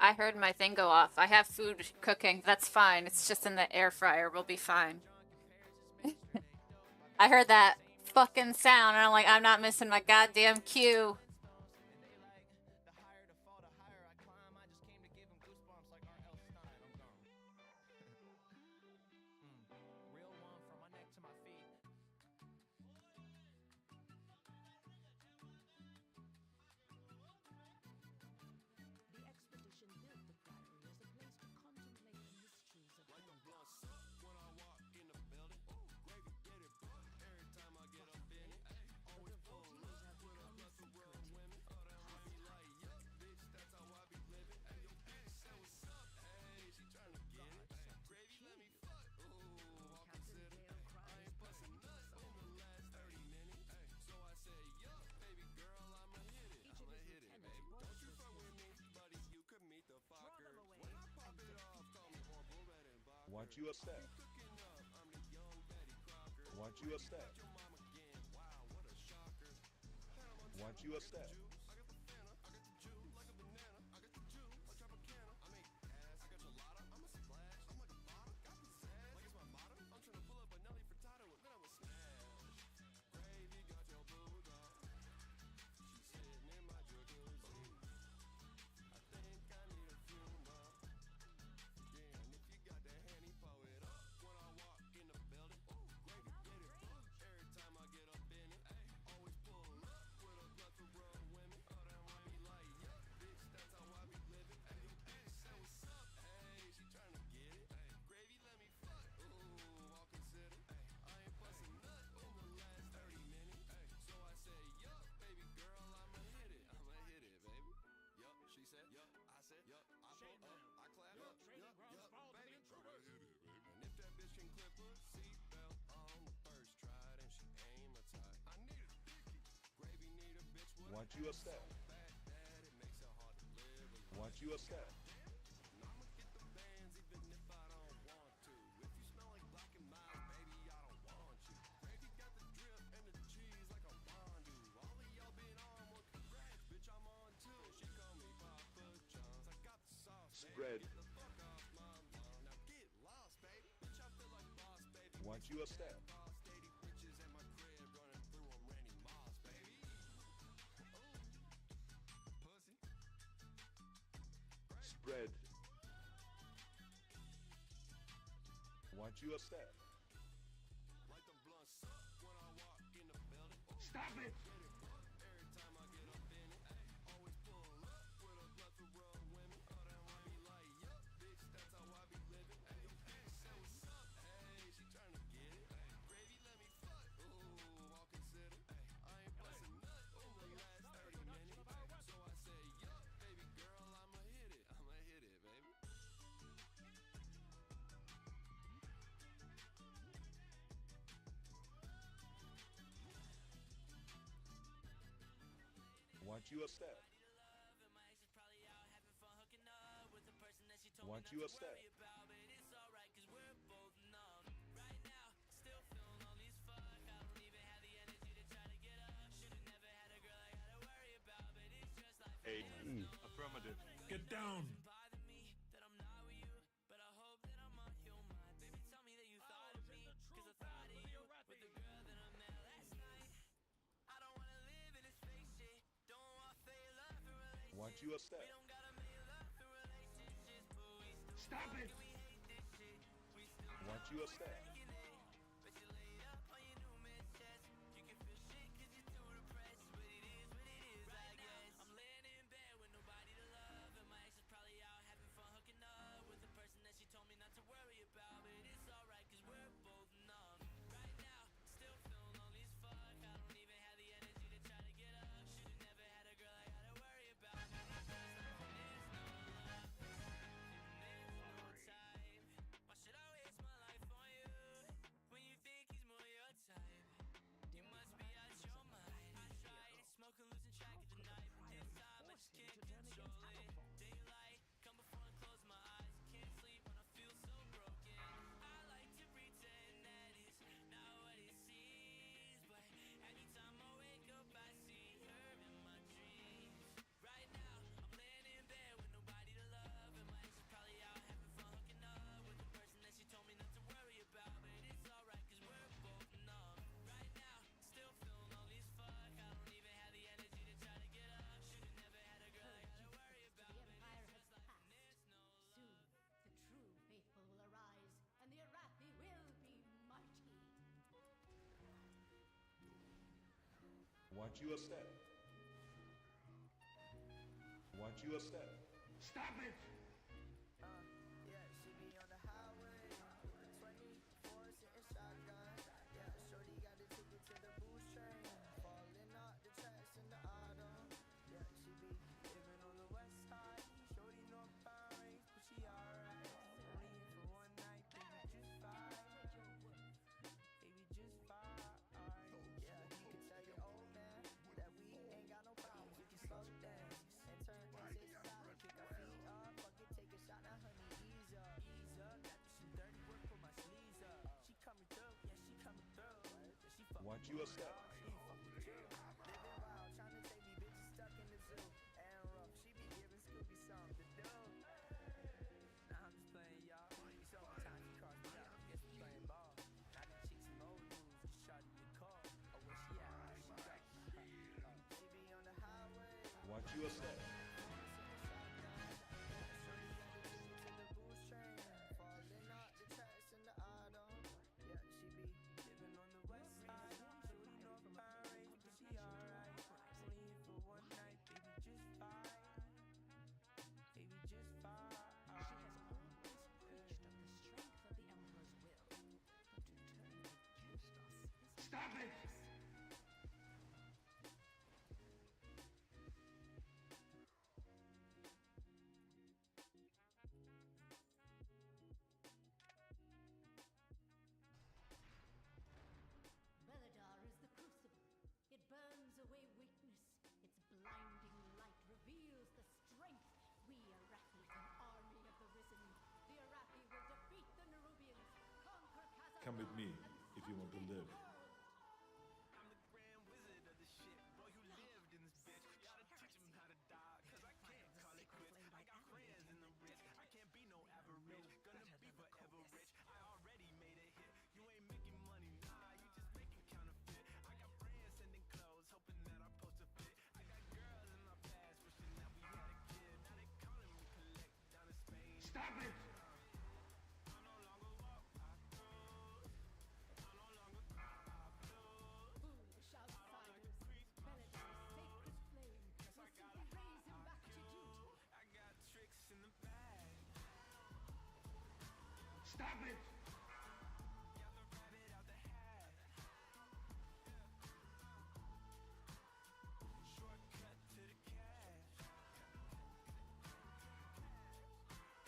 [SPEAKER 3] I heard my thing go off. I have food cooking. That's fine. It's just in the air fryer. We'll be fine. I heard that fucking sound, and I'm like, I'm not missing my goddamn cue.
[SPEAKER 13] Want you upset? Want you upset? Want you upset? Want you upset? Want you upset? Spread. Want you upset? Spread. Want you upset? Stop it! Want you upset? Want you upset?
[SPEAKER 5] Hey, affirmative. Get down!
[SPEAKER 13] Want you upset? Stop it! Want you upset? Watch your step. Watch your step.
[SPEAKER 6] Stop it!
[SPEAKER 12] Yeah, she be on the highway with the 24 sitting shotgun. Yeah, shorty got a ticket to the booze train, falling out the tracks in the autumn. Yeah, she be living on the west side. Shorty no boundaries, but she alright. Only here for one night, baby, just fine. Baby, just fine. Yeah, he could tell your old man that we ain't got no problems. We can slow dance and turn into solid. Kick our feet up, fuck it, take a shot now, honey, ease up. Ease up, got me some dirty work, put my sleeves up. She coming through, yeah, she coming through. Yeah, she fucking
[SPEAKER 13] Watch your step.
[SPEAKER 12] she ain't fuck with you. Living wild, trying to take me bitches stuck in the zoo. And rough, she be giving Scooby something to do. Nah, I'm just playing, y'all. You saw one time she crossed me out, guess we playing ball. Now the chicks some old news, just shorty the call. Oh, where she at? Where she go? She be on the highway.
[SPEAKER 13] Watch your step.
[SPEAKER 6] Stop it!
[SPEAKER 14] Belladar is the crucible. It burns away weakness. Its blinding light reveals the strength. We Arathi, an army of the risen. The Arathi will defeat the Nerubians, conquer Kazakhstan.
[SPEAKER 13] Come with me if you want to live.
[SPEAKER 1] I'm the grand wizard of the shit. Boy, who lived in this bitch. Gotta teach him how to die, cause I can't call it quits. I got friends in the rich. I can't be no average. Gonna be forever rich. I already made a hit. You ain't making money, nah, you just making counterfeit. I got friends sending clothes, hoping that our post a fit. I got girls in my past, wishing that we had a kid. Now they calling me collect down in Spain.
[SPEAKER 6] Stop it!
[SPEAKER 1] I no longer walk, I cruise. I no longer cry, I blues.
[SPEAKER 14] Foolish outsiders. Belladar's sacred flame will simply raise him back to duty.
[SPEAKER 1] I got tricks in the bag.
[SPEAKER 6] Stop it!
[SPEAKER 1] Got the rabbit out the hat. Shortcut to the cash.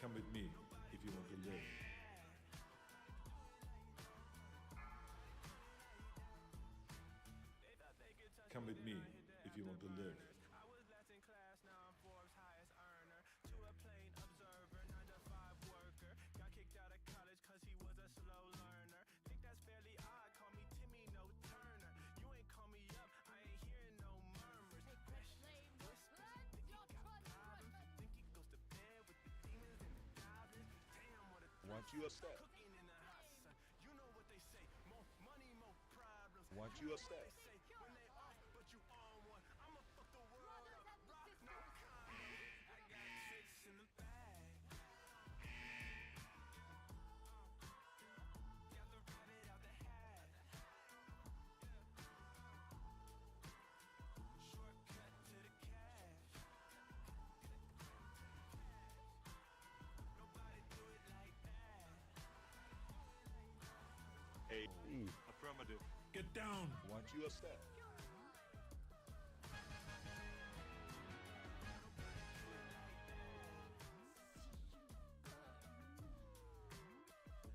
[SPEAKER 13] Come with me if you want to live. Come with me if you want to live.
[SPEAKER 1] I was last in class, now I'm Forbes' highest earner. To a plain observer, 9 to 5 worker. Got kicked out of college cause he was a slow learner. Think that's fairly odd, call me Timmy, no Turner. You ain't call me up, I ain't hearing no murmurs. Questions, whispers, think he got problems. Think he goes to bed with the demons and the goblins. Damn, what a
[SPEAKER 13] Watch your step.
[SPEAKER 1] cooking in the hot sun. You know what they say, more money, more problems.
[SPEAKER 13] Watch
[SPEAKER 1] You
[SPEAKER 13] your
[SPEAKER 1] know what
[SPEAKER 13] step.
[SPEAKER 1] they say, when they off, but you on one. I'ma fuck the world up, rock no condom. I got tricks in the bag. Got the rabbit out the hat. Shortcut to the cash. Nobody do it like that.
[SPEAKER 13] Hey,
[SPEAKER 4] Affirmative.
[SPEAKER 13] get down. Watch your step.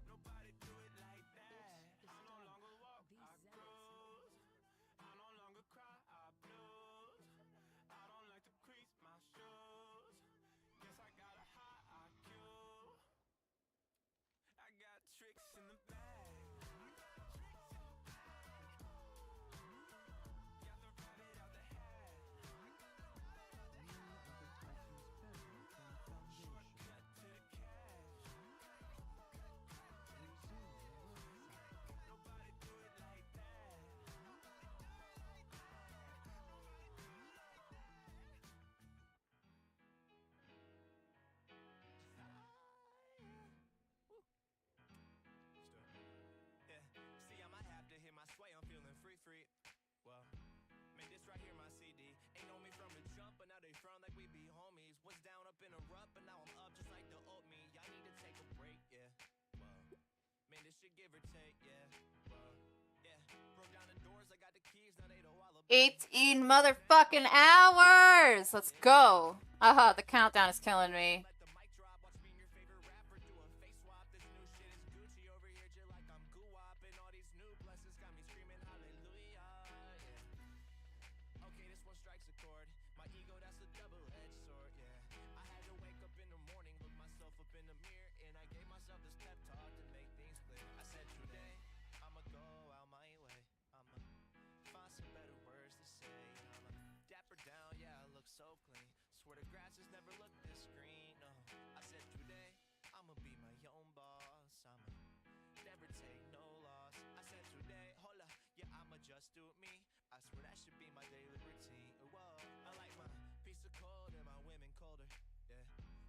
[SPEAKER 1] Nobody do it like that. I no longer walk, I cruise. I no longer cry, I blues. I don't like to crease my shoes. Guess I got a high IQ. I got tricks in the bag. Got the rabbit out the hat. Shortcut to the cash. Nobody do it like that. Yeah, see, I might have to hit my sway. I'm feeling free. Well, make this right give or take, yeah. Well, yeah. Broke down the doors, I got the keys, now they don't all about
[SPEAKER 3] 18 motherfucking hours! Let's go. Aha, the countdown is killing me.
[SPEAKER 1] let the mic drop. Watch me and your favorite rapper do a face swap. This new shit is Gucci over here, just like I'm guap. And all these new blessings got me screaming hallelujah, yeah. Okay, this one strikes a chord. My ego, that's a double-edged sword, yeah. I had to wake up in the morning, look myself up in the mirror, and I gave myself this pep talk to make things clear. I said today, I'ma go out my way. I'ma find some better words to say. I'ma dapper down, yeah, I look so clean. Swear the grass has never looked this green, no. I said today, I'ma be my own boss. I'ma never take no loss. I said today, hold up, yeah, I'ma just do it me. I swear that should be my daily routine. Whoa, I like my piece of cold and my women colder. Yeah,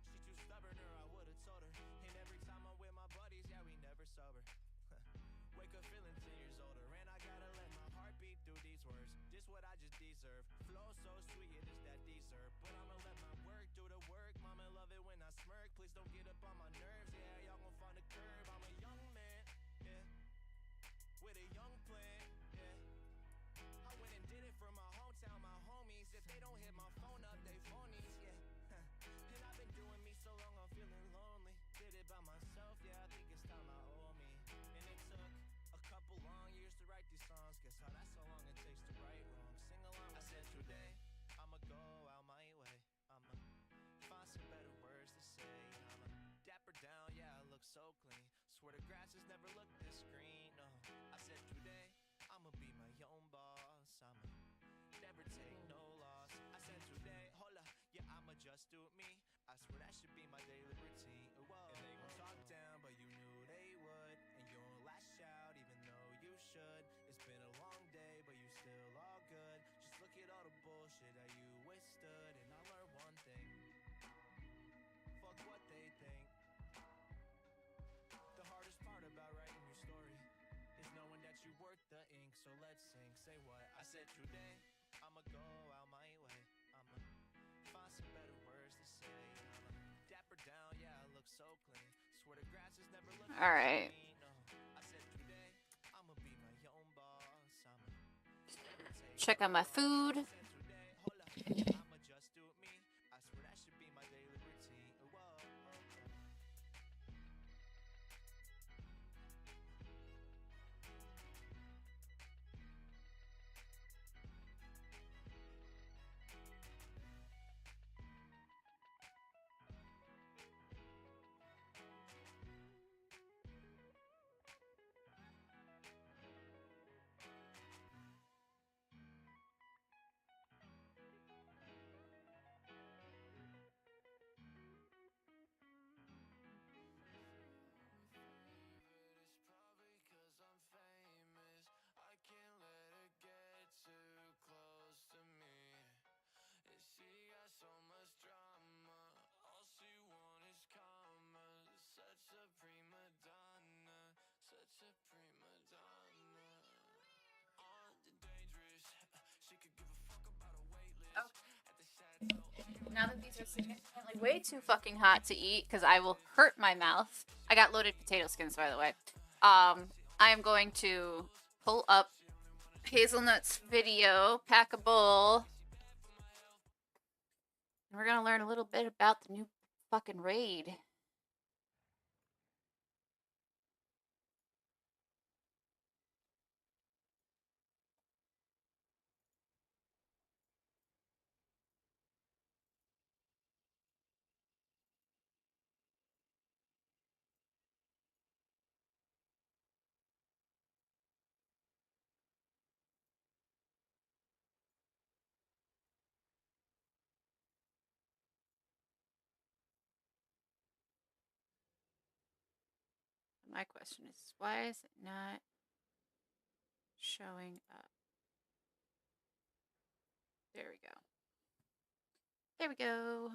[SPEAKER 1] she too stubborn, or I would've told her. And every time I'm with my buddies, yeah, we never sober. Wake up feeling 10 years older, and I gotta let my heart beat through these words. This what I just deserve. Flow so sweet, it is that dessert. But I'ma let my work do the work. Mama love it when I smirk. Please don't get up on my nerves. Yeah, y'all gon' find a curve. I'm a young man, yeah, with a young plan, yeah. I went and did it for my hometown, my homies. If they don't hit my phone up, they phonies, yeah. And I've been doing me so long, I'm feeling lonely. Did it by myself, yeah, I think it's time I owe me. And it took a couple long years to write these songs. Guess how that's how long it takes to right wrong. Sing along. I said today, I'ma go out my way. I'ma find some better words to say. I'ma dapper down, yeah, I look so clean. Swear the grass has never looked this green, no. I said today, I'ma be my own boss. I'ma never take no loss. I said today, hold up, yeah, I'ma just do it me. I swear that should be my daily routine. Whoa. And they gon' talk down, but you knew they would. And you won't lash out, even though you should. It's been a long day, but you still all good. Just look at all the bullshit that you withstood. And I learned one thing: fuck what they think. The hardest part about writing your story is knowing that you're worth the ink. So let's sing. Say what? I said today, I'ma go out my way. I'ma find some better words to say. I'ma dapper down, yeah, I look so clean. Swear the grass has never looked
[SPEAKER 3] All right.
[SPEAKER 1] green, no. I said today, I'ma be my own boss. I'ma never take
[SPEAKER 3] Check on my food.
[SPEAKER 1] I said today, hold up, yeah, I'ma just do it me. I swear that should be my daily routine. Whoa.
[SPEAKER 3] Now that these are significantly way too fucking hot to eat, because I will hurt my mouth. I got loaded potato skins, by the way. I am going to pull up Hazelnut's video, pack a bowl. And we're gonna learn a little bit about the new fucking raid. My question is, why is it not showing up? There we go. There we go.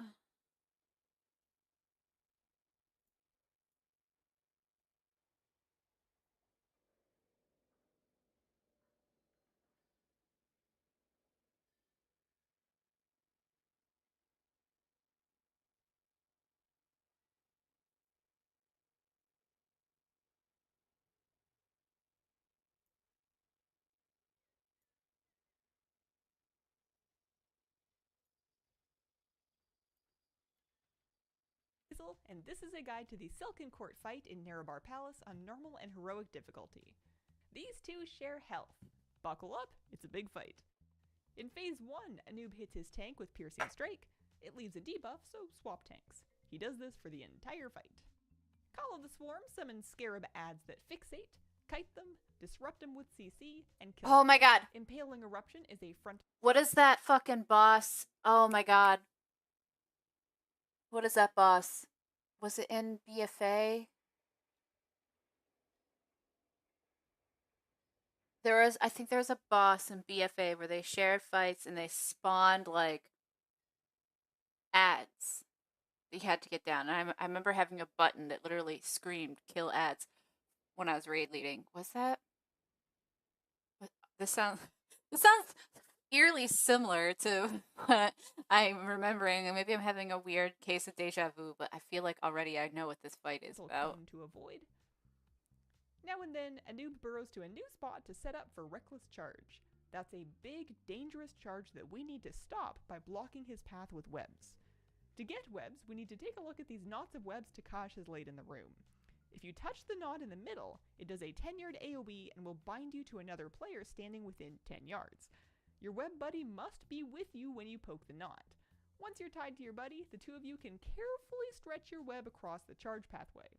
[SPEAKER 15] Eagle, and this is a guide to the Silken Court fight in Nerebar Palace on normal and heroic difficulty. These two share health. Buckle up, it's a big fight. In Phase 1, a noob hits his tank with Piercing Strike. It leaves a debuff, so swap tanks. He does this for the entire fight. Call of the Swarm summons Scarab adds that fixate, kite them, disrupt them with CC, and kill them.
[SPEAKER 3] Oh my god.
[SPEAKER 15] Impaling Eruption is a front...
[SPEAKER 3] What is that fucking boss? Oh my god. What is that boss? Was it in BFA? I think there was a boss in BFA where they shared fights and they spawned like ads that you had to get down. And I remember having a button that literally screamed "kill ads" when I was raid leading. Was that? This sounds eerily similar to what I'm remembering. And maybe I'm having a weird case of deja vu, but I feel like already I know what this fight is about.
[SPEAKER 15] To avoid. Now and then, a noob burrows to a new spot to set up for Reckless Charge. That's a big, dangerous charge that we need to stop by blocking his path with webs. To get webs, we need to take a look at these knots of webs Takash has laid in the room. If you touch the knot in the middle, it does a 10-yard AoE and will bind you to another player standing within 10 yards. Your web buddy must be with you when you poke the knot. Once you're tied to your buddy, the two of you can carefully stretch your web across the charge pathway.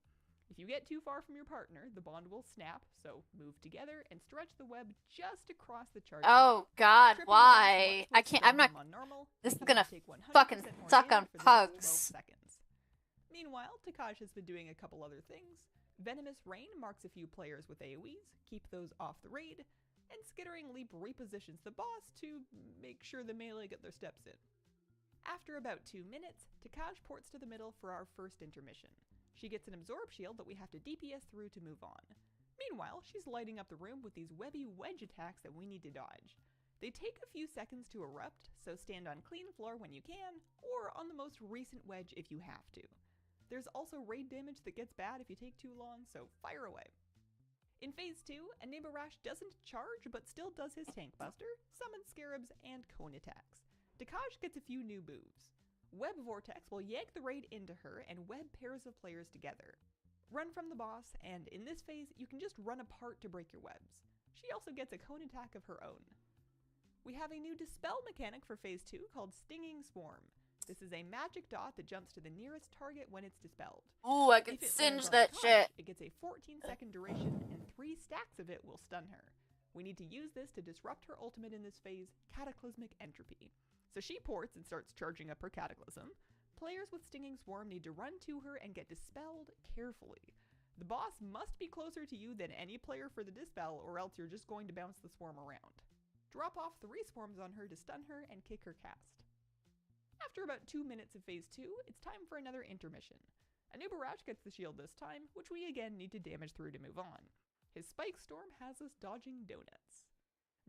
[SPEAKER 15] If you get too far from your partner, the bond will snap, so move together and stretch the web just across the charge.
[SPEAKER 3] Oh god, why? I can't, I'm not, this is gonna fucking suck on pugs.
[SPEAKER 15] Meanwhile, Takash has been doing a couple other things. Venomous Rain marks a few players with AoEs, keep those off the raid, and Skittering Leap repositions the boss to make sure the melee get their steps in. After about 2 minutes, Takash ports to the middle for our first intermission. She gets an absorb shield that we have to DPS through to move on. Meanwhile, she's lighting up the room with these webby wedge attacks that we need to dodge. They take a few seconds to erupt, so stand on clean floor when you can, or on the most recent wedge if you have to. There's also raid damage that gets bad if you take too long, so fire away. In Phase 2, a Neighbor-Rash doesn't charge but still does his tank buster, summons scarabs, and cone attacks. Takash gets a few new moves. Web Vortex will yank the raid into her and web pairs of players together. Run from the boss, and in this phase, you can just run apart to break your webs. She also gets a cone attack of her own. We have a new dispel mechanic for Phase 2 called Stinging Swarm. This is a magic dot that jumps to the nearest target when it's dispelled.
[SPEAKER 3] Ooh, I can singe that shit.
[SPEAKER 15] It gets a 14-second duration, and 3 stacks of it will stun her. We need to use this to disrupt her ultimate in this phase, Cataclysmic Entropy. So she ports and starts charging up her Cataclysm. Players with Stinging Swarm need to run to her and get dispelled carefully. The boss must be closer to you than any player for the dispel, or else you're just going to bounce the swarm around. Drop off 3 swarms on her to stun her and kick her cast. After about 2 minutes of Phase 2, it's time for another intermission. A Neighbor-Rash gets the shield this time, which we again need to damage through to move on. His Spike Storm has us dodging donuts.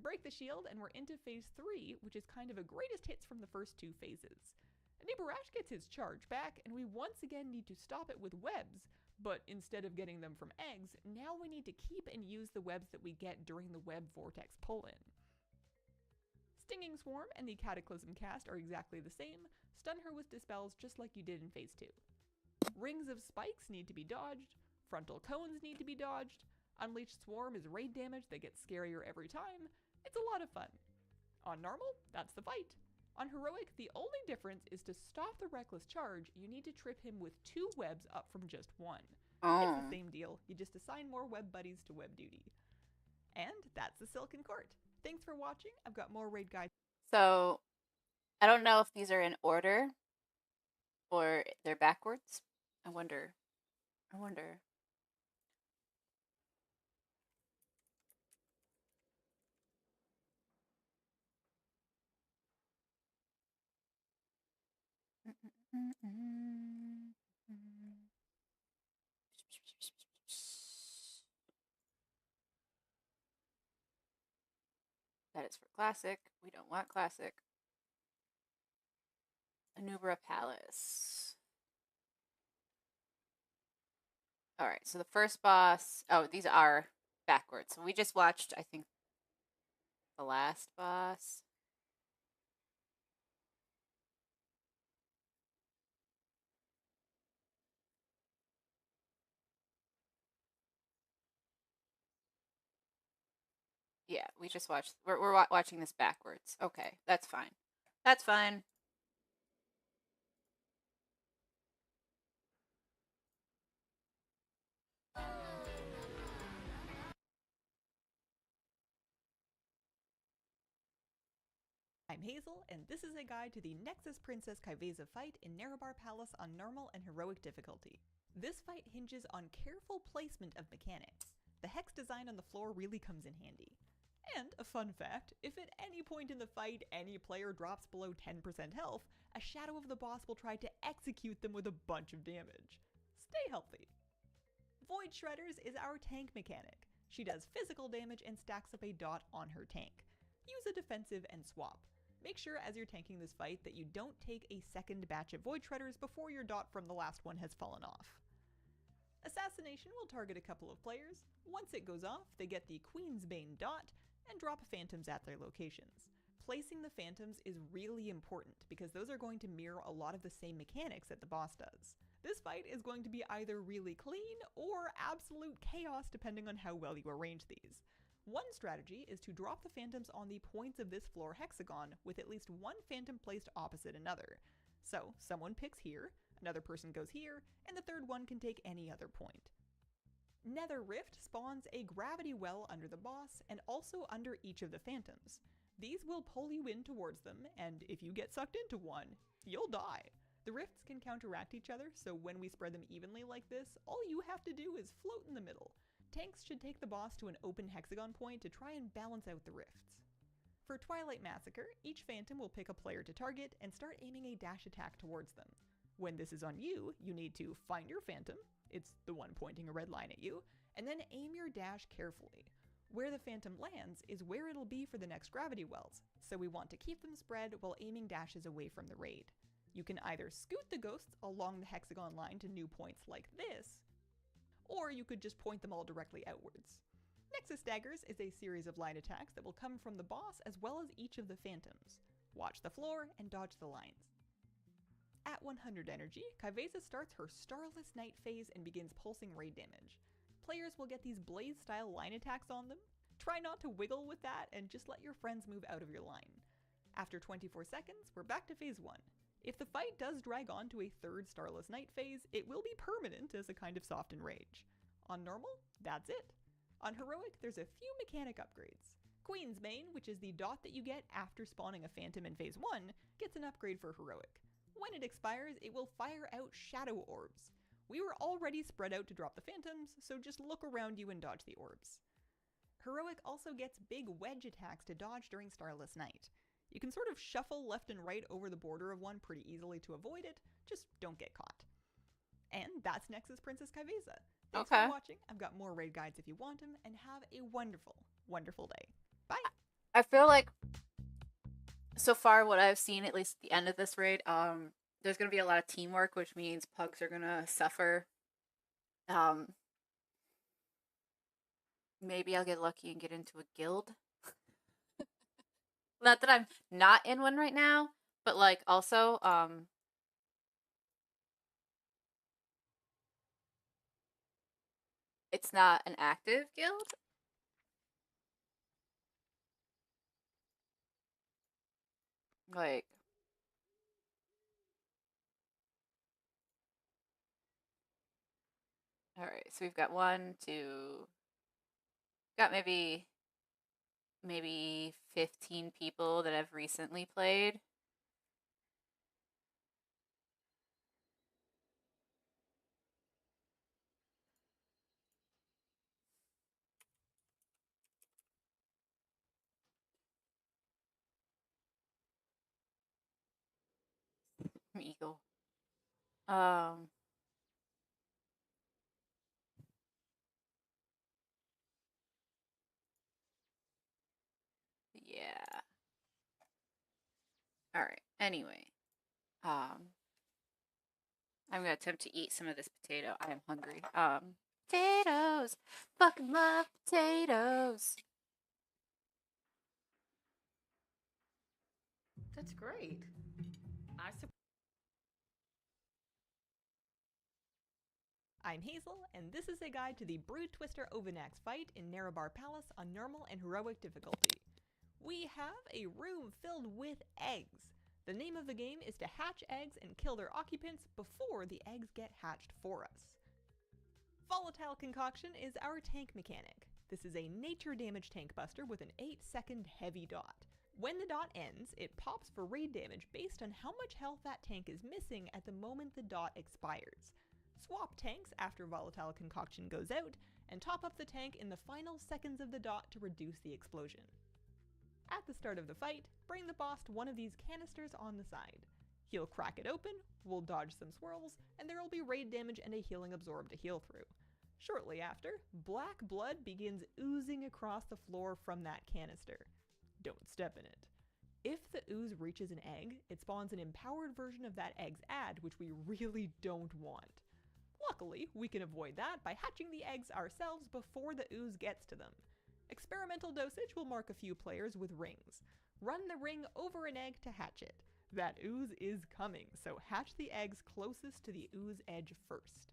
[SPEAKER 15] Break the shield and we're into Phase 3, which is kind of a greatest hits from the first 2 phases. A Neighbor-Rash gets his charge back, and we once again need to stop it with webs, but instead of getting them from eggs, now we need to keep and use the webs that we get during the Web Vortex pull-in. Stinging Swarm and the Cataclysm cast are exactly the same. Stun her with dispels just like you did in Phase 2. Rings of Spikes need to be dodged. Frontal Cones need to be dodged. Unleashed Swarm is raid damage that gets scarier every time. It's a lot of fun. On normal, that's the fight. On heroic, the only difference is to stop the reckless charge, you need to trip him with 2 webs up from just 1. It's the same deal, you just assign more web buddies to web duty. And that's the Silken Court. Thanks for watching. I've got more raid guides.
[SPEAKER 3] So, I don't know if these are in order or they're backwards. I wonder. That is for classic. We don't want classic. Anubra Palace. Alright, so the first boss... Oh, these are backwards. So we just watched, I think, the last boss. Yeah, we just watched. We're watching this backwards. Okay, that's fine. That's fine.
[SPEAKER 15] I'm Hazel, and this is a guide to the Nexus Princess Kaiveza fight in Nerebar Palace on normal and heroic difficulty. This fight hinges on careful placement of mechanics. The hex design on the floor really comes in handy. And a fun fact, if at any point in the fight any player drops below 10% health, a shadow of the boss will try to execute them with a bunch of damage. Stay healthy. Void Shredders is our tank mechanic. She does physical damage and stacks up a dot on her tank. Use a defensive and swap. Make sure as you're tanking this fight that you don't take a second batch of Void Shredders before your dot from the last one has fallen off. Assassination will target a couple of players. Once it goes off, they get the Queen's Bane dot and drop phantoms at their locations. Placing the phantoms is really important because those are going to mirror a lot of the same mechanics that the boss does. This fight is going to be either really clean or absolute chaos depending on how well you arrange these. One strategy is to drop the phantoms on the points of this floor hexagon with at least one phantom placed opposite another. So someone picks here, another person goes here, and the third one can take any other point. Nether Rift spawns a gravity well under the boss and also under each of the phantoms. These will pull you in towards them, and if you get sucked into one, you'll die. The rifts can counteract each other, so when we spread them evenly like this, all you have to do is float in the middle. Tanks should take the boss to an open hexagon point to try and balance out the rifts. For Twilight Massacre, each phantom will pick a player to target and start aiming a dash attack towards them. When this is on you, you need to find your phantom, it's the one pointing a red line at you, and then aim your dash carefully. Where the phantom lands is where it'll be for the next gravity wells, so we want to keep them spread while aiming dashes away from the raid. You can either scoot the ghosts along the hexagon line to new points like this, or you could just point them all directly outwards. Nexus Daggers is a series of line attacks that will come from the boss as well as each of the phantoms. Watch the floor and dodge the lines. At 100 energy, Kaiveza starts her Starless Night phase and begins pulsing raid damage. Players will get these Blaze-style line attacks on them. Try not to wiggle with that and just let your friends move out of your line. After 24 seconds, we're back to phase 1. If the fight does drag on to a third Starless Night phase, it will be permanent as a kind of soften rage. On normal, that's it. On heroic, there's a few mechanic upgrades. Queen's Bane, which is the dot that you get after spawning a phantom in phase 1, gets an upgrade for heroic. When it expires, it will fire out shadow orbs. We were already spread out to drop the phantoms, so just look around you and dodge the orbs. Heroic also gets big wedge attacks to dodge during Starless Night. You can sort of shuffle left and right over the border of one pretty easily to avoid it, just don't get caught. And that's Nexus Princess Kaiveza. Thanks for watching. I've got more raid guides if you want them, and have a wonderful, wonderful day. Bye!
[SPEAKER 3] I feel like so far what I've seen, at least at the end of this raid, there's going to be a lot of teamwork, which means pugs are going to suffer. Maybe I'll get lucky and get into a guild. Not that I'm not in one right now, but like also, it's not an active guild. Like, all right, so we've got 1, 2, got maybe 15 people that have recently played. Eagle. Yeah. All right. Anyway, I'm gonna attempt to eat some of this potato. I am hungry. Potatoes. Fucking love potatoes.
[SPEAKER 15] That's great. I'm Hazel, and this is a guide to the Brood Twister Ovanax fight in Nerebar Palace on normal and heroic difficulty. We have a room filled with eggs. The name of the game is to hatch eggs and kill their occupants before the eggs get hatched for us. Volatile Concoction is our tank mechanic. This is a nature damage tank buster with an 8-second heavy dot. When the dot ends, it pops for raid damage based on how much health that tank is missing at the moment the dot expires. Swap tanks after Volatile Concoction goes out, and top up the tank in the final seconds of the dot to reduce the explosion. At the start of the fight, bring the boss to one of these canisters on the side. He'll crack it open, we'll dodge some swirls, and there will be raid damage and a healing absorb to heal through. Shortly after, black blood begins oozing across the floor from that canister. Don't step in it. If the ooze reaches an egg, it spawns an empowered version of that egg's ad, which we really don't want. Luckily, we can avoid that by hatching the eggs ourselves before the ooze gets to them. Experimental dosage will mark a few players with rings. Run the ring over an egg to hatch it. That ooze is coming, so hatch the eggs closest to the ooze edge first.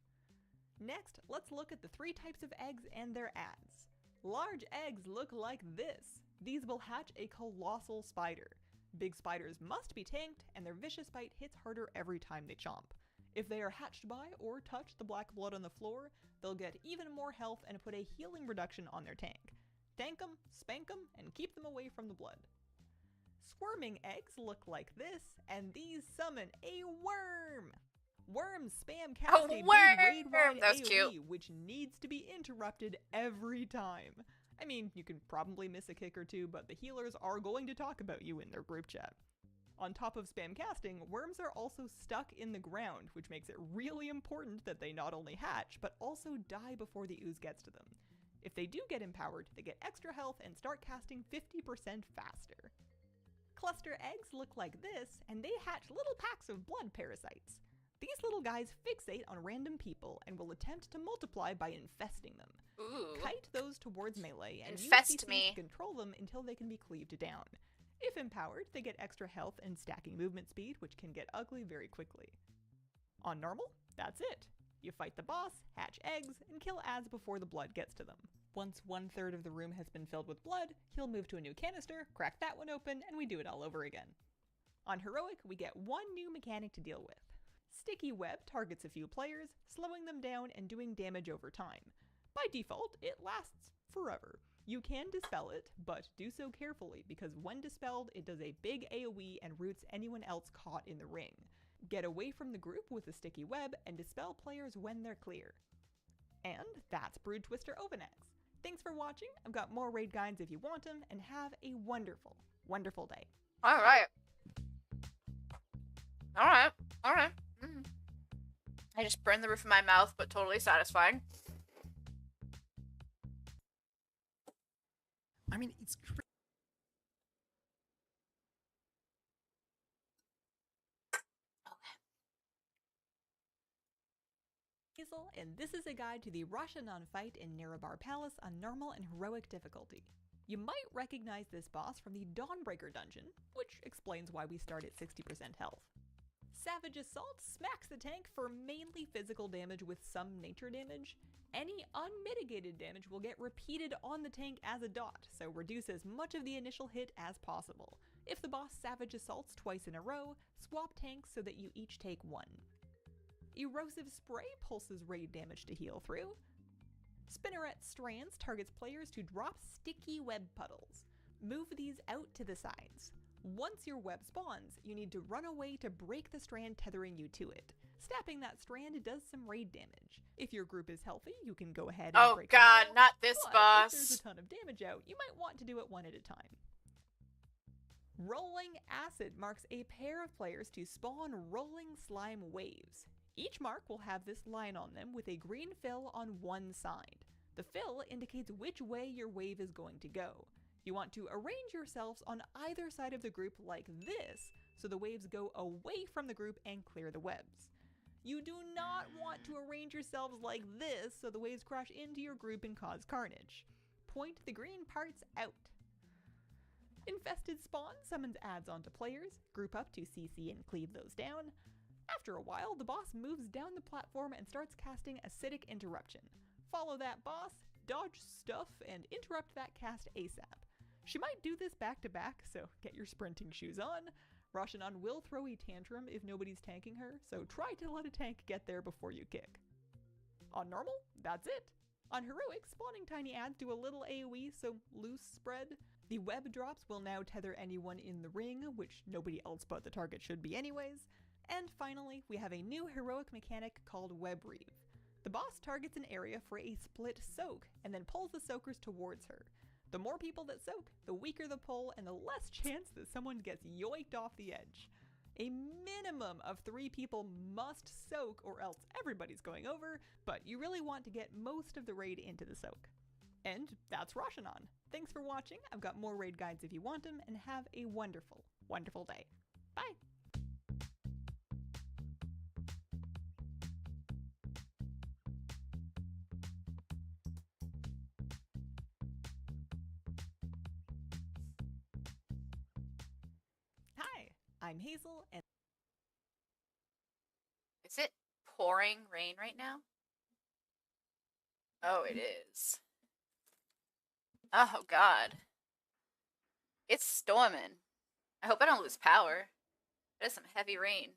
[SPEAKER 15] Next, let's look at the 3 types of eggs and their ads. Large eggs look like this. These will hatch a colossal spider. Big spiders must be tanked, and their vicious bite hits harder every time they chomp. If they are hatched by or touch the black blood on the floor, they'll get even more health and put a healing reduction on their tank. Tank them, spank them, and keep them away from the blood. Squirming eggs look like this, and these summon a worm! Worms spam cast a big raid-wide AoE, which needs to be interrupted every time. I mean, you can probably miss a kick or two, but the healers are going to talk about you in their group chat. On top of spam casting, worms are also stuck in the ground, which makes it really important that they not only hatch, but also die before the ooze gets to them. If they do get empowered, they get extra health and start casting 50% faster. Cluster eggs look like this, and they hatch little packs of blood parasites. These little guys fixate on random people and will attempt to multiply by infesting them.
[SPEAKER 3] Ooh.
[SPEAKER 15] Kite those towards melee and
[SPEAKER 3] Infest
[SPEAKER 15] use
[SPEAKER 3] me.
[SPEAKER 15] to control them until they can be cleaved down. If empowered, they get extra health and stacking movement speed, which can get ugly very quickly. On normal, that's it. You fight the boss, hatch eggs, and kill ads before the blood gets to them. Once 1/3 of the room has been filled with blood, he'll move to a new canister, crack that one open, and we do it all over again. On heroic, we get one new mechanic to deal with. Sticky web targets a few players, slowing them down and doing damage over time. By default, it lasts forever. You can dispel it, but do so carefully because when dispelled, it does a big AoE and roots anyone else caught in the ring. Get away from the group with the sticky web and dispel players when they're clear. And that's Brood Twister Ovanax. Thanks for watching. I've got more raid guides if you want them, and have a wonderful, wonderful day.
[SPEAKER 3] Alright. Alright. Alright. I just burned the roof of my mouth, but totally satisfying.
[SPEAKER 16] I mean, it's
[SPEAKER 15] Hazel, and this is a guide to the Rashanan fight in Nerebar Palace on normal and heroic difficulty. You might recognize this boss from the Dawnbreaker dungeon, which explains why we start at 60% health. Savage Assault smacks the tank for mainly physical damage with some nature damage. Any unmitigated damage will get repeated on the tank as a dot, so reduce as much of the initial hit as possible. If the boss Savage Assaults twice in a row, swap tanks so that you each take 1. Erosive Spray pulses raid damage to heal through. Spinneret Strands targets players to drop sticky web puddles. Move these out to the sides. Once your web spawns, you need to run away to break the strand tethering you to it. Snapping that strand does some raid damage. If your group is healthy, you can go ahead and break them all,
[SPEAKER 3] not this
[SPEAKER 15] but
[SPEAKER 3] boss.
[SPEAKER 15] If there's a ton of damage out, you might want to do it one at a time. Rolling Acid marks a pair of players to spawn rolling slime waves. Each mark will have this line on them with a green fill on one side. The fill indicates which way your wave is going to go. You want to arrange yourselves on either side of the group like this, so the waves go away from the group and clear the webs. You do not want to arrange yourselves like this, so the waves crash into your group and cause carnage. Point the green parts out. Infested Spawn summons ads onto players, group up to CC and cleave those down. After a while, the boss moves down the platform and starts casting Acidic Interruption. Follow that boss, dodge stuff, and interrupt that cast ASAP. She might do this back to back, so get your sprinting shoes on. Roshanon will throw a tantrum if nobody's tanking her, so try to let a tank get there before you kick. On normal, that's it. On heroic, spawning tiny ads do a little AoE, so loose spread. The web drops will now tether anyone in the ring, which nobody else but the target should be anyways. And finally, we have a new heroic mechanic called Web Reave. The boss targets an area for a split soak, and then pulls the soakers towards her. The more people that soak, the weaker the pull, and the less chance that someone gets yoinked off the edge. A minimum of 3 people must soak or else everybody's going over, but you really want to get most of the raid into the soak. And that's Roshanon. Thanks for watching, I've got more raid guides if you want them, and have a wonderful, wonderful day. Bye! Hi, I'm Hazel, and
[SPEAKER 3] Is it pouring rain right now? Oh, it is. Oh, God. It's storming. I hope I don't lose power. That is some heavy rain.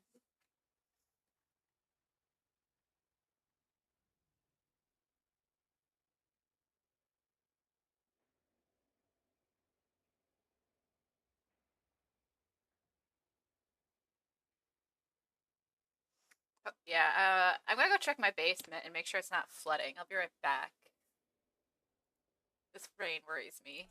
[SPEAKER 3] Oh, yeah, I'm gonna go check my basement and make sure it's not flooding. I'll be right back. This rain worries me.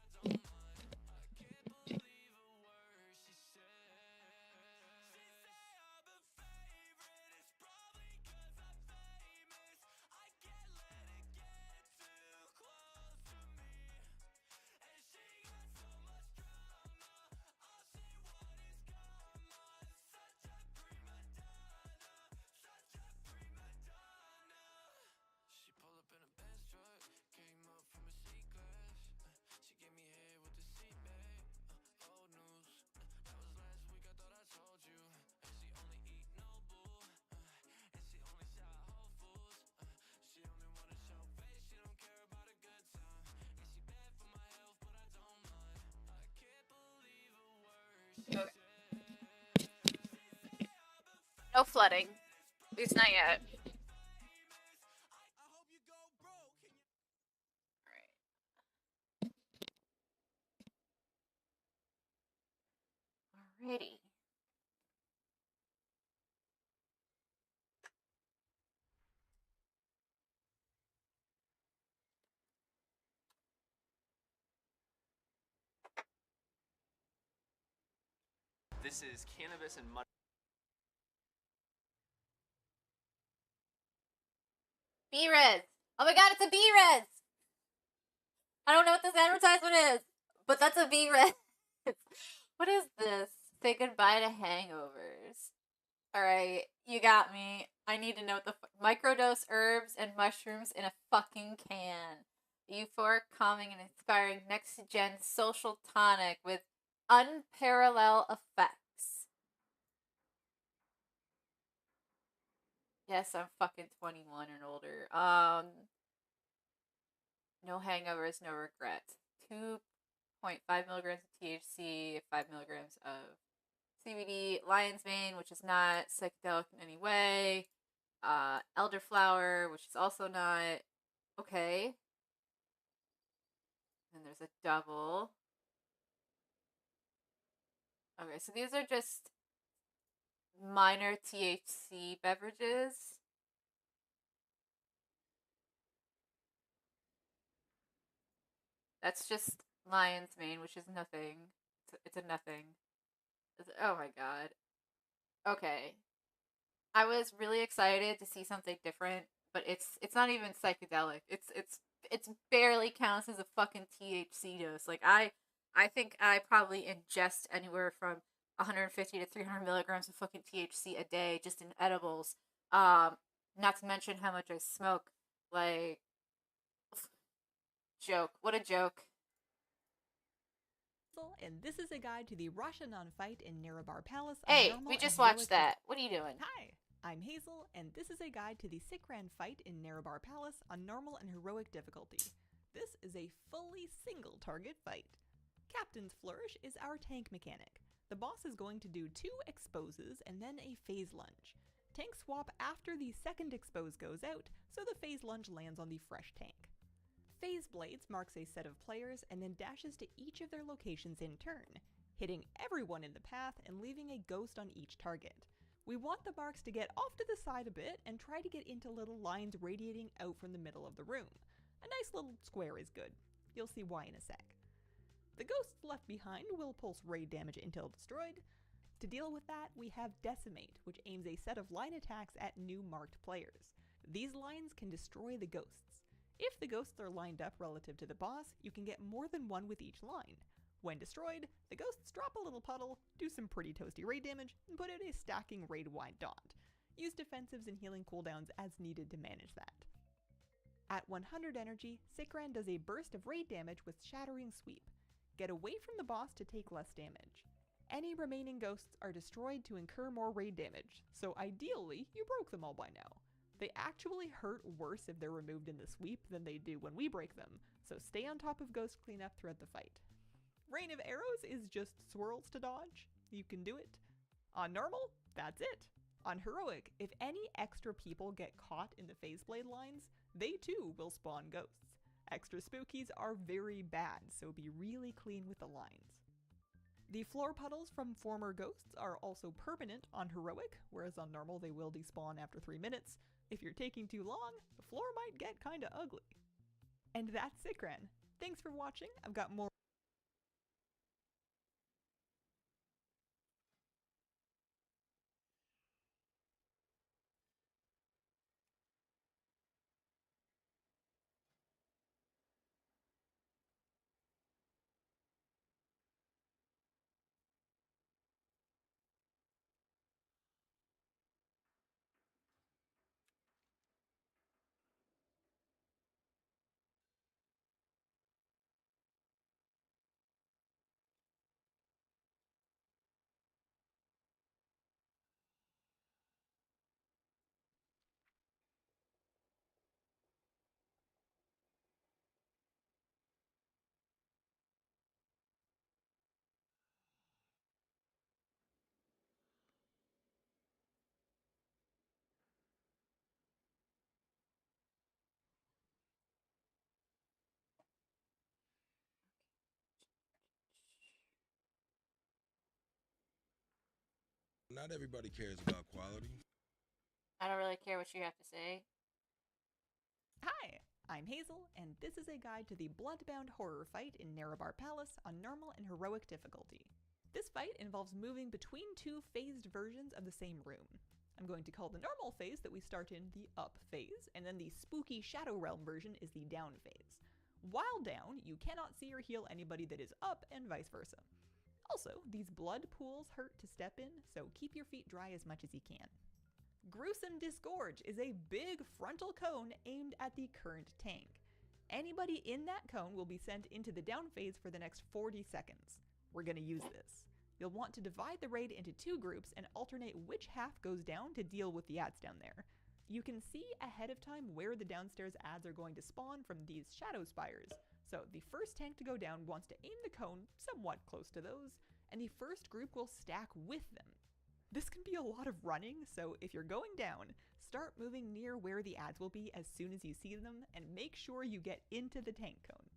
[SPEAKER 3] Okay. No flooding. At least not yet. Alrighty.
[SPEAKER 16] This is cannabis and mud.
[SPEAKER 3] B-Res! Oh my god, it's a B-Res! I don't know what this advertisement is, but that's a B-Res. What is this? Say goodbye to hangovers. Alright, you got me. I need to know what the microdose herbs and mushrooms in a fucking can. Euphoric, calming, and inspiring next-gen social tonic with unparalleled effects. Yes, I'm fucking 21 and older. No hangovers, no regrets. 2.5 milligrams of THC, 5 milligrams of CBD, lion's mane, which is not psychedelic in any way. Elderflower, which is also not. Okay. And there's a double. Okay, so these are just minor THC beverages. That's just lion's mane, which is nothing. It's a nothing. Oh my god. Okay. I was really excited to see something different, but it's not even psychedelic. It's barely counts as a fucking THC dose. Like I think I probably ingest anywhere from 150 to 300 milligrams of fucking THC a day just in edibles. Not to mention how much I smoke. Like, joke. What a joke.
[SPEAKER 15] And this is a guide to the Roshanon fight in Nerebar Palace.
[SPEAKER 3] Hey, we just watched that. What are you doing?
[SPEAKER 15] Hi, I'm Hazel, and this is a guide to the Sikran fight in Nerebar Palace on normal and heroic difficulty. This is a fully single target fight. Captain's Flourish is our tank mechanic. The boss is going to do 2 exposes and then a phase lunge. Tank swap after the second expose goes out, so the phase lunge lands on the fresh tank. Phase Blades marks a set of players and then dashes to each of their locations in turn, hitting everyone in the path and leaving a ghost on each target. We want the marks to get off to the side a bit and try to get into little lines radiating out from the middle of the room. A nice little square is good. You'll see why in a sec. The ghosts left behind will pulse raid damage until destroyed. To deal with that, we have Decimate, which aims a set of line attacks at new marked players. These lines can destroy the ghosts. If the ghosts are lined up relative to the boss, you can get more than one with each line. When destroyed, the ghosts drop a little puddle, do some pretty toasty raid damage, and put out a stacking raid-wide dot. Use defensives and healing cooldowns as needed to manage that. At 100 energy, Sikran does a burst of raid damage with Shattering Sweep. Get away from the boss to take less damage. Any remaining ghosts are destroyed to incur more raid damage, so ideally, you broke them all by now. They actually hurt worse if they're removed in the sweep than they do when we break them, so stay on top of ghost cleanup throughout the fight. Rain of Arrows is just swirls to dodge. You can do it. On normal, that's it. On heroic, if any extra people get caught in the phase blade lines, they too will spawn ghosts. Extra spookies are very bad, so be really clean with the lines. The floor puddles from former ghosts are also permanent on heroic, whereas on normal they will despawn after 3 minutes. If you're taking too long, the floor might get kinda ugly. And that's Sikran. Thanks for watching. I've got more.
[SPEAKER 17] Not everybody cares about quality.
[SPEAKER 3] I don't really care what you have to say.
[SPEAKER 15] Hi, I'm Hazel, and this is a guide to the Bloodbound horror fight in Nerebar Palace on normal and heroic difficulty. This fight involves moving between 2 phased versions of the same room. I'm going to call the normal phase that we start in the up phase, and then the spooky Shadow Realm version is the down phase. While down, you cannot see or heal anybody that is up, and vice versa. Also, these blood pools hurt to step in, so keep your feet dry as much as you can. Gruesome Disgorge is a big frontal cone aimed at the current tank. Anybody in that cone will be sent into the down phase for the next 40 seconds. We're going to use this. You'll want to divide the raid into 2 groups and alternate which half goes down to deal with the ads down there. You can see ahead of time where the downstairs ads are going to spawn from these shadow spires, so the first tank to go down wants to aim the cone somewhat close to those, and the first group will stack with them. This can be a lot of running, so if you're going down, start moving near where the ads will be as soon as you see them, and make sure you get into the tank cone.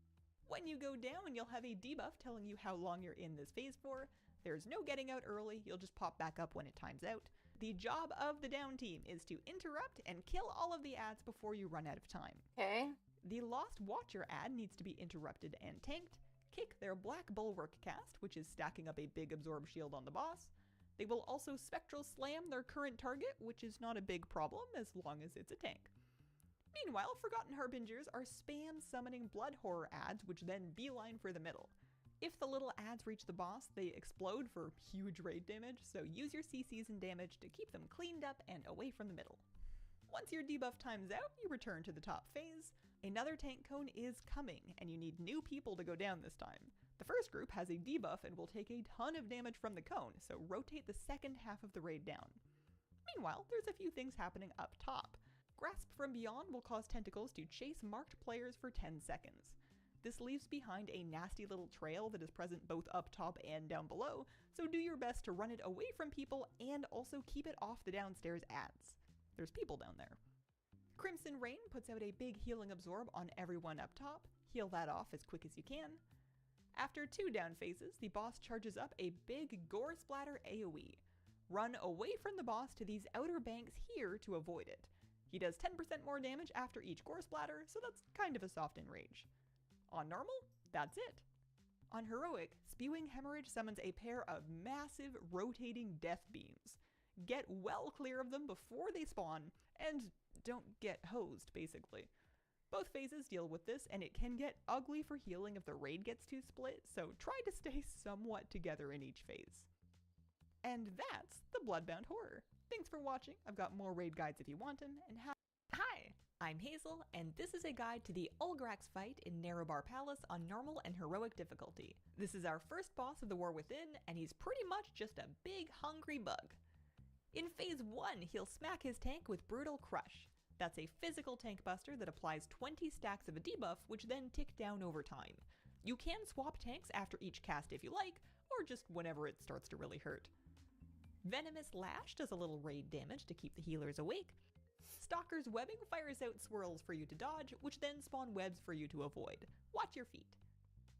[SPEAKER 15] When you go down, you'll have a debuff telling you how long you're in this phase for. There's no getting out early, you'll just pop back up when it times out. The job of the down team is to interrupt and kill all of the ads before you run out of time.
[SPEAKER 3] Okay.
[SPEAKER 15] The Lost Watcher ad needs to be interrupted and tanked. Kick their Black Bulwark cast, which is stacking up a big absorb shield on the boss. They will also Spectral Slam their current target, which is not a big problem as long as it's a tank. Meanwhile, Forgotten Harbingers are spam summoning blood horror ads, which then beeline for the middle. If the little ads reach the boss, they explode for huge raid damage, so use your CCs and damage to keep them cleaned up and away from the middle. Once your debuff time's out, you return to the top phase. Another tank cone is coming, and you need new people to go down this time. The first group has a debuff and will take a ton of damage from the cone, so rotate the second half of the raid down. Meanwhile, there's a few things happening up top. Grasp from Beyond will cause tentacles to chase marked players for 10 seconds. This leaves behind a nasty little trail that is present both up top and down below, so do your best to run it away from people and also keep it off the downstairs ads. There's people down there. Crimson Rain puts out a big healing absorb on everyone up top. Heal that off as quick as you can. After 2 down phases, the boss charges up a big gore splatter AoE. Run away from the boss to these outer banks here to avoid it. He does 10% more damage after each gore splatter, so that's kind of a soft enrage. On normal, that's it. On heroic, Spewing Hemorrhage summons a pair of massive rotating death beams. Get well clear of them before they spawn, and don't get hosed, basically. Both phases deal with this, and it can get ugly for healing if the raid gets too split, so try to stay somewhat together in each phase. And that's the Bloodbound Horror. Thanks for watching. I've got more raid guides if you want them, and Hi, I'm Hazel, and this is a guide to the Ulgrax fight in Nerebar Palace on normal and heroic difficulty. This is our first boss of the War Within, and he's pretty much just a big hungry bug. In phase 1, he'll smack his tank with Brutal Crush. That's a physical tank buster that applies 20 stacks of a debuff, which then tick down over time. You can swap tanks after each cast if you like, or just whenever it starts to really hurt. Venomous Lash does a little raid damage to keep the healers awake. Stalker's Webbing fires out swirls for you to dodge, which then spawn webs for you to avoid. Watch your feet.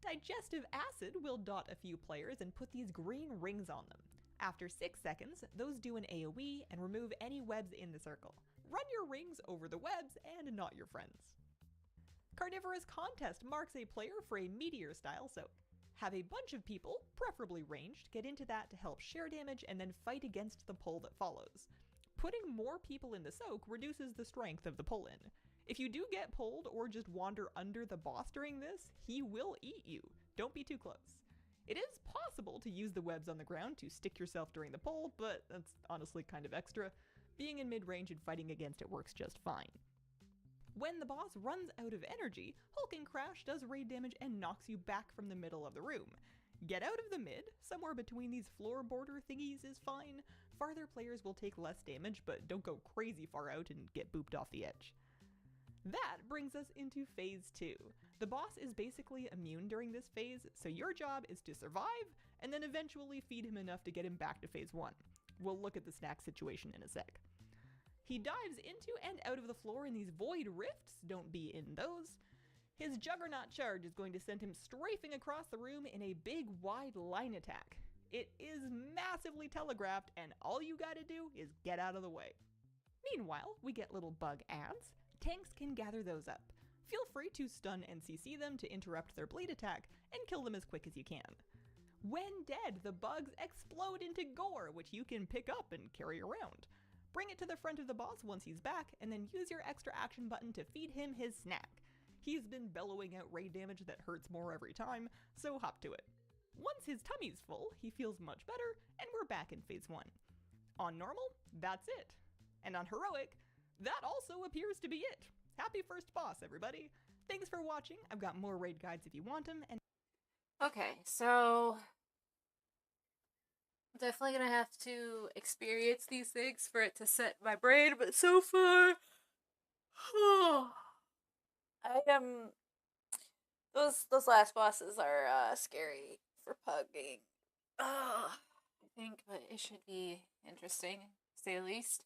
[SPEAKER 15] Digestive Acid will dot a few players and put these green rings on them. After 6 seconds, those do an AoE and remove any webs in the circle. Run your rings over the webs and not your friends. Carnivorous Contest marks a player for a meteor style soak. Have a bunch of people, preferably ranged, get into that to help share damage and then fight against the pull that follows. Putting more people in the soak reduces the strength of the pull-in. If you do get pulled or just wander under the boss during this, he will eat you. Don't be too close. It is possible to use the webs on the ground to stick yourself during the pull, but that's honestly kind of extra. Being in mid-range and fighting against it works just fine. When the boss runs out of energy, Hulking Crash does raid damage and knocks you back from the middle of the room. Get out of the mid, somewhere between these floor border thingies is fine. Farther players will take less damage, but don't go crazy far out and get booped off the edge. That brings us into phase 2. The boss is basically immune during this phase, so your job is to survive, and then eventually feed him enough to get him back to phase 1. We'll look at the snack situation in a sec. He dives into and out of the floor in these void rifts, don't be in those. His Juggernaut charge is going to send him strafing across the room in a big wide line attack. It is massively telegraphed, and all you gotta do is get out of the way. Meanwhile, we get little bug ads. Tanks can gather those up. Feel free to stun and CC them to interrupt their bleed attack, and kill them as quick as you can. When dead, the bugs explode into gore, which you can pick up and carry around. Bring it to the front of the boss once he's back, and then use your extra action button to feed him his snack. He's been bellowing out raid damage that hurts more every time, so hop to it. Once his tummy's full, he feels much better, and we're back in phase 1. On normal, that's it. And on heroic, that also appears to be it. Happy first boss, everybody. Thanks for watching. I've got more raid guides if you want them, and
[SPEAKER 3] Okay, so I'm definitely gonna have to experience these things for it to set my brain, but so far, I am. Those last bosses are scary for pugging. I think, but it should be interesting, to say the least.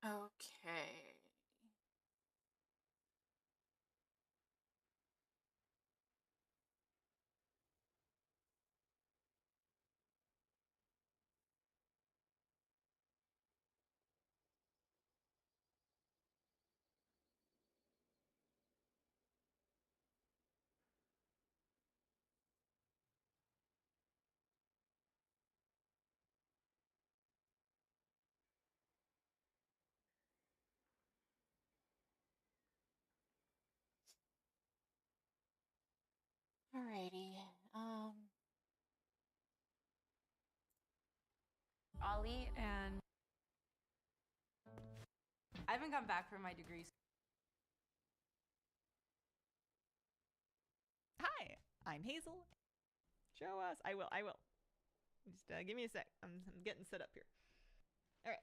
[SPEAKER 3] Okay. Alrighty. Ollie and
[SPEAKER 18] I haven't gone back for my degrees.
[SPEAKER 15] Hi, I'm Hazel. Show us. I will. Just give me a sec. I'm getting set up here. All right.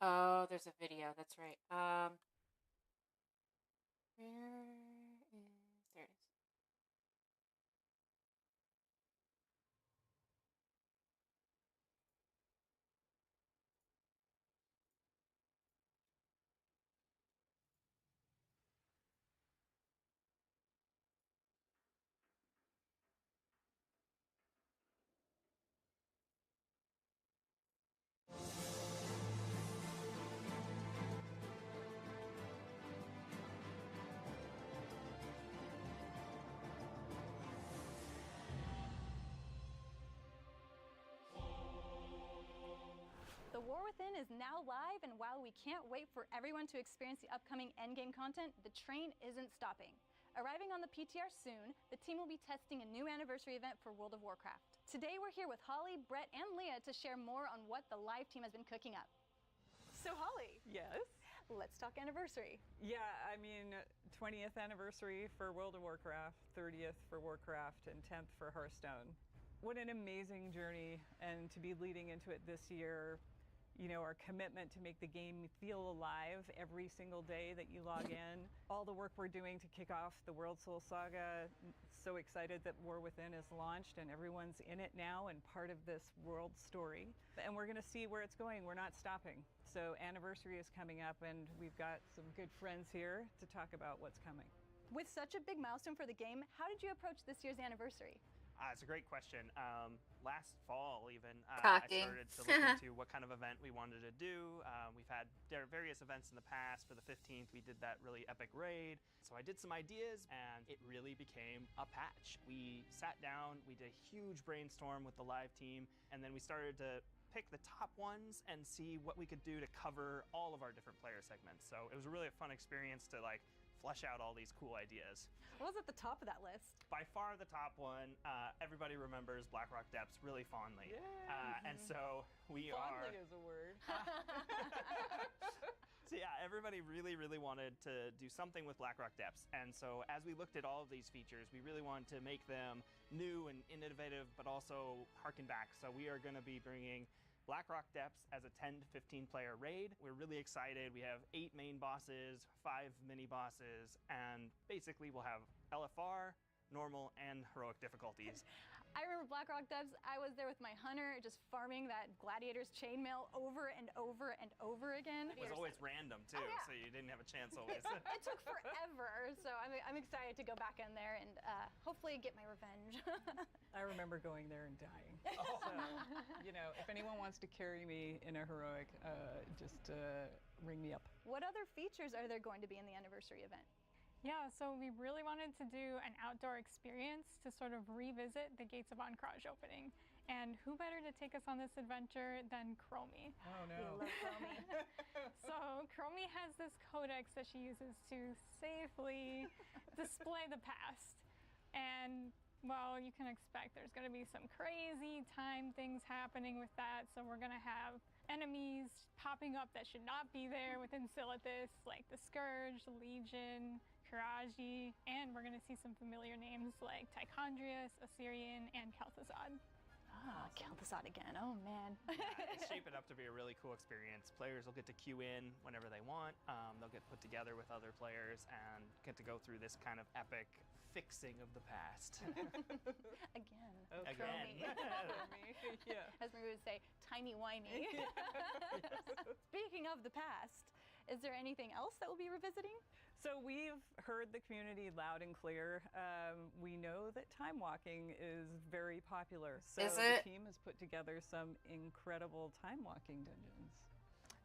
[SPEAKER 3] Oh, there's a video. That's right. Where is... There it is.
[SPEAKER 19] The War Within is now live, and while we can't wait for everyone to experience the upcoming endgame content, the train isn't stopping. Arriving on the PTR soon, the team will be testing a new anniversary event for World of Warcraft. Today we're here with Holly, Brett, and Leah to share more on what the live team has been cooking up. So Holly.
[SPEAKER 20] Yes?
[SPEAKER 19] Let's talk anniversary.
[SPEAKER 20] Yeah, I mean, 20th anniversary for World of Warcraft, 30th for Warcraft, and 10th for Hearthstone. What an amazing journey, and to be leading into it this year. You know, our commitment to make the game feel alive every single day that you log in. All the work we're doing to kick off the World Soul Saga. So excited that War Within is launched and everyone's in it now and part of this world story. And we're gonna see where it's going. We're not stopping. So anniversary is coming up and we've got some good friends here to talk about what's coming.
[SPEAKER 19] With such a big milestone for the game, how did you approach this year's anniversary?
[SPEAKER 21] It's a great question. Last fall, even, I
[SPEAKER 3] Talking.
[SPEAKER 21] started to look into what kind of event we wanted to do. We've had various events in the past. For the 15th, we did that really epic raid. So I did some ideas, and it really became a patch. We sat down, we did a huge brainstorm with the live team, and then we started to pick the top ones and see what we could do to cover all of our different player segments. So it was really a fun experience to flesh out all these cool ideas.
[SPEAKER 19] What was at the top of that list?
[SPEAKER 21] By far the top one, everybody remembers Blackrock Depths really fondly. And so we
[SPEAKER 20] Fondly is a word.
[SPEAKER 21] So yeah, everybody really, really wanted to do something with Blackrock Depths. And so as we looked at all of these features, we really wanted to make them new and innovative, but also harken back. So we are going to be bringing Blackrock Depths as a 10 to 15 player raid. We're really excited. We have 8 main bosses, 5 mini bosses, and basically we'll have LFR, normal, and heroic difficulties.
[SPEAKER 19] I remember Blackrock Depths. I was there with my hunter, just farming that gladiator's chainmail over and over and over again.
[SPEAKER 21] It was always random too, so you didn't have a chance always.
[SPEAKER 19] It took forever, so I'm excited to go back in there and hopefully get my revenge.
[SPEAKER 20] I remember going there and dying. So, you know, if anyone wants to carry me in a heroic, just ring me up.
[SPEAKER 19] What other features are there going to be in the anniversary event?
[SPEAKER 22] Yeah, so we really wanted to do an outdoor experience to sort of revisit the Gates of Ancraj opening. And who better to take us on this adventure than Chromie?
[SPEAKER 20] Oh no.
[SPEAKER 19] We love Chromie.
[SPEAKER 22] So Chromie has this codex that she uses to safely display the past. And well, you can expect there's going to be some crazy time things happening with that. So we're going to have enemies popping up that should not be there within Silithus, like the Scourge, the Legion, Karaji, and we're going to see some familiar names like Tichondrius, Assyrian, and Kel'Thuzad.
[SPEAKER 19] Ah, Kel'Thuzad again. Oh man.
[SPEAKER 21] It's shaping up to be a really cool experience. Players will get to queue in whenever they want. They'll get put together with other players and get to go through this kind of epic fixing of the past.
[SPEAKER 19] Again.
[SPEAKER 20] Oh,
[SPEAKER 21] Again.
[SPEAKER 20] Yeah.
[SPEAKER 19] As we would say, timey-wimey. Speaking of the past, is there anything else that we'll be revisiting?
[SPEAKER 20] So we've heard the community loud and clear. We know that time walking is very popular. So the team has put together some incredible time walking dungeons.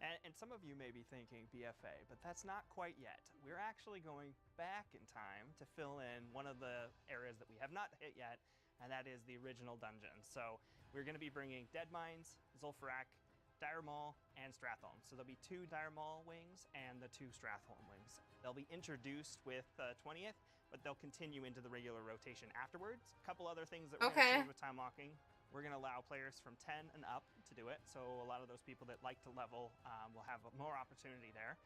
[SPEAKER 21] And some of you may be thinking BFA, but that's not quite yet. We're actually going back in time to fill in one of the areas that we have not hit yet, and that is the original dungeon. So we're going to be bringing Dead Mines, Zul'Farrak, Dire Maul, and Stratholme. So there'll be 2 Dire Maul wings and the 2 Stratholme wings. They'll be introduced with 20th, but they'll continue into the regular rotation afterwards. A couple other things that we're going to change with time walking. We're going to allow players from 10 and up to do it, so a lot of those people that like to level will have more opportunity there.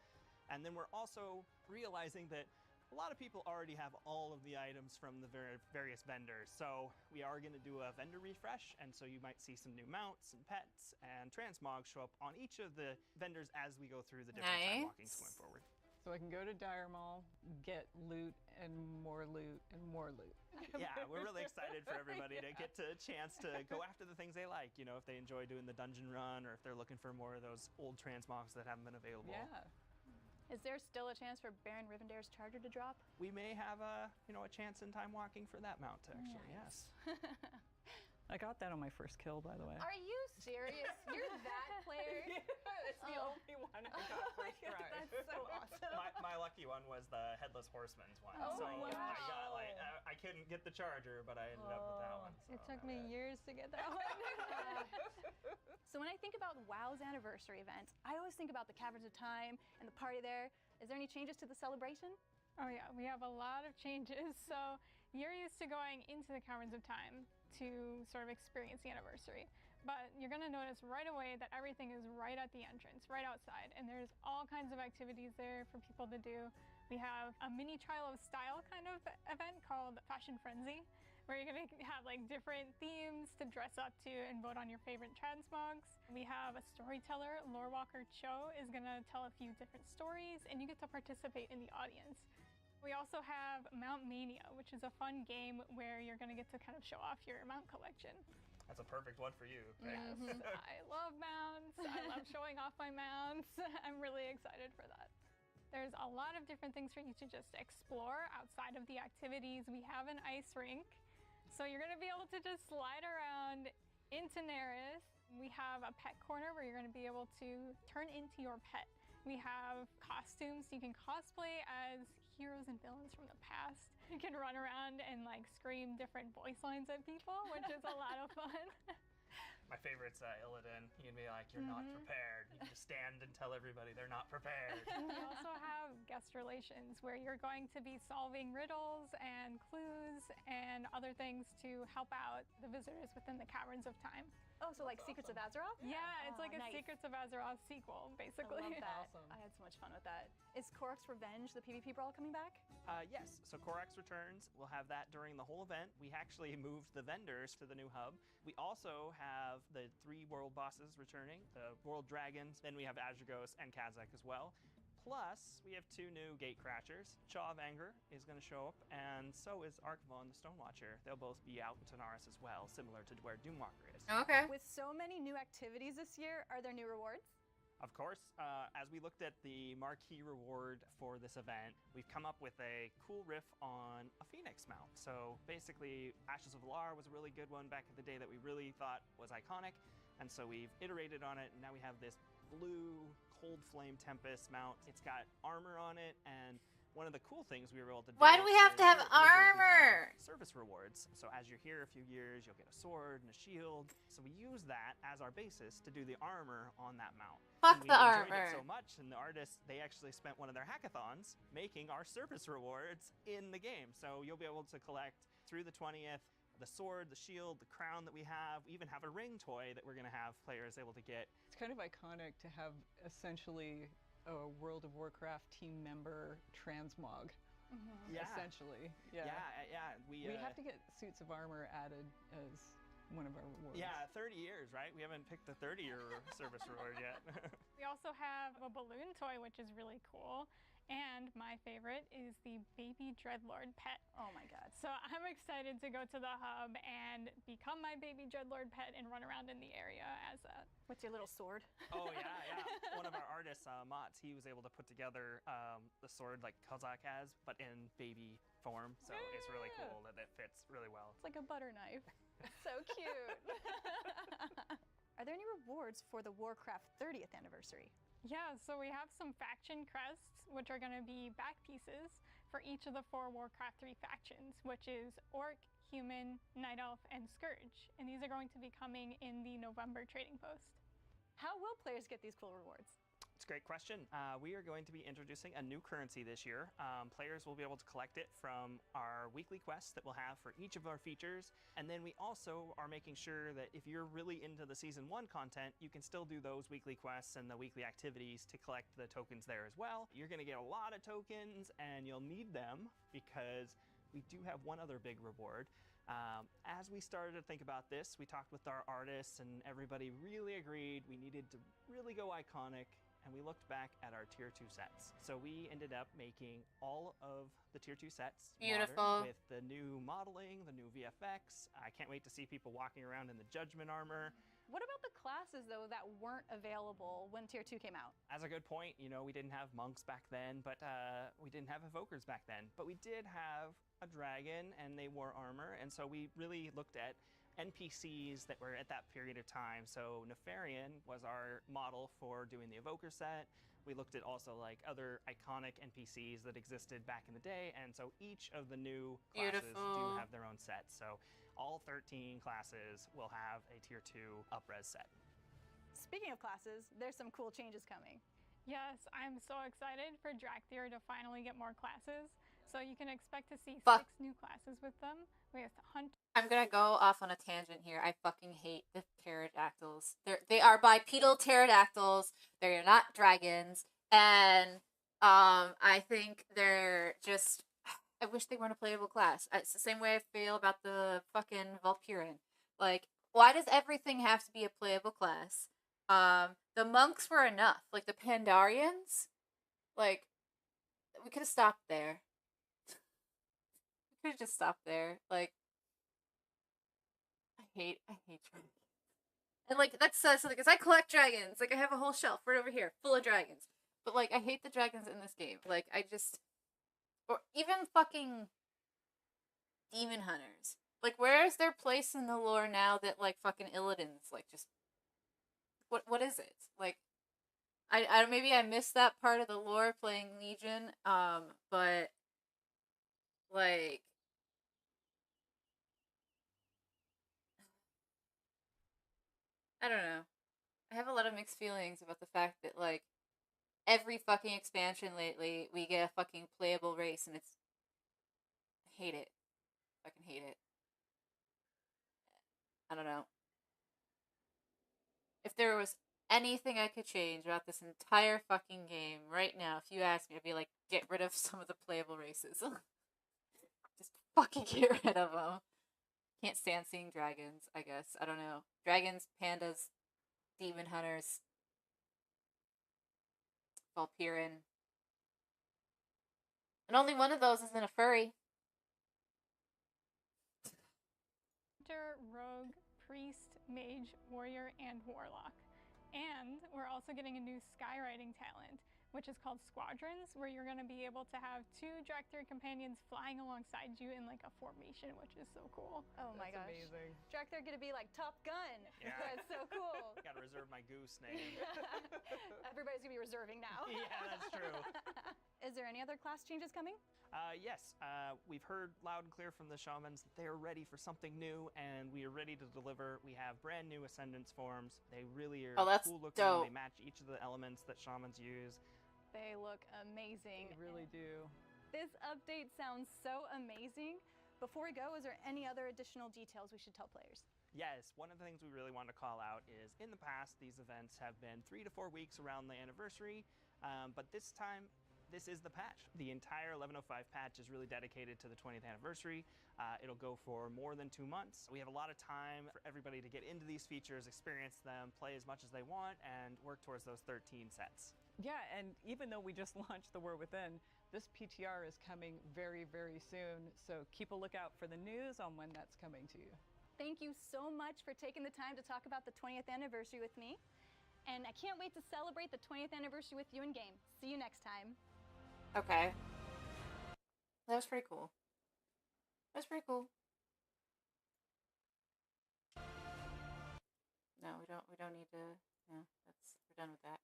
[SPEAKER 21] And then we're also realizing that a lot of people already have all of the items from the various vendors, so we are going to do a vendor refresh, and so you might see some new mounts and pets and transmogs show up on each of the vendors as we go through the different time walkings going forward.
[SPEAKER 20] So I can go to Dire Mall, get loot and more loot and more loot.
[SPEAKER 21] Yeah, we're really excited for everybody to get a chance to go after the things they like. You know, if they enjoy doing the dungeon run or if they're looking for more of those old transmogs that haven't been available.
[SPEAKER 20] Yeah.
[SPEAKER 19] Is there still a chance for Baron Rivendare's charger to drop?
[SPEAKER 21] We may have a chance in time walking for that mount, actually, yes.
[SPEAKER 20] I got that on my first kill, by the way.
[SPEAKER 19] Are you serious? You're that player?
[SPEAKER 20] It's the only one I got first try.
[SPEAKER 19] That's so awesome.
[SPEAKER 21] My lucky one was the Headless Horseman's one.
[SPEAKER 19] Oh,
[SPEAKER 21] so
[SPEAKER 19] wow.
[SPEAKER 21] I got I couldn't get the charger, but I ended up with that one. So
[SPEAKER 22] It took me years to get that one.
[SPEAKER 19] So when I think about WoW's anniversary event, I always think about the Caverns of Time and the party there. Is there any changes to the celebration?
[SPEAKER 22] Oh yeah, we have a lot of changes. So you're used to going into the Caverns of Time to sort of experience the anniversary. But you're gonna notice right away that everything is right at the entrance, right outside. And there's all kinds of activities there for people to do. We have a mini trial of style kind of event called Fashion Frenzy, where you're gonna have like different themes to dress up to and vote on your favorite transmogs. We have a storyteller, Lore Walker Cho, is gonna tell a few different stories, and you get to participate in the audience. We also have Mount Mania, which is a fun game where you're gonna get to kind of show off your mount collection.
[SPEAKER 21] That's a perfect one for you. Okay?
[SPEAKER 22] I love mounts. I love showing off my mounts. I'm really excited for that. There's a lot of different things for you to just explore outside of the activities. We have an ice rink, so you're gonna be able to just slide around into Neris. We have a pet corner where you're gonna be able to turn into your pet. We have costumes, so you can cosplay as heroes and villains from the past. You can run around and like scream different voice lines at people, which is a lot of fun.
[SPEAKER 21] My favorite's Illidan. You can be like, you're not prepared. You can just stand and tell everybody they're not prepared.
[SPEAKER 22] We also have guest relations where you're going to be solving riddles and clues and other things to help out the visitors within the Caverns of Time.
[SPEAKER 19] Oh, so like Secrets of Azeroth?
[SPEAKER 22] Yeah, it's like a
[SPEAKER 19] nice.
[SPEAKER 22] Secrets of Azeroth sequel, basically.
[SPEAKER 19] I love that. Awesome. I had so much fun with that. Is Korok's Revenge, the PvP brawl, coming back?
[SPEAKER 21] Yes, so Korax returns. We'll have that during the whole event. We actually moved the vendors to the new hub. We also have the 3 world bosses returning, the World Dragons, then we have Azurgos and Kazakh as well. Plus, we have 2 new Gate Crashers. Chaw of Anger is going to show up, and so is Archivon the Stonewatcher. They'll both be out in Tanaris as well, similar to where Doomwalker is.
[SPEAKER 3] Okay.
[SPEAKER 19] With so many new activities this year, are there new rewards?
[SPEAKER 21] Of course, as we looked at the marquee reward for this event, we've come up with a cool riff on a Phoenix mount. So basically, Ashes of Valar was a really good one back in the day that we really thought was iconic, and so we've iterated on it, and now we have this blue Cold Flame Tempest mount. It's got armor on it, and one of the cool things we were able to do.
[SPEAKER 3] Why do we have to have armor?
[SPEAKER 21] Service rewards. So as you're here a few years, you'll get a sword and a shield. So we use that as our basis to do the armor on that mount.
[SPEAKER 3] Fuck
[SPEAKER 21] and
[SPEAKER 3] the
[SPEAKER 21] we enjoyed
[SPEAKER 3] armor.
[SPEAKER 21] it so much, and the artists, they actually spent one of their hackathons making our service rewards in the game. So you'll be able to collect through the 20th the sword, the shield, the crown that we have. We even have a ring toy that we're going to have players able to get.
[SPEAKER 20] It's kind of iconic to have essentially a World of Warcraft team member transmog.
[SPEAKER 21] Yeah.
[SPEAKER 20] Essentially. Yeah.
[SPEAKER 21] Yeah.
[SPEAKER 20] We have to get suits of armor added as one of our rewards.
[SPEAKER 21] Yeah, 30 years, right? We haven't picked the 30-year service reward yet.
[SPEAKER 22] We also have a balloon toy, which is really cool. And my favorite is the Baby Dreadlord pet.
[SPEAKER 19] Oh my god.
[SPEAKER 22] So I'm excited to go to the hub and become my Baby Dreadlord pet and run around in the area as that.
[SPEAKER 19] What's your little sword?
[SPEAKER 21] Oh yeah. One of our artists, Mott's, he was able to put together the sword like Kazakh has, but in baby form. So it's really cool that it fits really well.
[SPEAKER 19] It's like a butter knife. So cute. Are there any rewards for the Warcraft 30th anniversary?
[SPEAKER 22] Yeah, so we have some faction crests, which are going to be back pieces for each of the 4 Warcraft 3 factions, which is Orc, Human, Night Elf, and Scourge. And these are going to be coming in the November trading post.
[SPEAKER 19] How will players get these cool rewards?
[SPEAKER 21] It's a great question. We are going to be introducing a new currency this year. Players will be able to collect it from our weekly quests that we'll have for each of our features. And then we also are making sure that if you're really into the Season 1 content, you can still do those weekly quests and the weekly activities to collect the tokens there as well. You're going to get a lot of tokens, and you'll need them because we do have one other big reward. As we started to think about this, we talked with our artists, and everybody really agreed we needed to really go iconic. And we looked back at our Tier 2 sets. So we ended up making all of the Tier 2 sets
[SPEAKER 3] Beautiful.
[SPEAKER 21] with the new modeling, the new VFX. I can't wait to see people walking around in the Judgment armor.
[SPEAKER 19] What about the classes, though, that weren't available when Tier 2 came out?
[SPEAKER 21] As a good point, you know, we didn't have monks back then, but we didn't have evokers back then. But we did have a dragon, and they wore armor. And so we really looked at NPCs that were at that period of time. So Nefarian was our model for doing the evoker set. We looked at also like other iconic NPCs that existed back in the day, and so each of the new classes do have their own set. So all 13 classes will have a Tier 2 up-res set.
[SPEAKER 19] Speaking of classes, there's some cool changes coming.
[SPEAKER 22] Yes, I'm so excited for Drakthir to finally get more classes. So you can expect to see 6 new classes with them. With Hunter.
[SPEAKER 3] I'm gonna go off on a tangent here. I fucking hate the pterodactyls. They are bipedal pterodactyls. They're not dragons, and I think they're just. I wish they weren't a playable class. It's the same way I feel about the fucking Valkyrian. Like, why does everything have to be a playable class? The monks were enough. Like the Pandarians, like we could have stopped there. We could have just stopped there. Like. I hate dragons. And like that's something because I collect dragons. Like I have a whole shelf right over here full of dragons. But like I hate the dragons in this game. Like I just or even fucking demon hunters. Like where is their place in the lore now that like fucking Illidan's like just what is it? Like I maybe I missed that part of the lore playing Legion. But like I don't know. I have a lot of mixed feelings about the fact that, like, every fucking expansion lately, we get a fucking playable race, and it's... I hate it. Fucking hate it. I don't know. If there was anything I could change about this entire fucking game right now, if you asked me, I'd be like, get rid of some of the playable races. Just fucking get rid of them. Can't stand seeing dragons, I guess. I don't know. Dragons, pandas, demon hunters, Valkyrian. And only one of those isn't a furry.
[SPEAKER 22] Hunter, rogue, priest, mage, warrior, and warlock. And we're also getting a new skywriting talent, which is called Squadrons, where you're going to be able to have 2 Drakthir companions flying alongside you in like a formation, which is so cool.
[SPEAKER 19] Oh my gosh.
[SPEAKER 20] That's amazing.
[SPEAKER 19] Drakthir gonna be like Top Gun.
[SPEAKER 21] Yeah.
[SPEAKER 19] That's so cool.
[SPEAKER 21] Gotta reserve my goose name.
[SPEAKER 19] Everybody's gonna be reserving now.
[SPEAKER 21] Yeah, that's true.
[SPEAKER 19] Is there any other class changes coming?
[SPEAKER 21] Yes, we've heard loud and clear from the shamans that they are ready for something new, and we are ready to deliver. We have brand new Ascendance forms. They really are cool looking.
[SPEAKER 3] Dope.
[SPEAKER 21] They match each of the elements that shamans use.
[SPEAKER 19] They look amazing.
[SPEAKER 20] They really do.
[SPEAKER 19] This update sounds so amazing. Before we go, is there any other additional details we should tell players?
[SPEAKER 21] Yes, one of the things we really want to call out is in the past, these events have been 3 to 4 weeks around the anniversary, but this time, this is the patch. The entire 11.05 patch is really dedicated to the 20th anniversary. It'll go for more than 2 months. We have a lot of time for everybody to get into these features, experience them, play as much as they want, and work towards those 13 sets.
[SPEAKER 20] Yeah, and even though we just launched The War Within, this PTR is coming very, very soon. So keep a lookout for the news on when that's coming to you.
[SPEAKER 19] Thank you so much for taking the time to talk about the 20th anniversary with me. And I can't wait to celebrate the 20th anniversary with you in game. See you next time.
[SPEAKER 3] Okay. That was pretty cool. That's pretty cool. No, we don't need to, no, we're done with that.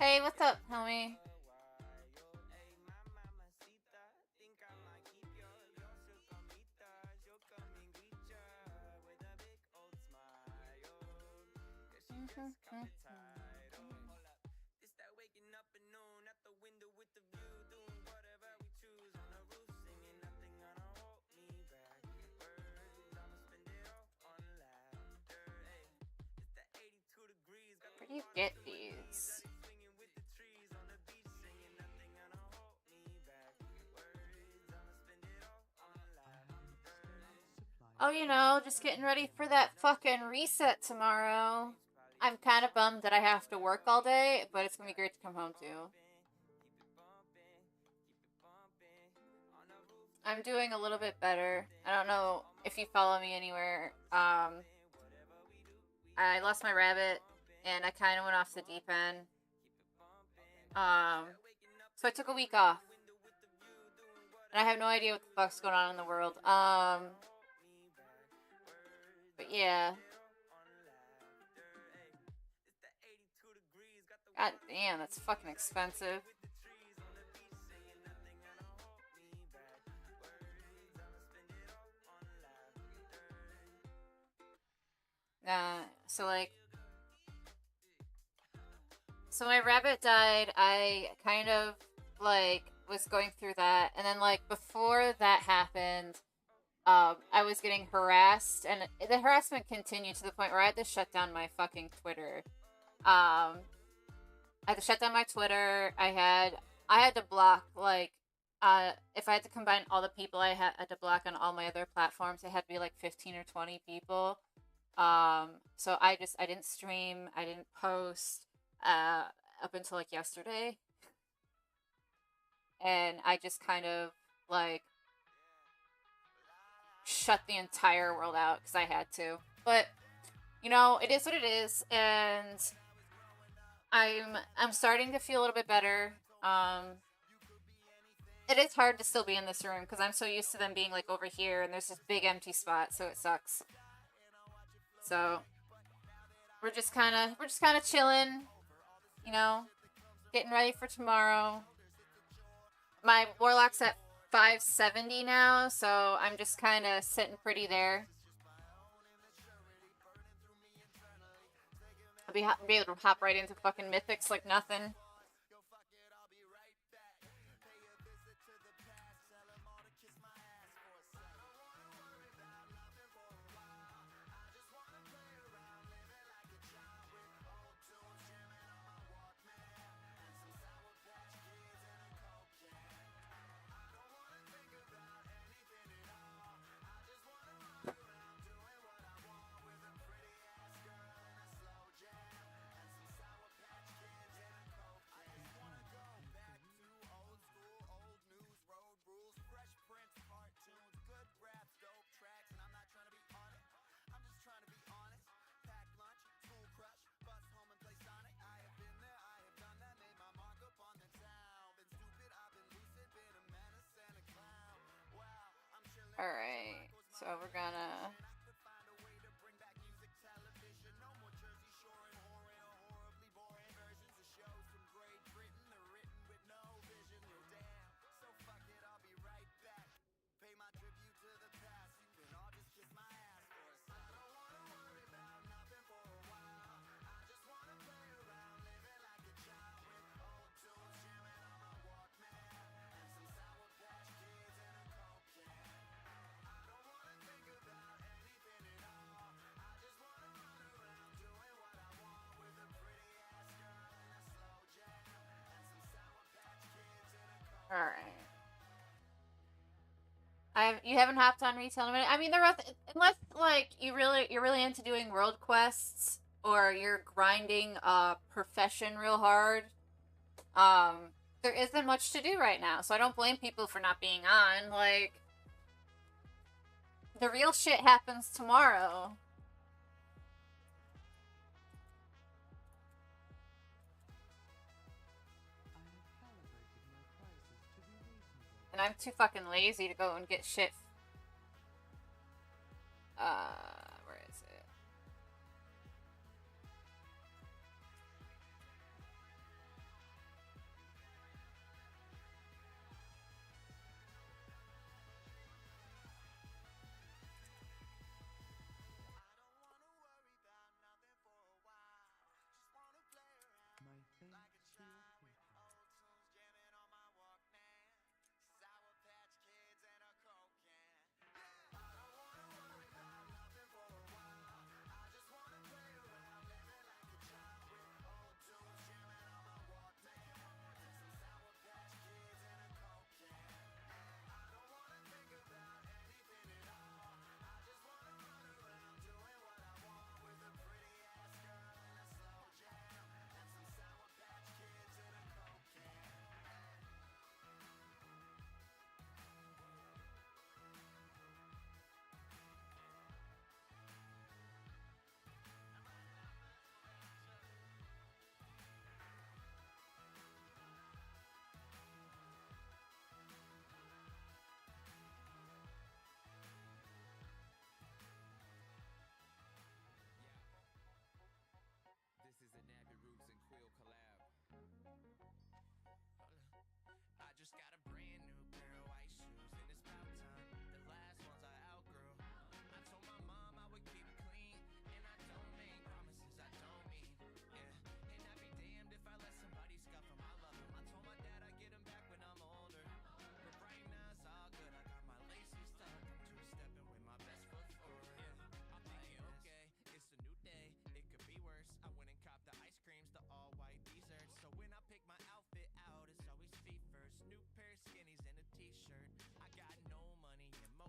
[SPEAKER 3] Hey, what's up, homie? Where do you get these? Oh, you know, just getting ready for that fucking reset tomorrow. I'm kind of bummed that I have to work all day, but it's gonna be great to come home to. I'm doing a little bit better. I don't know if you follow me anywhere. I lost my rabbit, and I kind of went off the deep end. So I took a week off. And I have no idea what the fuck's going on in the world. But yeah. God damn, that's fucking expensive. So my rabbit died. I kind of, like, was going through that. And then, like, before that happened, I was getting harassed. And the harassment continued to the point where I had to shut down my fucking Twitter. I had to shut down my Twitter. I had to block, like, if I had to combine all the people I had to block on all my other platforms, it had to be, like, 15 or 20 people. So I didn't stream, I didn't post, up until, like, yesterday. And I just kind of, like, shut the entire world out because I had to. But, you know, it is what it is, and I'm starting to feel a little bit better. It is hard to still be in this room because I'm so used to them being, like, over here, and there's this big empty spot, so it sucks. So we're just kind of chilling, you know, getting ready for tomorrow. My warlock's at 570 now, so I'm just kind of sitting pretty there. I'll be able to hop right into fucking mythics like nothing. Alright, so we're gonna... Alright. You haven't hopped on retail in a minute. I mean, unless, like, you're really into doing world quests, or you're grinding a profession real hard, there isn't much to do right now, so I don't blame people for not being on. Like, the real shit happens tomorrow. And I'm too fucking lazy to go and get shit. Where is it?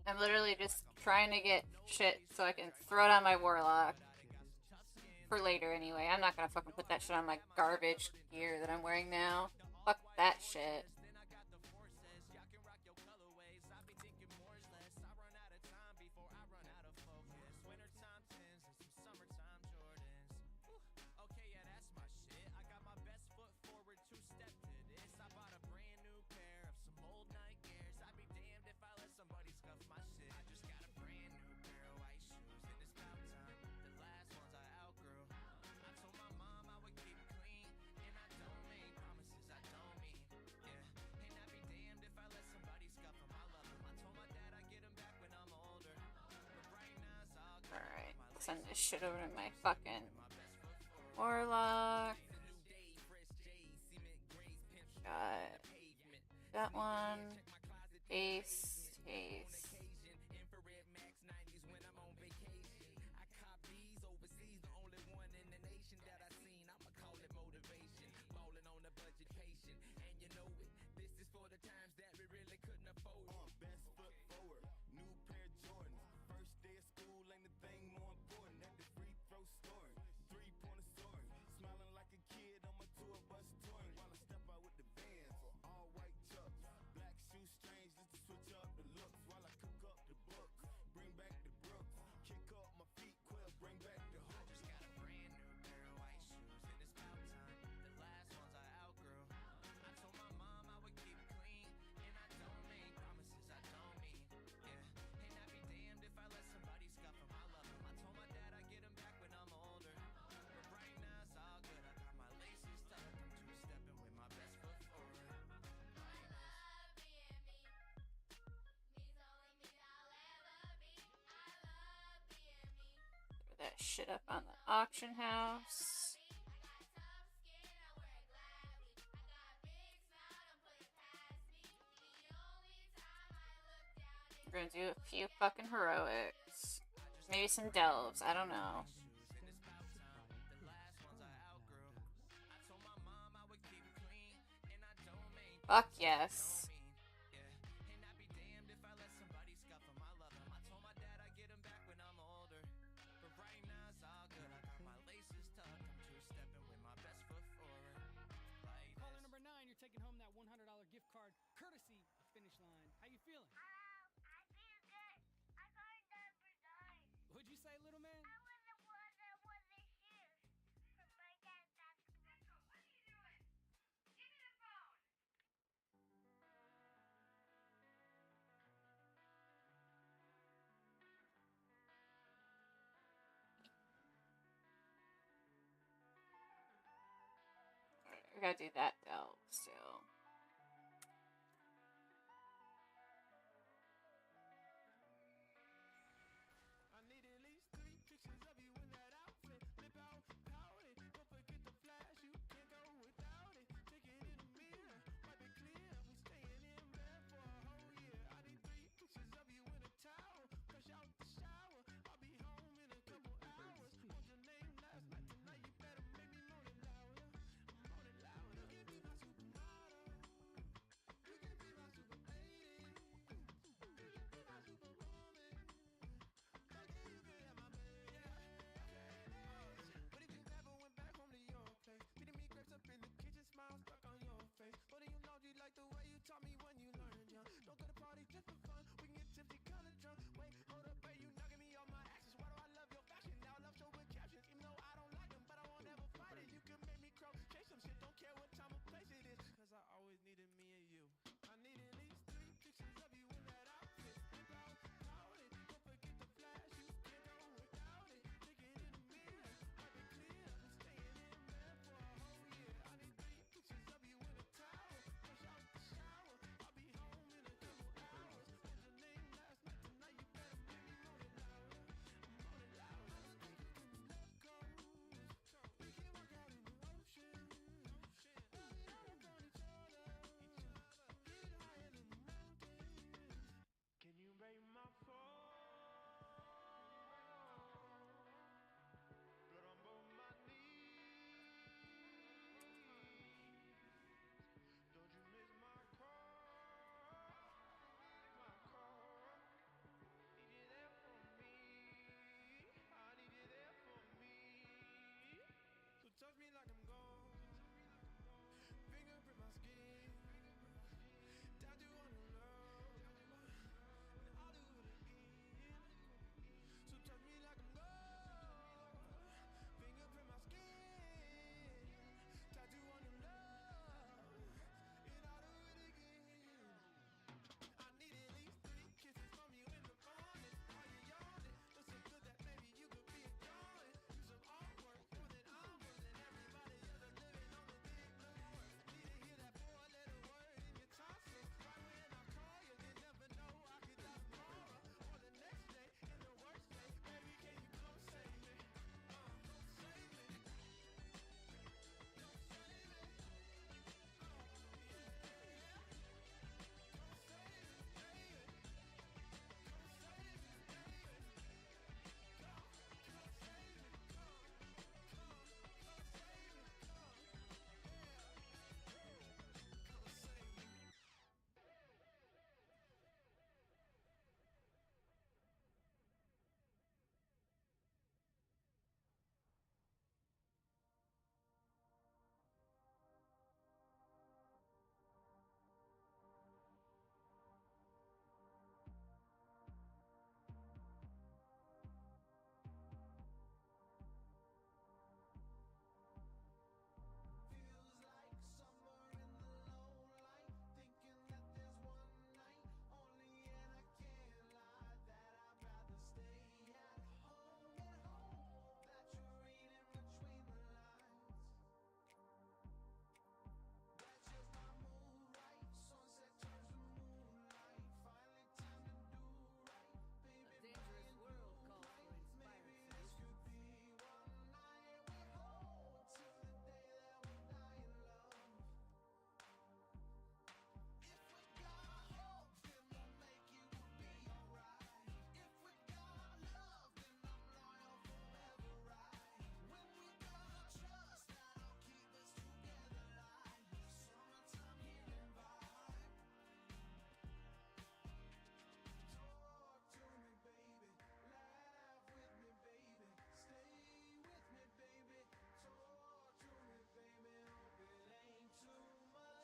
[SPEAKER 3] I'm literally just trying to get shit so I can throw it on my warlock. For later, anyway. I'm not gonna fucking put that shit on my garbage gear that I'm wearing now. Fuck that shit. Alright, send this shit over to my fucking warlock. Got that one. Haste, haste. That shit up on the auction house. We're gonna do a few fucking heroics. Maybe some delves, I don't know. Fuck yes.
[SPEAKER 10] Caller number 9, you're taking home that $100 gift card courtesy of Finish Line. How you feeling?
[SPEAKER 18] I feel good. I got number 9.
[SPEAKER 10] What'd you say, little man?
[SPEAKER 18] I was the one that won the shoes from my dad's basketball. What are you doing? Give me the phone.
[SPEAKER 3] We gotta do that delve still.
[SPEAKER 7] I need at least 3 pictures of you in that outfit. Flip out, pout it. Don't forget the flash, you can't go without it. Take it in the mirror, wipe it clear. We staying in bed for a whole year. I need 3 pictures of you in a towel. Fresh out the shower, I'll be home in a couple hours. Called your name last night, tonight you better make me moan it louder. Moan it louder. Give me my supermodel.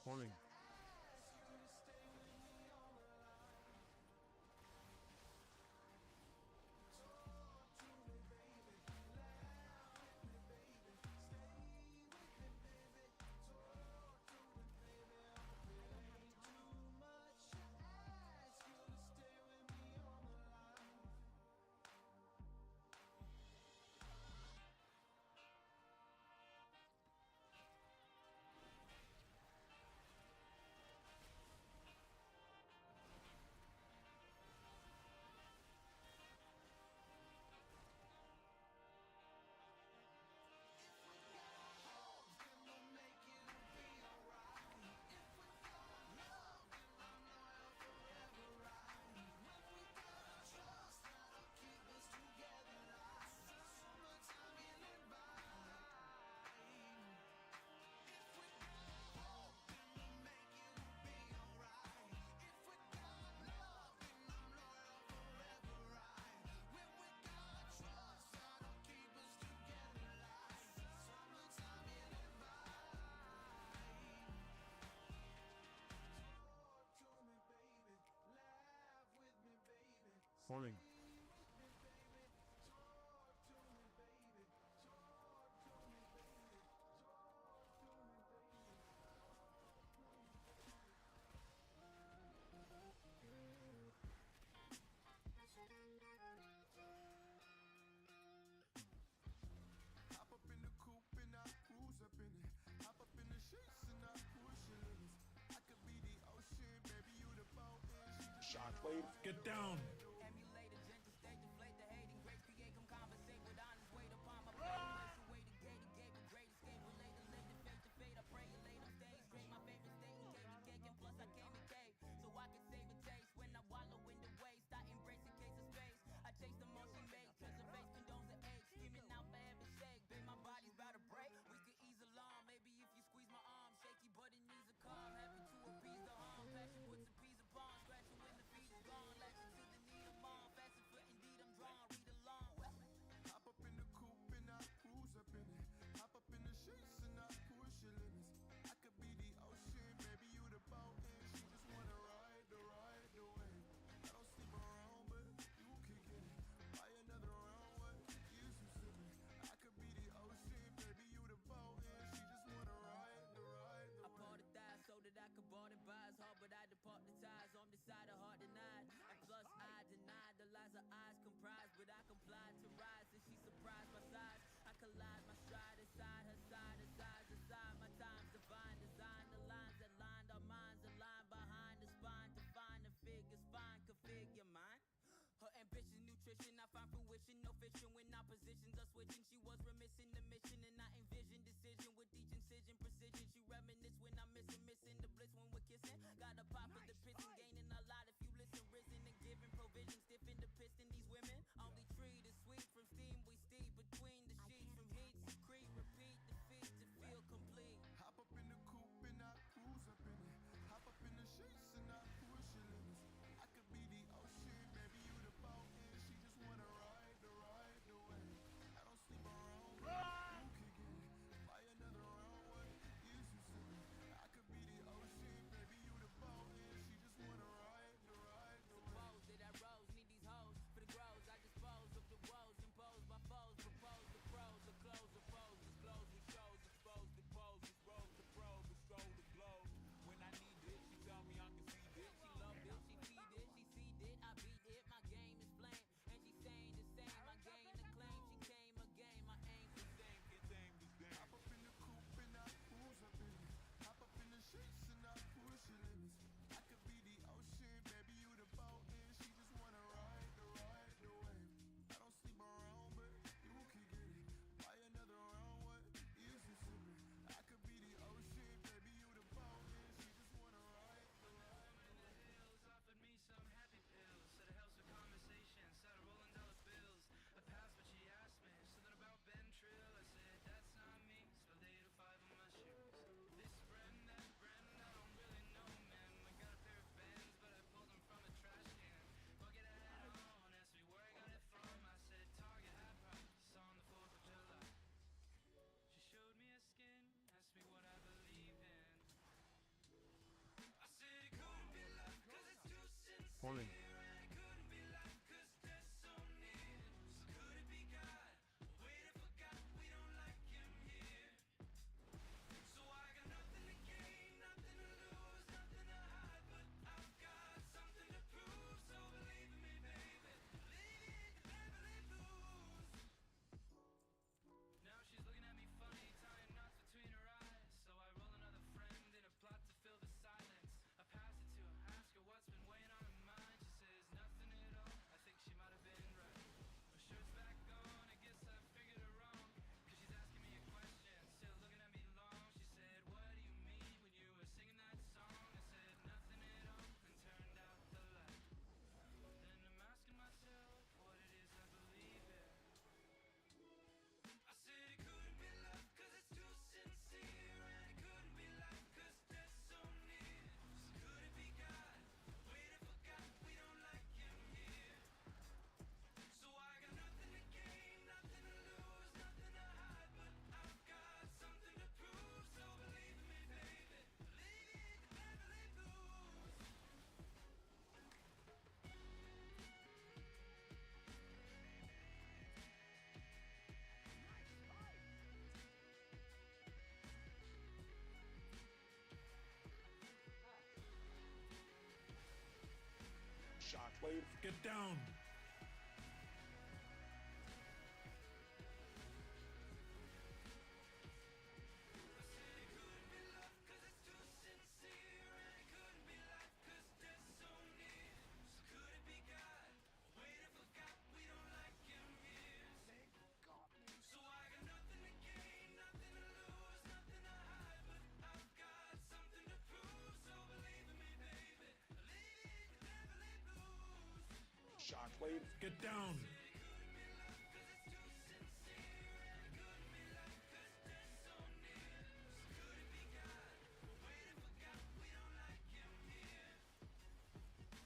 [SPEAKER 13] Morning. Morning.
[SPEAKER 7] Hop up in the coupe and I cruise up in it. Hop up in the sheets and I push your limits. I could be the ocean, baby, you the boat.
[SPEAKER 13] Shockwave, get down.
[SPEAKER 1] Emulate, gentle state, deflate the hating, great create, come conversate with honest weight upon my plate. Racial way to gate, a great escape, relate, elated, fate to fate. I pray you late on stage, straight my favorite state, and cake, and plus I came in cave, so I can save a taste when I wallow in the waste. I embrace a case of space. I chase the motion made, cause the face condones the ache, screaming out for every shake. Babe, my body's about to break. We could ease along, maybe if you squeeze my arm, shaky, but it needs a calm. Happy to appease the harm, passion puts a piece upon, scratching when the feet is gone, latching to the need of mom, faster foot indeed I'm drawn, read along.
[SPEAKER 7] Hop up in the coupe and I cruise up in it. Hop up in the sheets and I push your limits. I could be the ocean, maybe you the boat, and she just wanna ride the wave. I don't sleep around, but you can get it. Buy another round, what is you sipping? I could be the ocean, baby, you the boat, and she just wanna ride the wave.
[SPEAKER 1] I bought a thigh so that I could bar the buys hard, but I depart the ties on the side of heart denied. And plus I denied the lies her eyes comprised, but I complied to rise, and she surprised my size. I collide my stride inside her side, her size aside. My time's divine, design the lines that lined our minds, aligned behind the spine to find the figure spine, configure mine. Her ambition, nutrition, I find fruition, no fiction when oppositions are switching. She was remissing the mission, and I envision decision with each incision, precision. She reminisce when I'm missing the bliss when we're kissing. Got a pop in the piston, gaining a lot if you listen, risen and giving provision, stiffing the piston. These women only treat is sweet from steam. We steep between the sheets from heat, secrete, repeat, defeat to feel complete.
[SPEAKER 7] Hop up in the coupe and I cruise up in it. Hop up in the sheets and I push your limits. I could be the ocean, baby, you the boat, and she just wanna ride the wave. I don't sleep around.
[SPEAKER 2] Morning.
[SPEAKER 12] Now she's looking at me funny, tying knots between her eyes. So I roll another friend in a plot to fill the silence. I pass it to her, ask her what's been weighing on her mind. She says nothing at all. I think she might have been right. My shirt's back on, I guess I figured her wrong. Cause she's asking me a question, still looking at me long. She said, what do you mean when you were singing that song? I said nothing at all, and turned out the light. Then I'm asking myself what it is I believe in. I said it couldn't be love cause it's too sincere. And it couldn't be life cause death's so near. So could it be God? Waiting for God, we don't like him here. So I got nothing to gain, nothing to lose, nothing to hide. But I've got something to prove. So believe in me, baby. Believe in the Beverly Blues.
[SPEAKER 13] Shockwave, get down! Shockwave, get down!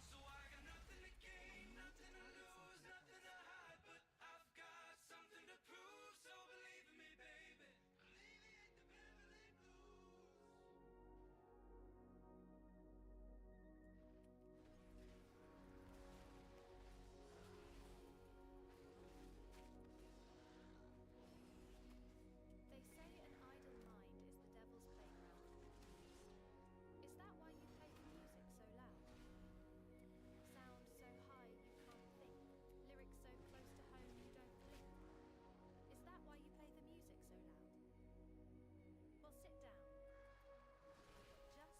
[SPEAKER 12] So I got nothing to gain, nothing to lose, nothing to hide. But I've got something to prove. So believe in me, baby. Believe in the Beverly Blues.
[SPEAKER 14] They say an idle mind is the devil's playground for confused. Is that why you play the music so loud? Sound so high you can't think, lyrics so close to home you don't blink. Is that why you play the music so loud? Well, sit down.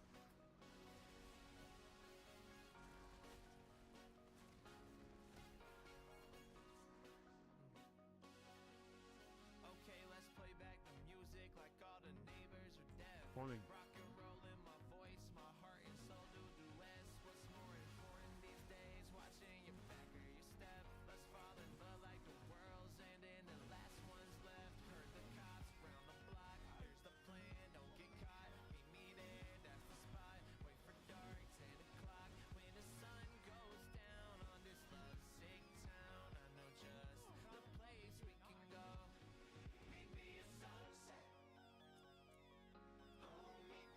[SPEAKER 14] Just the thing for you. I need a target.
[SPEAKER 1] Okay, let's play back the music like all the neighbors are deaf.
[SPEAKER 2] Morning.
[SPEAKER 1] Rock and roll in my voice, my heart and soul do duets. What's more important these days? Watching your back or your step. Let's fall in love like the world's ending. The last one's left. Heard the cops round the block. Here's the plan, don't get caught. Meet me there, that's the spot. Wait for dark, 10 o'clock. When the sun goes down on this lovesick town, I know just the place we can go. Meet me at sunset. Oh, meet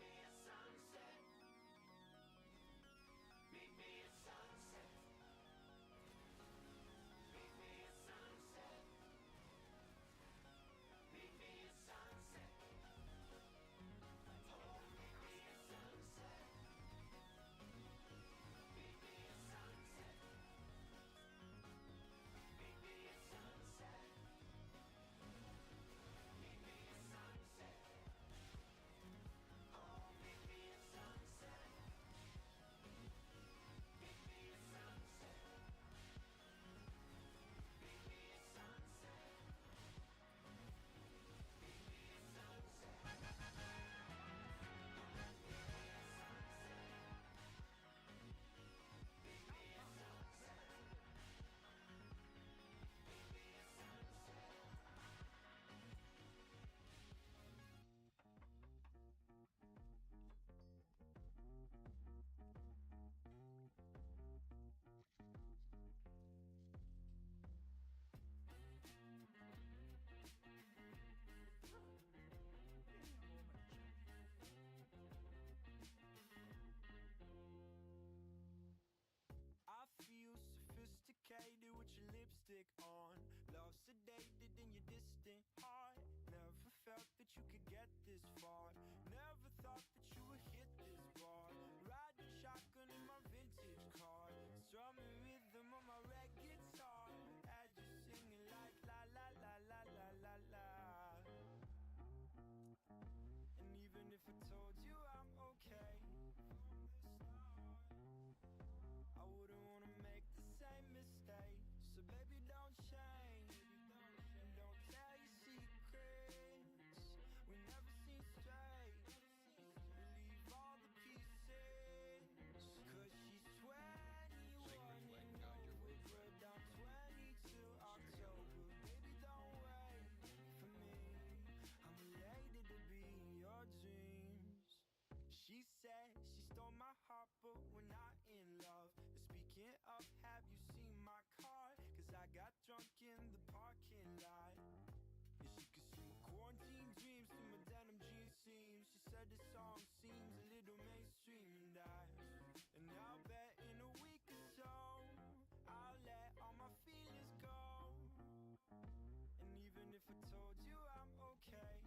[SPEAKER 7] I told you I'm okay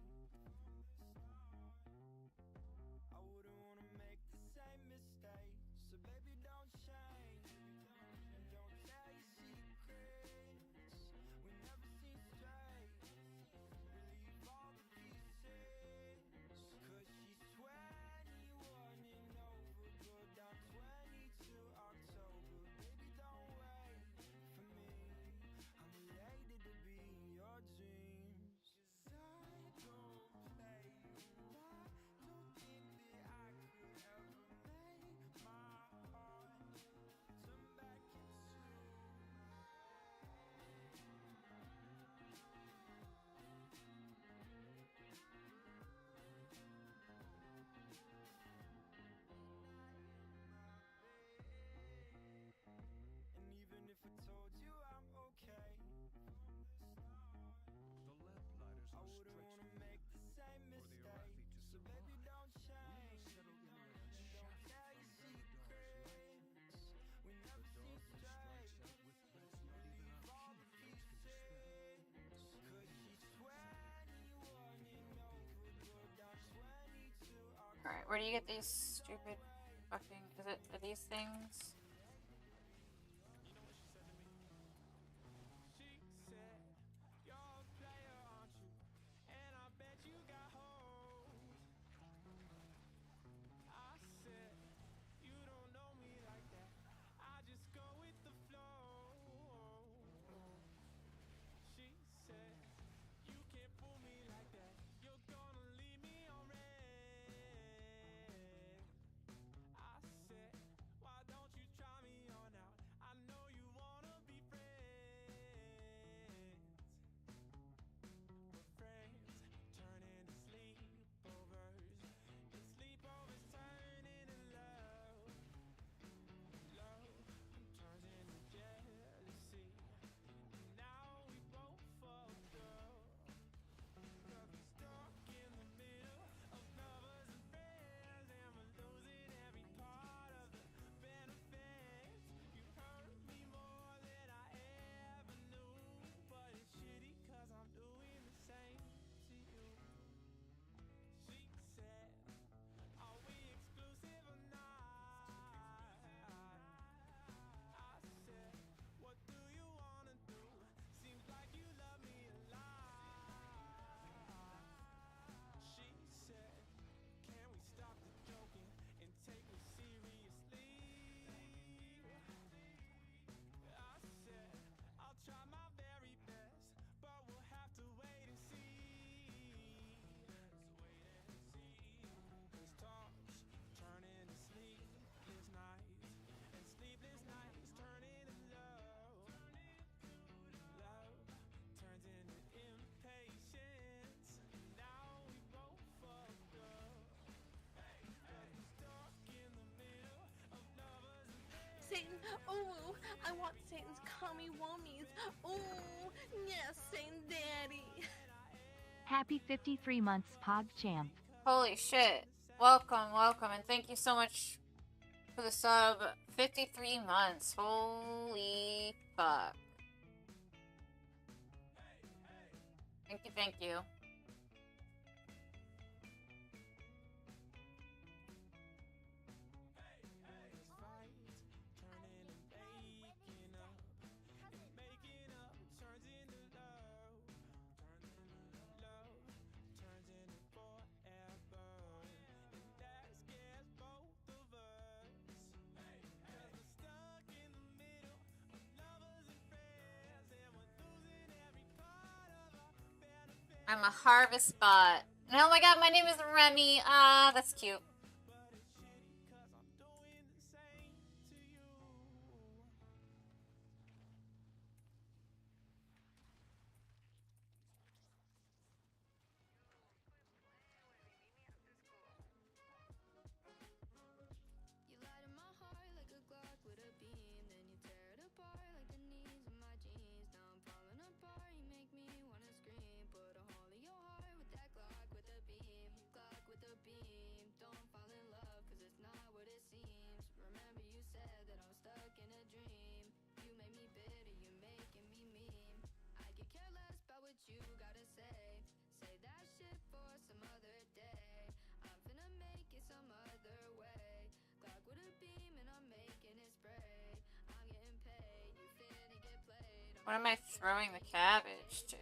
[SPEAKER 7] I wouldn't wanna make the same mistake. So baby, don't change and don't tell your secrets. We never seem straight. We leave all the pieces. Cause she's 21 and over, but I'm 22 October. Baby, don't wait for me. I'm elated to be in your dreams. 'Cause I don't play. I don't think that I could ever make my heart turn back into. And even if I told you I'm okay, I wouldn't wanna make the same mistake. So baby, don't change and don't tell your secrets. We never seem straight. We leave all the pieces. Cause she's 21 and over, but I'm 22
[SPEAKER 3] Alright, where do you get these stupid fucking... are these things?
[SPEAKER 7] She said, you're a player, aren't you? And I bet you got hoes. I said, you don't know me like that. I just go with the flow. She said, you can't fool me like that. You're gonna leave me on red. I said, why don't you try me on out? I know you wanna be friends. But friends turn into sleepovers. And sleepovers turn into love. Love turns into jealousy. And now we both fucked up. 'Cause we're stuck in the middle of lovers and friends. And we're losing every part of the benefits. You hurt me more than I ever knew. But it's shitty 'cause I'm doing the same to you. She said, are we exclusive or not? I said, what do you wanna do? Seems like you love me a lot. She said, can we stop the joking and take it seriously? I said, I'll try my very best, but we'll have to wait and see. Cause talks turn into sleepless nights, and sleepless nights turn into love. Love turns into impatience. Now we both fucked up. Cause we're stuck in the middle of lovers and friends.
[SPEAKER 2] Satan, ooh, I want Satan's cummy wummies. Ooh, yes, Satan Daddy.
[SPEAKER 9] Happy 53 months, PogChamp.
[SPEAKER 3] Holy shit. Welcome, welcome, and thank you so much for the sub. 53 months. Holy fuck. Thank you, thank you. I'm a harvest bot. And oh my god, my name is Remy. Ah, that's cute.
[SPEAKER 12] You light in my heart like a Glock with a beam. Then you tear it apart like the knees of my jeans. Now I'm falling apart, you make me wanna scream. Put a hole in your heart with that Glock with a beam. Glock with a beam. Don't
[SPEAKER 3] What am I throwing the cabbage to?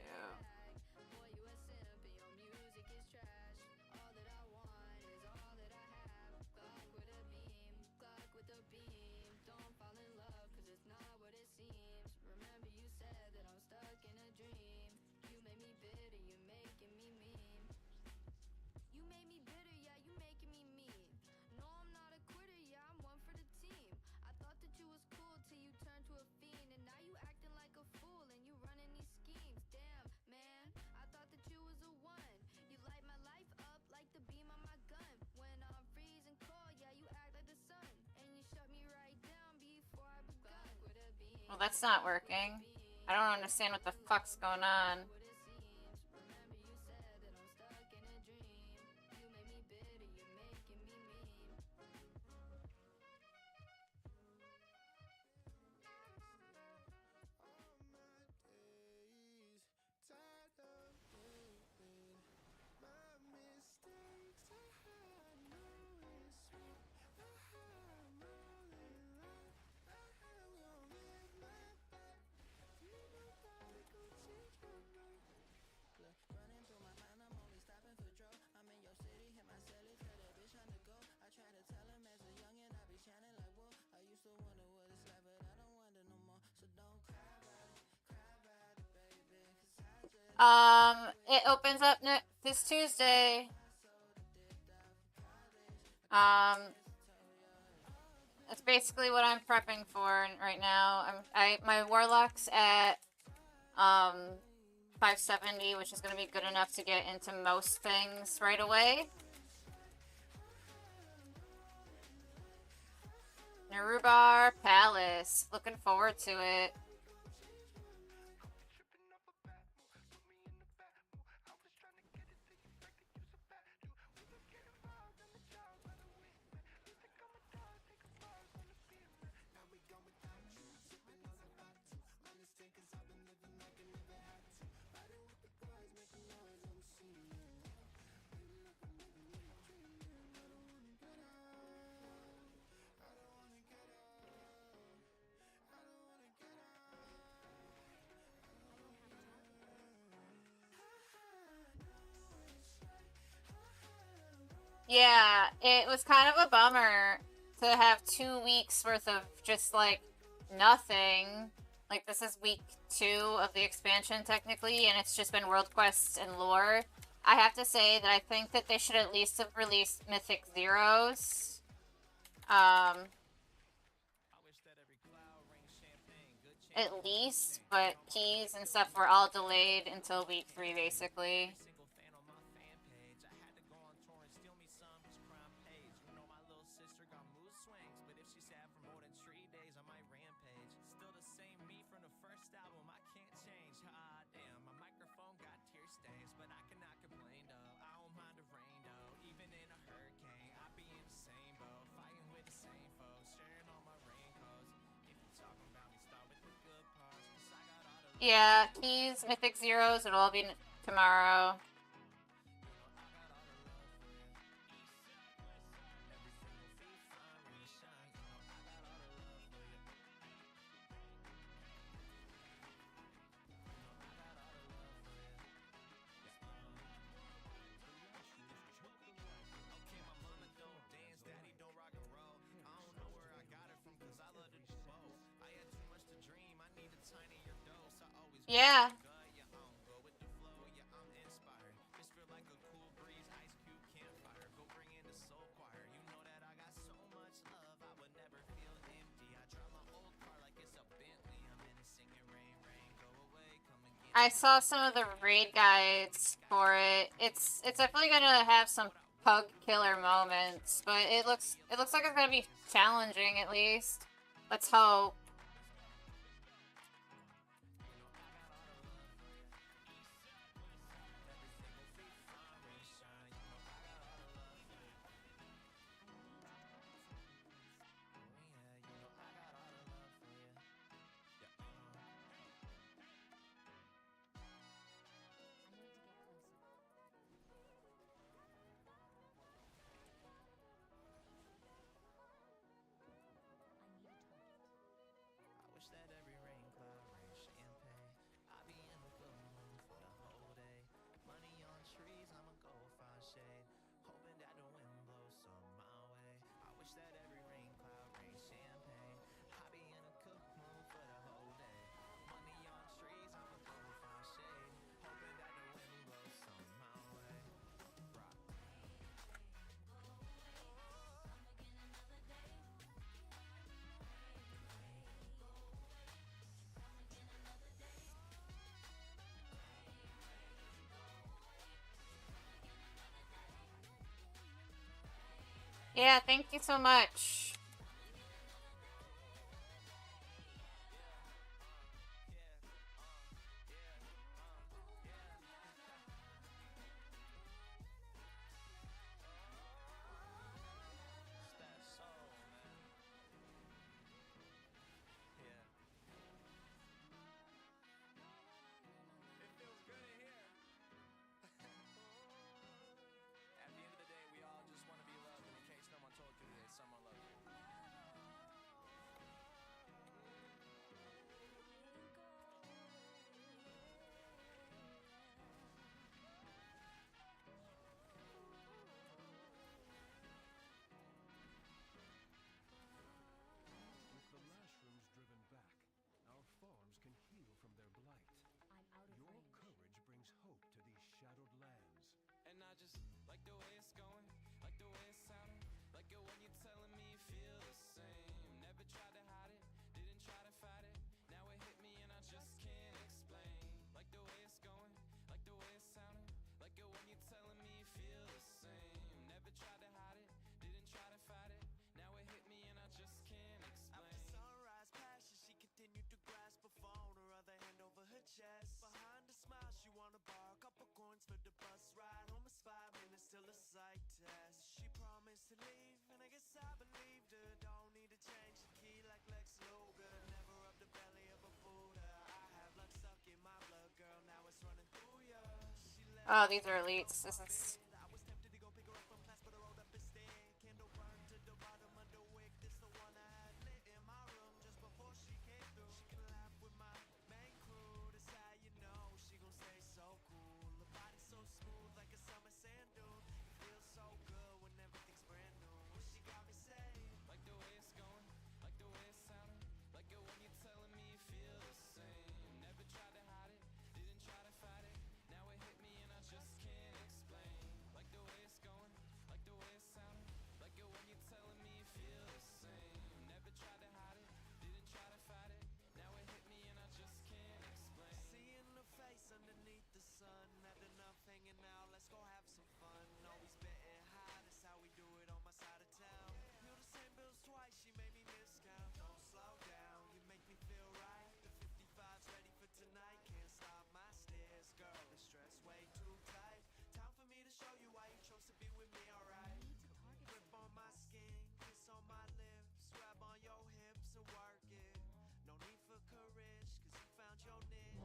[SPEAKER 3] Well, that's not working. I don't understand what the fuck's going on. It opens up this Tuesday. That's basically what I'm prepping for right now. My warlock's at 570, which is going to be good enough to get into most things right away. Narubar Palace. Looking forward to it. Yeah, it was kind of a bummer to have 2 weeks worth of just, like, nothing. Like, this is week 2 of the expansion, technically, and it's just been world quests and lore. I have to say that I think that they should at least have released Mythic Zeros. At least, but keys and stuff were all delayed until week 3, basically. Yeah, keys, Mythic Zeros, it'll all be tomorrow. Yeah. I saw some of the raid guides for it. It's definitely gonna have some pug killer moments, but it looks like it's gonna be challenging at least. Let's hope. Yeah, thank you so much.
[SPEAKER 1] It feels good in here. At the end of the day, we all just want to be loved, and in case no one told you today, someone loved you.
[SPEAKER 8] With the mushrooms driven back, our farms can heal from their blight.
[SPEAKER 14] I'm out of
[SPEAKER 8] Your
[SPEAKER 14] range.
[SPEAKER 8] courage brings hope to these shadowed lands.
[SPEAKER 1] And I just like the way it's going, like the way it sounded, like it when you're telling me you feel the same. Never tried to hide it, didn't try to fight it. Now it hit me and I just can't explain. Like the way it's going, like the way it sounded, like it when you're telling me you feel the same. Never tried to hide it, didn't try to fight it. Now it hit me and I just can't explain.
[SPEAKER 12] After sunrise passion, she continued to grasp a phone, her other hand over her chest. Behind a smile, she wanna borrow a couple coins for the bus ride home. It's 5 minutes till a psych test. She promised to leave, and I guess I believed her. Don't need to change the key like Lex Luger. Never up the belly of a Buddha. I have blood stuck in my blood, girl. Now it's running through ya. She left
[SPEAKER 3] Oh, these are elites. This is.
[SPEAKER 12] I was tempted to go pick her up from class, but I rolled up instead. Candle burned to the bottom of the wick. This the one I had lit in my room just before she came through. She can laugh with my main crew. That's how you know she gon' stay so cool. Her body so smooth like a summer sand dune. It feels so good when everything's brand new. She got me saying,
[SPEAKER 1] Like the way it's going, like the way it sounded, like it when you're telling me you feel the same. Never tried to hide it, didn't try to fight it. Now it hit me and I just can't explain. Like the way it's going, like the way it sounded, like it when you're telling me you feel the same. Never tried to hide it, didn't try to fight it. Now it hit me and I just can't explain.
[SPEAKER 12] seeing her face underneath the sun. Had enough hanging out, let's go have some fun. Always betting high, that's how we do it on my side of town. Feel the same bills twice, she made me miscount. Don't slow down, you make me feel right. The 55's ready for tonight, can't stop my stairs. Girl, the stress way too tight. Time for me to show you why you chose to be with me, alright. Grip on my skin, kiss on my lips, grab on your hips and work it. No need for courage, cause you found your niche.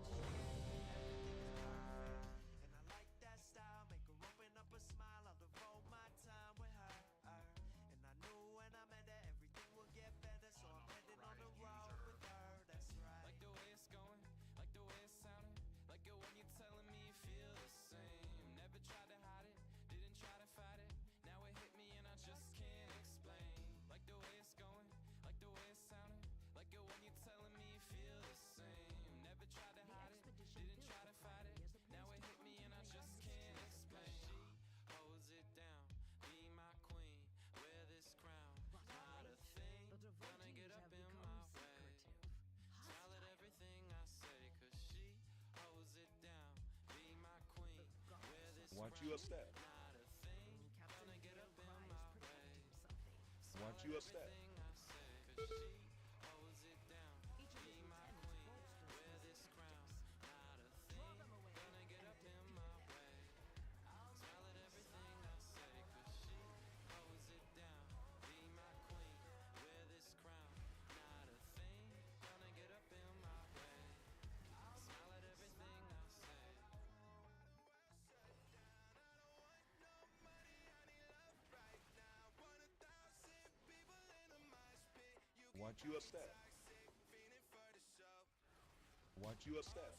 [SPEAKER 12] Everything is perfect, and I like that style. Make her open up a smile, I'll devote my time with her. And I knew when I met her, everything would get better. So I'm heading on the road with her, that's right.
[SPEAKER 1] Like the way it's going, like the way it sounded, like it when you're telling me you feel the same. Never tried to hide it, didn't try to fight it. Now it hit me and I just can't explain. Like the way it's going, like the way it sounded, like it when you're telling me you feel the same. Never tried to hide it, didn't try to fight it. Now it hit me and I just can't explain. She holds it down, be my queen, wear this crown. Not a thing, gonna get up in my way. Smile at everything I say, cause she holds it down, be my queen, wear this
[SPEAKER 13] Want you a
[SPEAKER 1] crown.
[SPEAKER 13] step?
[SPEAKER 1] Not a thing, gonna get up in my way.
[SPEAKER 13] Want you a step?
[SPEAKER 1] Everything I say, cause she holds it down, be my queen, wear this crown. Not a thing, gonna get up in my way. Smile at everything I say, cause she holds it down, be my queen, wear this crown. Not a thing, gonna get up in my way. Smile at everything I say.
[SPEAKER 13] Want you a step? Want you a step?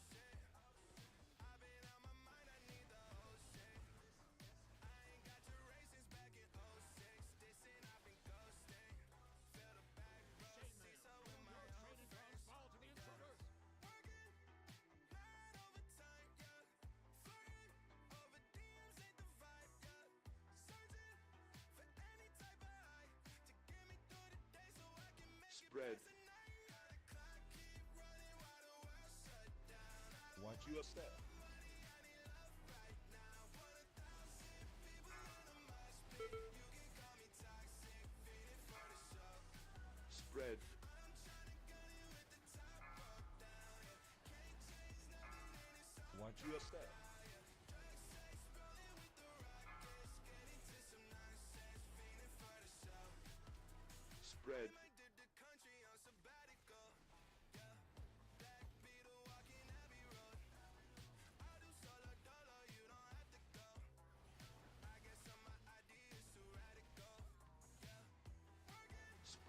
[SPEAKER 13] Spread. Want you a step?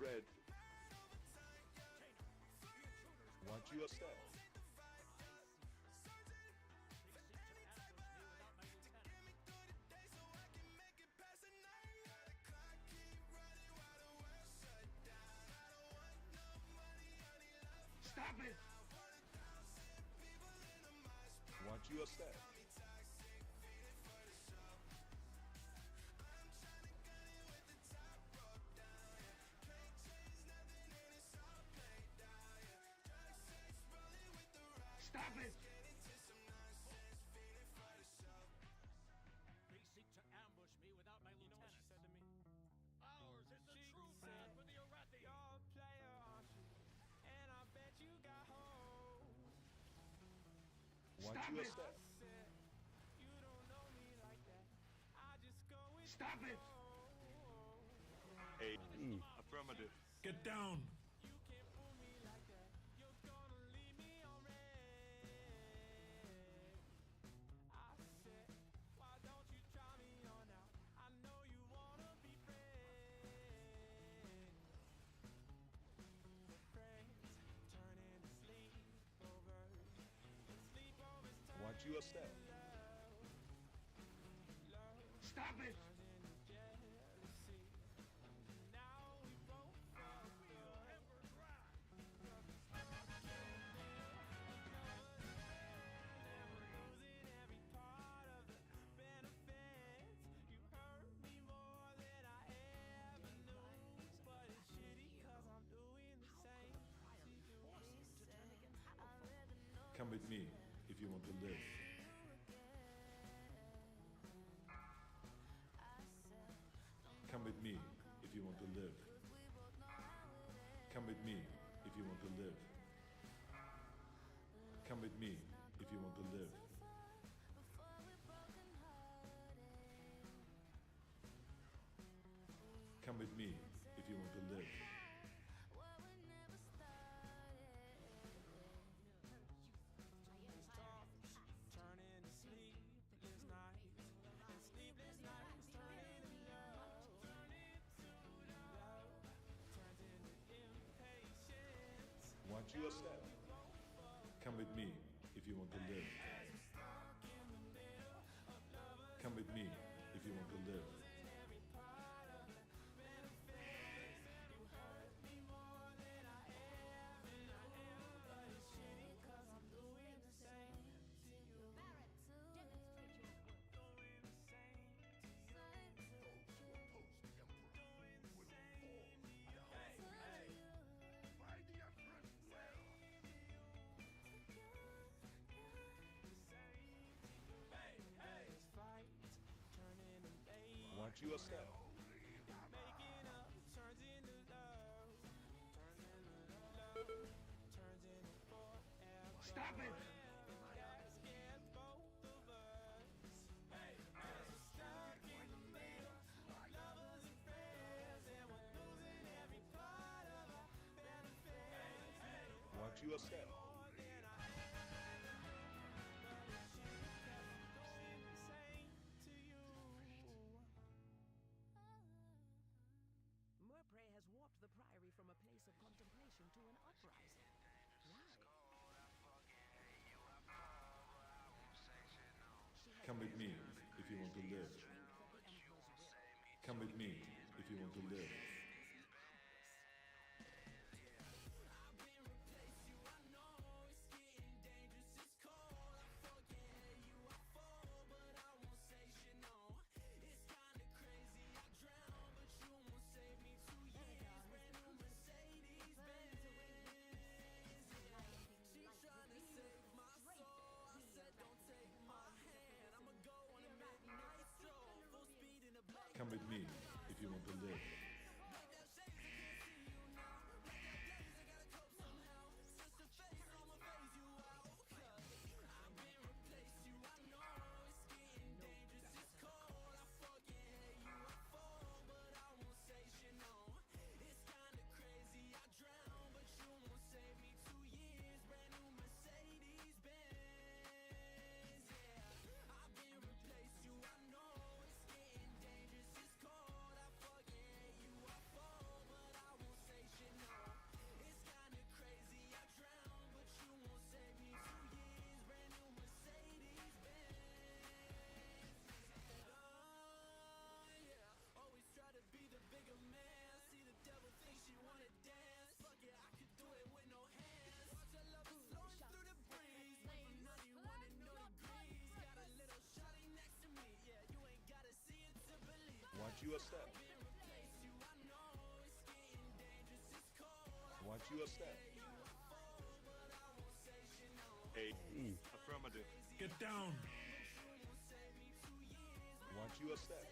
[SPEAKER 13] bread. Want you upset?
[SPEAKER 6] Stop it!
[SPEAKER 13] Want you upset?
[SPEAKER 6] Stop it!
[SPEAKER 10] They seek to ambush me without my lieutenant. You know what she said to me? Ours is the true path for the Arathi.
[SPEAKER 12] You're a player, aren't you? And I bet you got hope.
[SPEAKER 13] Want
[SPEAKER 6] Stop
[SPEAKER 13] you
[SPEAKER 6] it!
[SPEAKER 13] upset?
[SPEAKER 12] You don't know me like that. I just go with
[SPEAKER 6] Stop it!
[SPEAKER 13] Hey, affirmative.
[SPEAKER 8] Get down!
[SPEAKER 12] You can't fool me like that. You're gonna leave me on red. I said, why don't you try me on out? I know you wanna be friends. Friends turn into sleepovers. Sleepovers turn
[SPEAKER 13] Want you upset?
[SPEAKER 6] Stop it!
[SPEAKER 13] Come with me if you want to live. Come with me if you want to live. Come with me if you want to live. Come with me if you want to live. Come with me if you want to live.
[SPEAKER 12] turn into sleepless nights. And sleepless nights turn into love. Turns into impatience.
[SPEAKER 13] Want you upset? Come with me if you want to live. Come with me if you want to live. Want you upset?
[SPEAKER 12] Making up turns into love. Turns into forever.
[SPEAKER 6] Stop it!
[SPEAKER 12] That scares both of us. Hey, we're stuck in the middle. Lovers and friends, and we're losing every part of our benefits.
[SPEAKER 13] Want you upset?
[SPEAKER 5] Murpray has warped the Priory from a place of contemplation to an uprising. Why?
[SPEAKER 13] Come with me if you want to live. Come with me if you want to live. Come with me if you want to live. Watch you upset. Watch you upset. A. Affirmative. Get down. Watch you upset.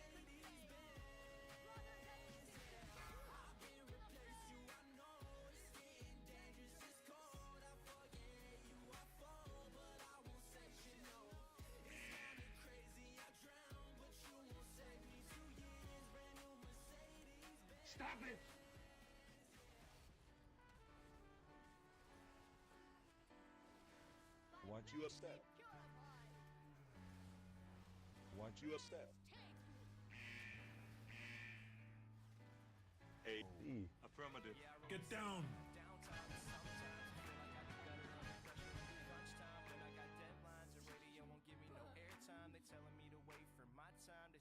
[SPEAKER 6] Stop it!
[SPEAKER 13] Watch you upset. Watch you upset. A. Affirmative. Get down.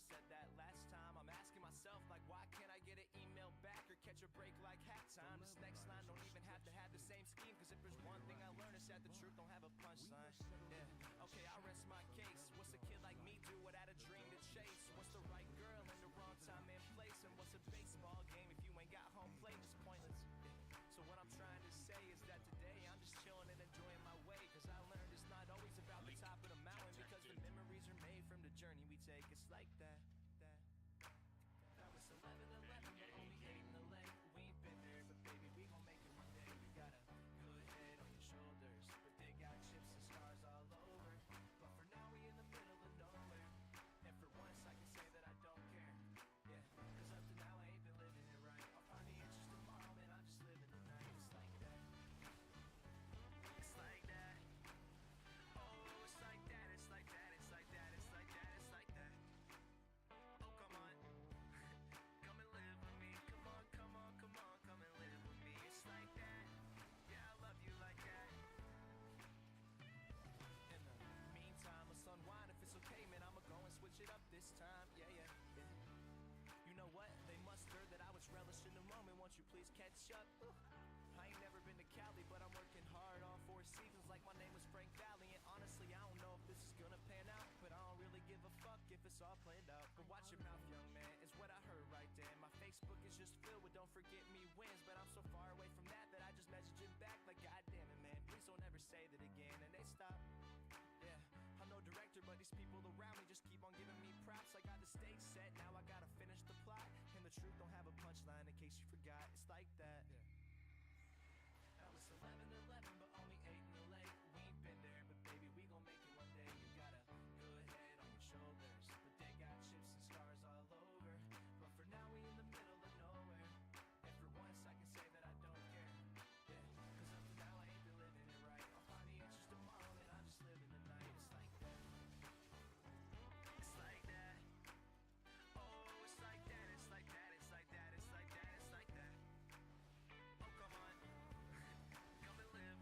[SPEAKER 1] Said that last time. I'm asking myself, like, why can't I get an email back or catch a break like halftime? This next line don't even have to have the same scheme, cause if there's one thing I learned, it's that the truth don't have a punchline. Yeah, okay, I'll rest my case. What's a kid like me do without a dream to chase? What's the right girl in the wrong time and place? And what's a baseball game if you ain't got home plate? It's pointless. So what I'm trying to say is that today I'm just chilling and enjoying my way, cause I learned it's not always about the top of the mountain, because the memories are made from the journey we take. It's like that. That was 11-11, but only 8 in the lake. We ain't been there, but baby, we gon' make it one day. You got a good head on your shoulders, but they got chips and scars all over. But for now, we in the middle of nowhere. And for once, I can say that I don't care. Yeah, cause up to now, I ain't been living it right. I'll find the answers tomorrow, man, I'm just living the night. It's like that. It's like that. Oh, it's like that, it's like that, it's like that, it's like that, it's like that. Oh, come on. Come and live with me. Come on, come on, come on, come and live with me. It's like that. Yeah, I love you like that. In the meantime, let's unwind if it's okay, man. I'ma go and switch it up this time. Yeah, yeah, yeah. You know what? They must heard that I was relishing the moment. Won't you please catch up? Ooh. I ain't never been to Cali, but I'm working hard all 4 seasons like my name was Frank Valley. And honestly, I don't know if this is gonna pan out, but I don't really give a fuck if it's all planned out. But watch your mouth, young man, is what I heard right then. My Facebook is just filled with don't forget me wins, but I'm so far away from that that I just message him back like, God damn it, man, please don't ever say that again. And they stop. Yeah, I'm no director, but these people around me just keep on giving me props. I got the stage set, now I gotta finish the plot. And the truth don't have a punchline, in case you forgot. It's like that. That was 11-11, but only 8 in the lake. We ain't been there, but baby, we gon' make it one day. You got a good head on your shoulders, but they got chips and scars all over. But for now, we in the middle of nowhere. And for once, I can say that I don't care. Yeah, cause up to now, I ain't been living it right. I'll find the answers tomorrow, and I'm just living the night. It's like that. It's like that. Oh, it's like that, it's like that, it's like that, it's like that, it's like that. Oh, come on. Come and live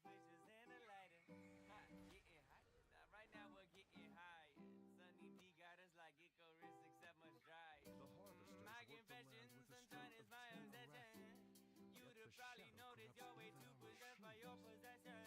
[SPEAKER 12] switches and a lighter. Hot, getting hot. Right now we're getting higher. Sunny D got us like Icarus, except much drier. My confession, sunshine is my obsession. You'd have probably noticed you're way too possessed by your possession.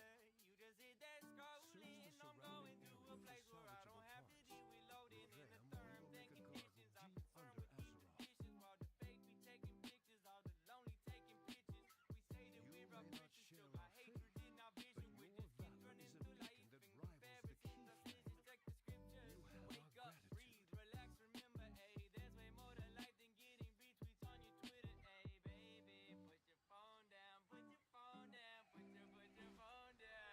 [SPEAKER 12] You just hit that scrolling. I'm going to a place where I don't have to deal with loading in the terms and conditions. I'm concerned with these conditions while the fake be taking pictures, all the lonely taking pictures. We say that we're ambitious, still got hatred in our vision. We're just getting running through life and comparisons. Our decisions check the scriptures. Wake up, breathe, relax, remember, ayy, there's way more to life than getting retweets on your Twitter, ayy, baby. Put your phone down, put your phone down, put your phone down.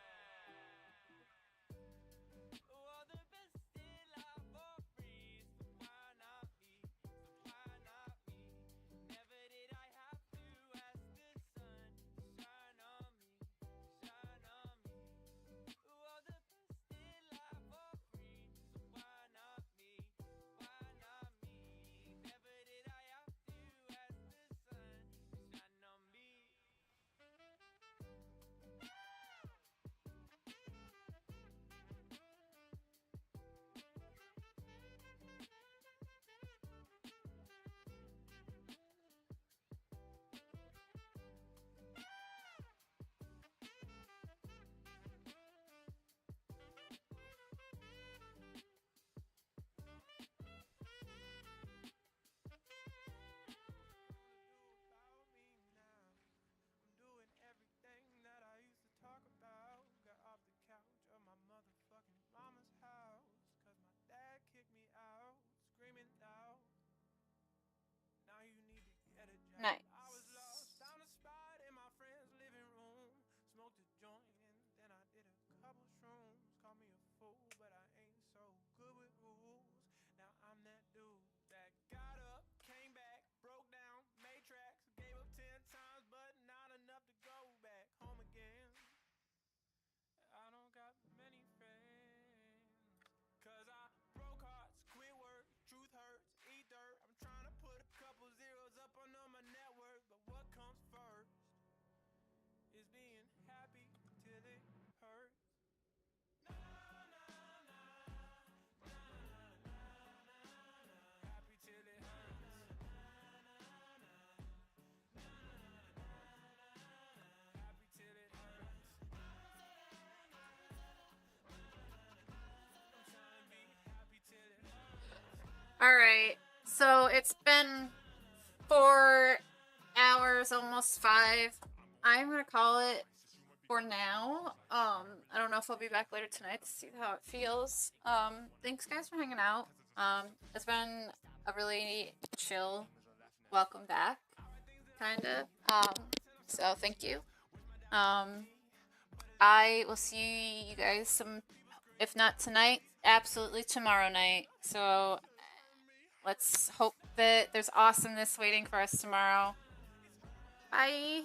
[SPEAKER 12] All the best in life for free, so why not me? So why not me? Never did I have to ask the sun to shine on me, shine on me. All the best in life for free, so why not me? Why not me? Never did I have to ask the sun to shine on me. About me now. I'm doing everything that I used to talk about. Got off the couch of my motherfucking mama's house. Cause my dad kicked me out, screaming loud. Now you need to get a job.
[SPEAKER 3] Nice.
[SPEAKER 12] I was lost, found a spot in my friend's living room. Smoked a joint and then I did a couple shrooms. Call me a fool, but I ain't so good with rules. Now I'm that dude that got up, came back, broke down, made tracks, gave up 10 times, but not enough to go back home again. I don't got many friends, cause I broke hearts, quit work, truth hurts, eat dirt. I'm trying to put a couple zeros up on my network, but what comes first is being happy till it hurts. Happy till it hurts. Happy till it hurts. I'm trying to be happy till it hurts.
[SPEAKER 3] Alright, so it's been 4 hours, almost 5. I'm gonna call it for now. I don't know if I'll be back later tonight to see how it feels. Thanks guys for hanging out. It's been a really chill welcome back, kinda. So thank you. I will see you guys if not tonight, absolutely tomorrow night. So let's hope that there's awesomeness waiting for us tomorrow. Bye.